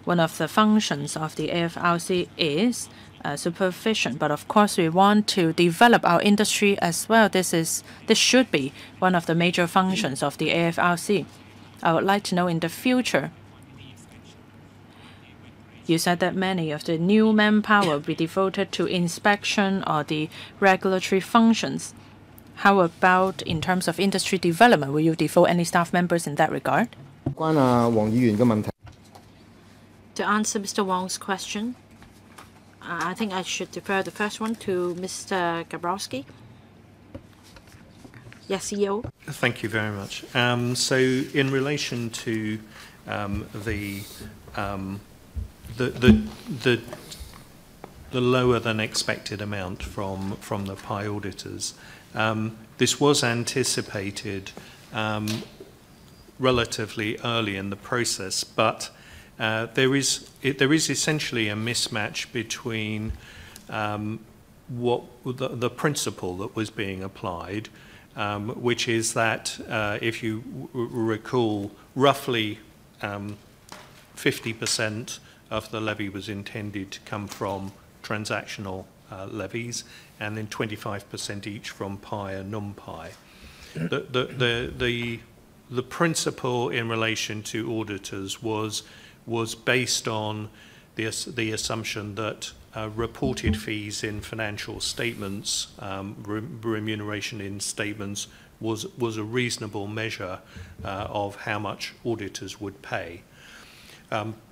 C: One of the functions of the AFRC is supervision, but of course we want to develop our industry as well. This should be one of the major functions of the AFRC. I would like to know in the future. You said that many of the new manpower will be devoted to inspection or the regulatory functions. How about in terms of industry development? Will you devote any staff members in that regard?
F: 關黃議員嘅問題。
A: To answer Mr. Wong's question, I think I should defer the first one to Mr. Gabrowski. Yes, CEO.
E: Thank you very much. So in relation to the lower than expected amount from the PI auditors, this was anticipated relatively early in the process, but there is essentially a mismatch between what the principle that was being applied, which is that if you recall, roughly 50% of the levy was intended to come from transactional levies, and then 25% each from PI and non-PI. The principle in relation to auditors was based on the assumption that reported fees in financial statements, remuneration in statements, was a reasonable measure of how much auditors would pay.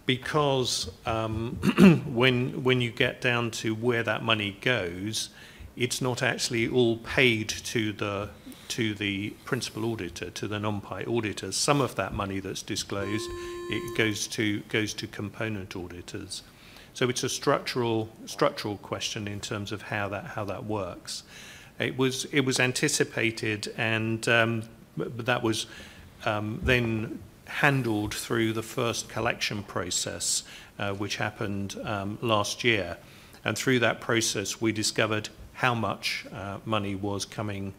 E: Because when you get down to where that money goes, it's not actually all paid to the principal auditor, to the non-PI auditors. Some of that money that's disclosed, it goes to component auditors. So it's a structural question in terms of how that works. It was anticipated, and that was then handled through the first collection process, which happened last year. And through that process, we discovered how much money was coming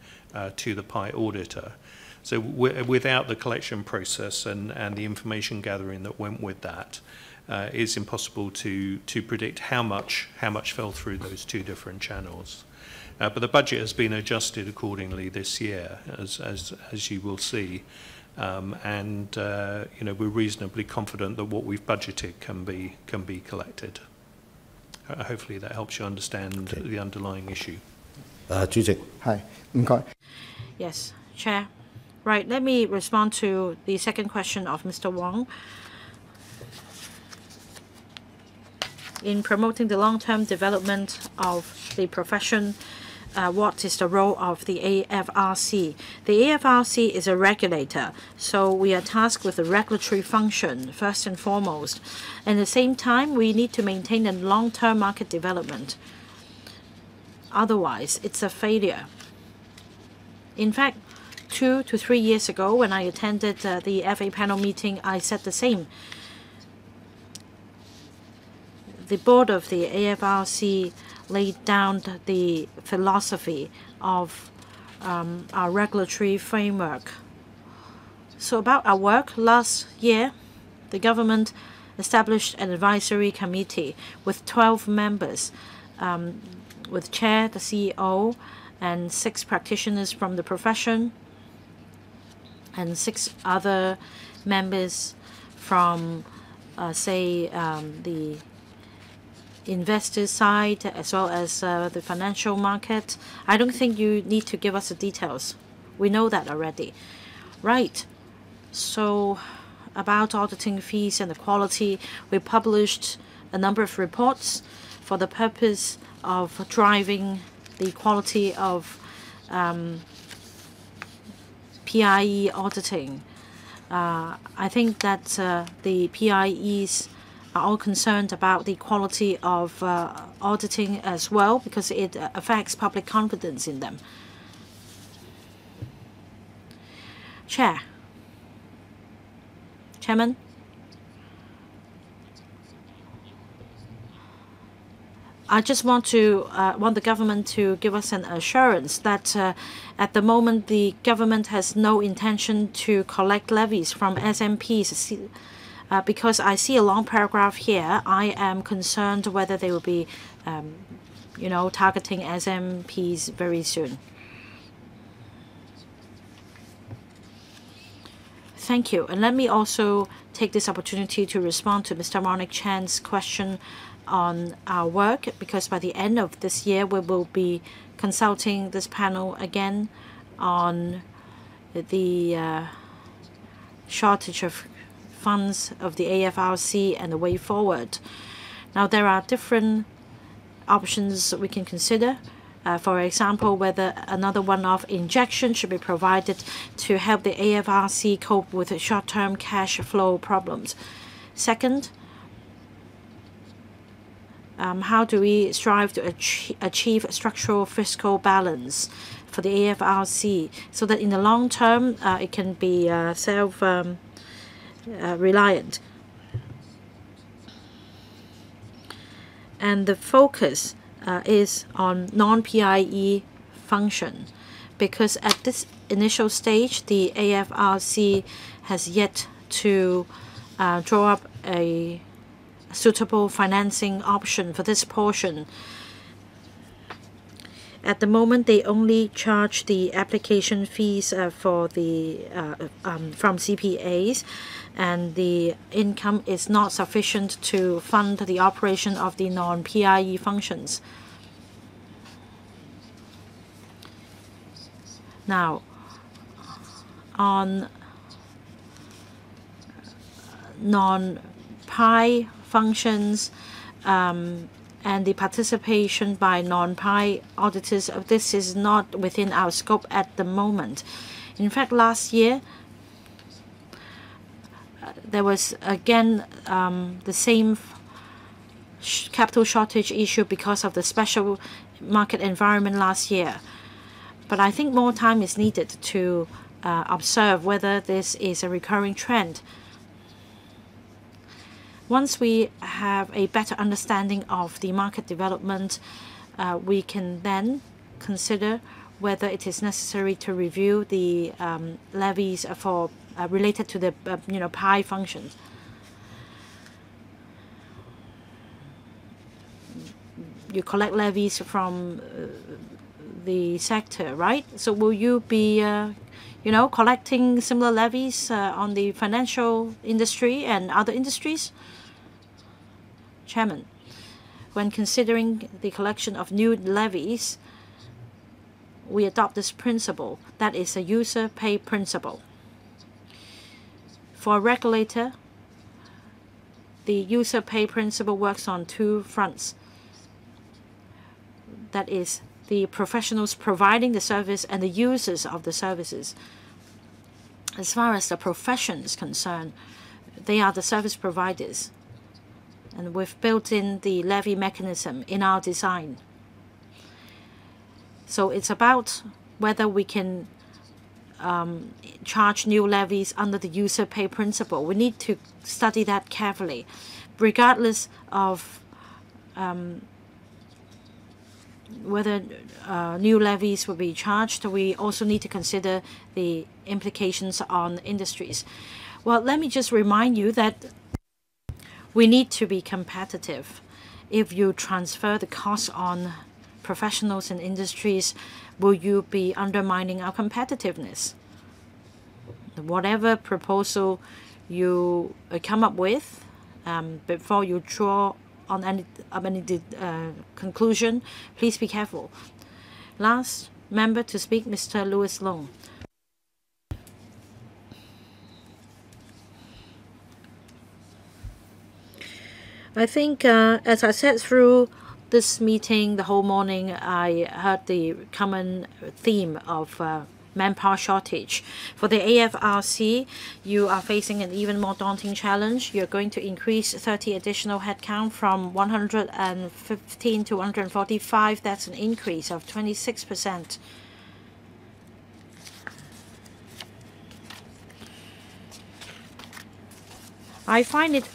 E: to the PI auditor. So without the collection process and the information gathering that went with that, it's impossible to predict how much fell through those two different channels. But the budget has been adjusted accordingly this year, as you will see. We're reasonably confident that what we've budgeted can be collected. Hopefully that helps you understand the underlying issue.
B: 主席，
F: 係，唔該。
A: Yes, Chair. Right, let me respond to the second question of Mr. Wong. In promoting the long-term development of the profession, what is the role of the AFRC? The AFRC is a regulator, so we are tasked with the regulatory function first and foremost. At the same time, we need to maintain a long-term market development. Otherwise, it's a failure. In fact, 2 to 3 years ago, when I attended the FA panel meeting, I said the same. The board of the AFRC laid down the philosophy of our regulatory framework. So about our work, last year, the government established an advisory committee with 12 members, with chair, the CEO, and 6 practitioners from the profession, and 6 other members from say, the investor side as well as the financial market. I don't think you need to give us the details. We know that already. Right. So about auditing fees and the quality, we published a number of reports for the purpose of driving the quality of PIE auditing. I think that the PIEs are all concerned about the quality of auditing as well, because it affects public confidence in them. Chairman? I just want the government to give us an assurance that at the moment the government has no intention to collect levies from SMPs. Because I see a long paragraph here, I am concerned whether they will be, targeting SMPs very soon. Thank you. And let me also take this opportunity to respond to Mr. Monique Chan's question on our work, because by the end of this year we will be consulting this panel again on the shortage of funds of the AFRC and the way forward. Now, there are different options we can consider. For example, whether another one-off injection should be provided to help the AFRC cope with short-term cash flow problems. Second, how do we strive to achieve structural fiscal balance for the AFRC so that in the long term it can be self-reliant? And the focus is on non-PIE function, because at this initial stage, the AFRC has yet to draw up a suitable financing option for this portion. At the moment, they only charge the application fees for the from CPAs, and the income is not sufficient to fund the operation of the non-PIE functions. Now, on non-PIE functions and the participation by non-PIE auditors, this is not within our scope at the moment. In fact, last year, there was again the same capital shortage issue because of the special market environment last year. But I think more time is needed to observe whether this is a recurring trend. Once we have a better understanding of the market development, we can then consider whether it is necessary to review the levies for related to the PIE functions. You collect levies from the sector, right? So will you be collecting similar levies on the financial industry and other industries? Chairman, when considering the collection of new levies, we adopt this principle. That is a user pay principle. For a regulator, the user pay principle works on two fronts. That is the professionals providing the service and the users of the services. As far as the profession is concerned, they are the service providers. And we've built in the levy mechanism in our design. So it's about whether we can charge new levies under the user pay principle. We need to study that carefully. Regardless of whether new levies will be charged, we also need to consider the implications on industries. Well, let me just remind you that we need to be competitive. If you transfer the cost on professionals and industries, will you be undermining our competitiveness? Whatever proposal you come up with, before you draw on any conclusion, please be careful. Last member to speak, Mr. Louis Long. I think, as I said through this meeting the whole morning, I heard the common theme of manpower shortage. For the AFRC, you are facing an even more daunting challenge. You're going to increase 30 additional headcount from 115 to 145. That's an increase of 26%. I find it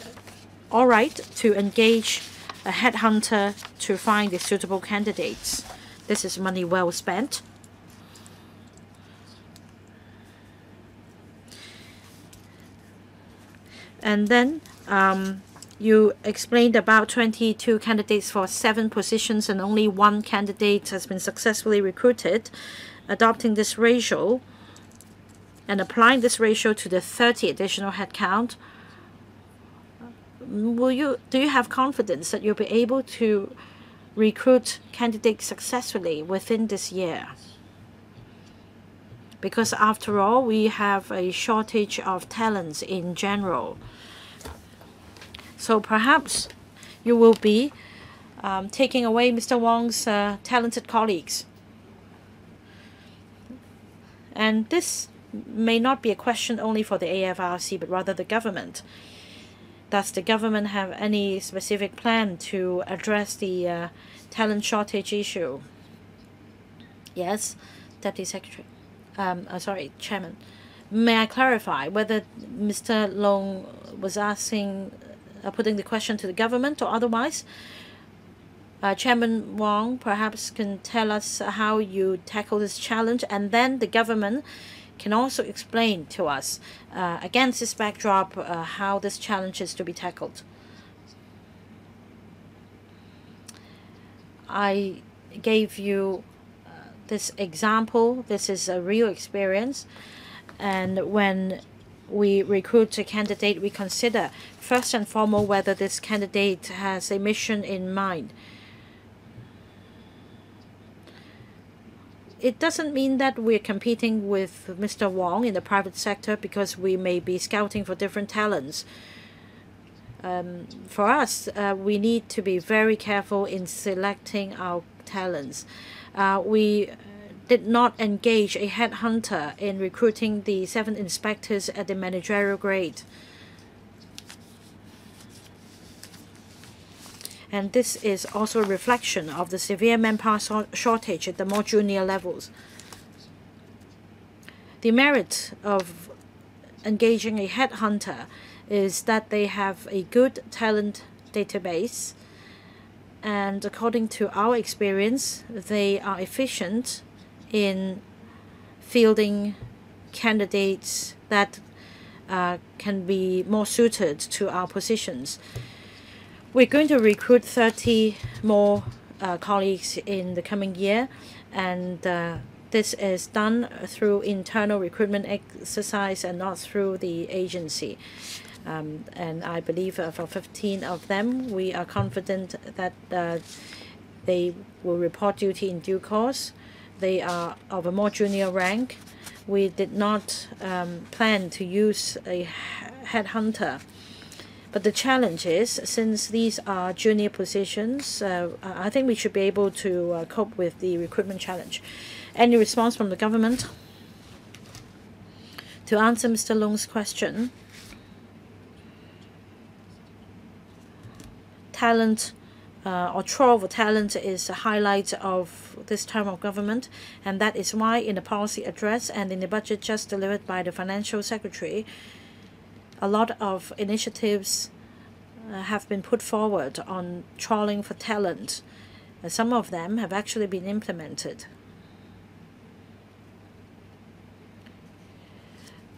A: all right to engage a headhunter to find the suitable candidates. This is money well spent. And then you explained about 22 candidates for 7 positions and only 1 candidate has been successfully recruited. Adopting this ratio and applying this ratio to the 30 additional headcount, do you have confidence that you'll be able to recruit candidates successfully within this year? Because after all, we have a shortage of talents in general. So perhaps you will be taking away Mr. Wong's talented colleagues. And this may not be a question only for the AFRC, but rather the government. Does the government have any specific plan to address the talent shortage issue? Yes, Deputy Secretary. Chairman. May I clarify whether Mr. Long was asking, putting the question to the government or otherwise? Chairman Wong perhaps can tell us how you tackle this challenge, and then the government can also explain to us, against this backdrop, how this challenge is to be tackled. I gave you this example. This is a real experience. And when we recruit a candidate, we consider first and foremost whether this candidate has a mission in mind. It doesn't mean that we're competing with Mr. Wong in the private sector because we may be scouting for different talents. For us, we need to be very careful in selecting our talents. We did not engage a headhunter in recruiting the 7 inspectors at the managerial grade. And this is also a reflection of the severe manpower shortage at the more junior levels. The merit of engaging a headhunter is that they have a good talent database, and according to our experience, they are efficient in fielding candidates that can be more suited to our positions. We're going to recruit 30 more colleagues in the coming year, and this is done through internal recruitment exercise and not through the agency. And I believe for 15 of them, we are confident that they will report duty in due course. They are of a more junior rank. We did not plan to use a headhunter. But the challenge is, since these are junior positions, I think we should be able to cope with the recruitment challenge. Any response from the government? To answer Mr. Long's question, talent or trough of talent is a highlight of this term of government, and that is why in the policy address and in the budget just delivered by the Financial Secretary, a lot of initiatives have been put forward on trawling for talent. Some of them have actually been implemented.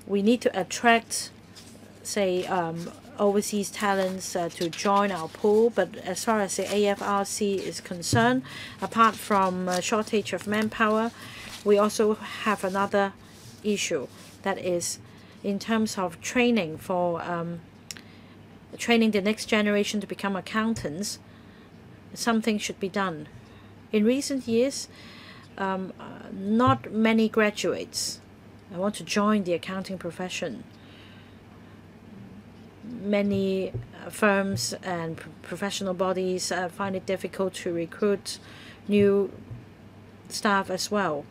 A: We need to attract, say, overseas talents to join our pool, but as far as the AFRC is concerned, apart from shortage of manpower, we also have another issue, that is in terms of training for training the next generation to become accountants, something should be done. In recent years, not many graduates want to join the accounting profession. Many firms and professional bodies find it difficult to recruit new staff as well.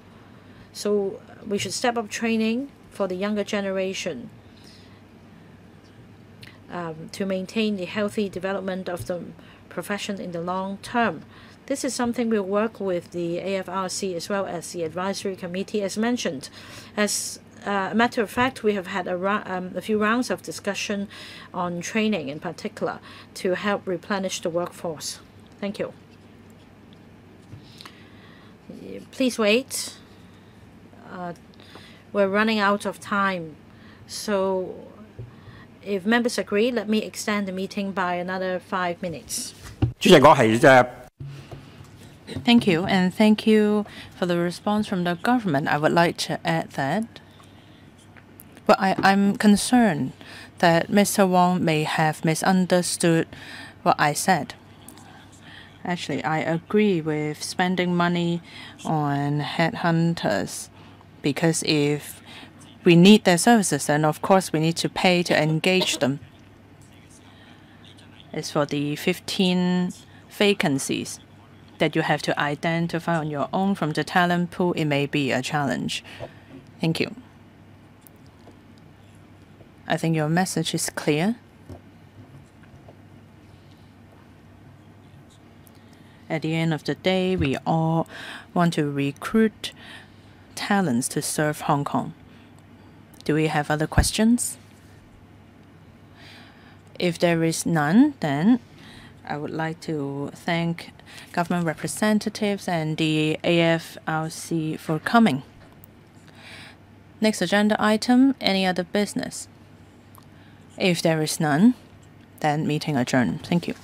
A: So we should step up training for the younger generation to maintain the healthy development of the profession in the long term. This is something we'll work with the AFRC as well as the advisory committee as mentioned. As a matter of fact, we have had a few rounds of discussion on training in particular to help replenish the workforce. Thank you. Please wait. We're running out of time. So if members agree, let me extend the meeting by another 5 minutes.
C: Thank you, and thank you for the response from the government. I would like to add that I'm concerned that Mr. Wong may have misunderstood what I said. Actually, I agree with spending money on headhunters because if we need their services, then of course we need to pay to engage them. As for the 15 vacancies that you have to identify on your own from the talent pool, it may be a challenge. Thank you. I think your message is clear. At the end of the day, we all want to recruit talents to serve Hong Kong. Do we have other questions? If there is none, then I would like to thank government representatives and the AFRC for coming. Next agenda item, any other business? If there is none, then meeting adjourned. Thank you.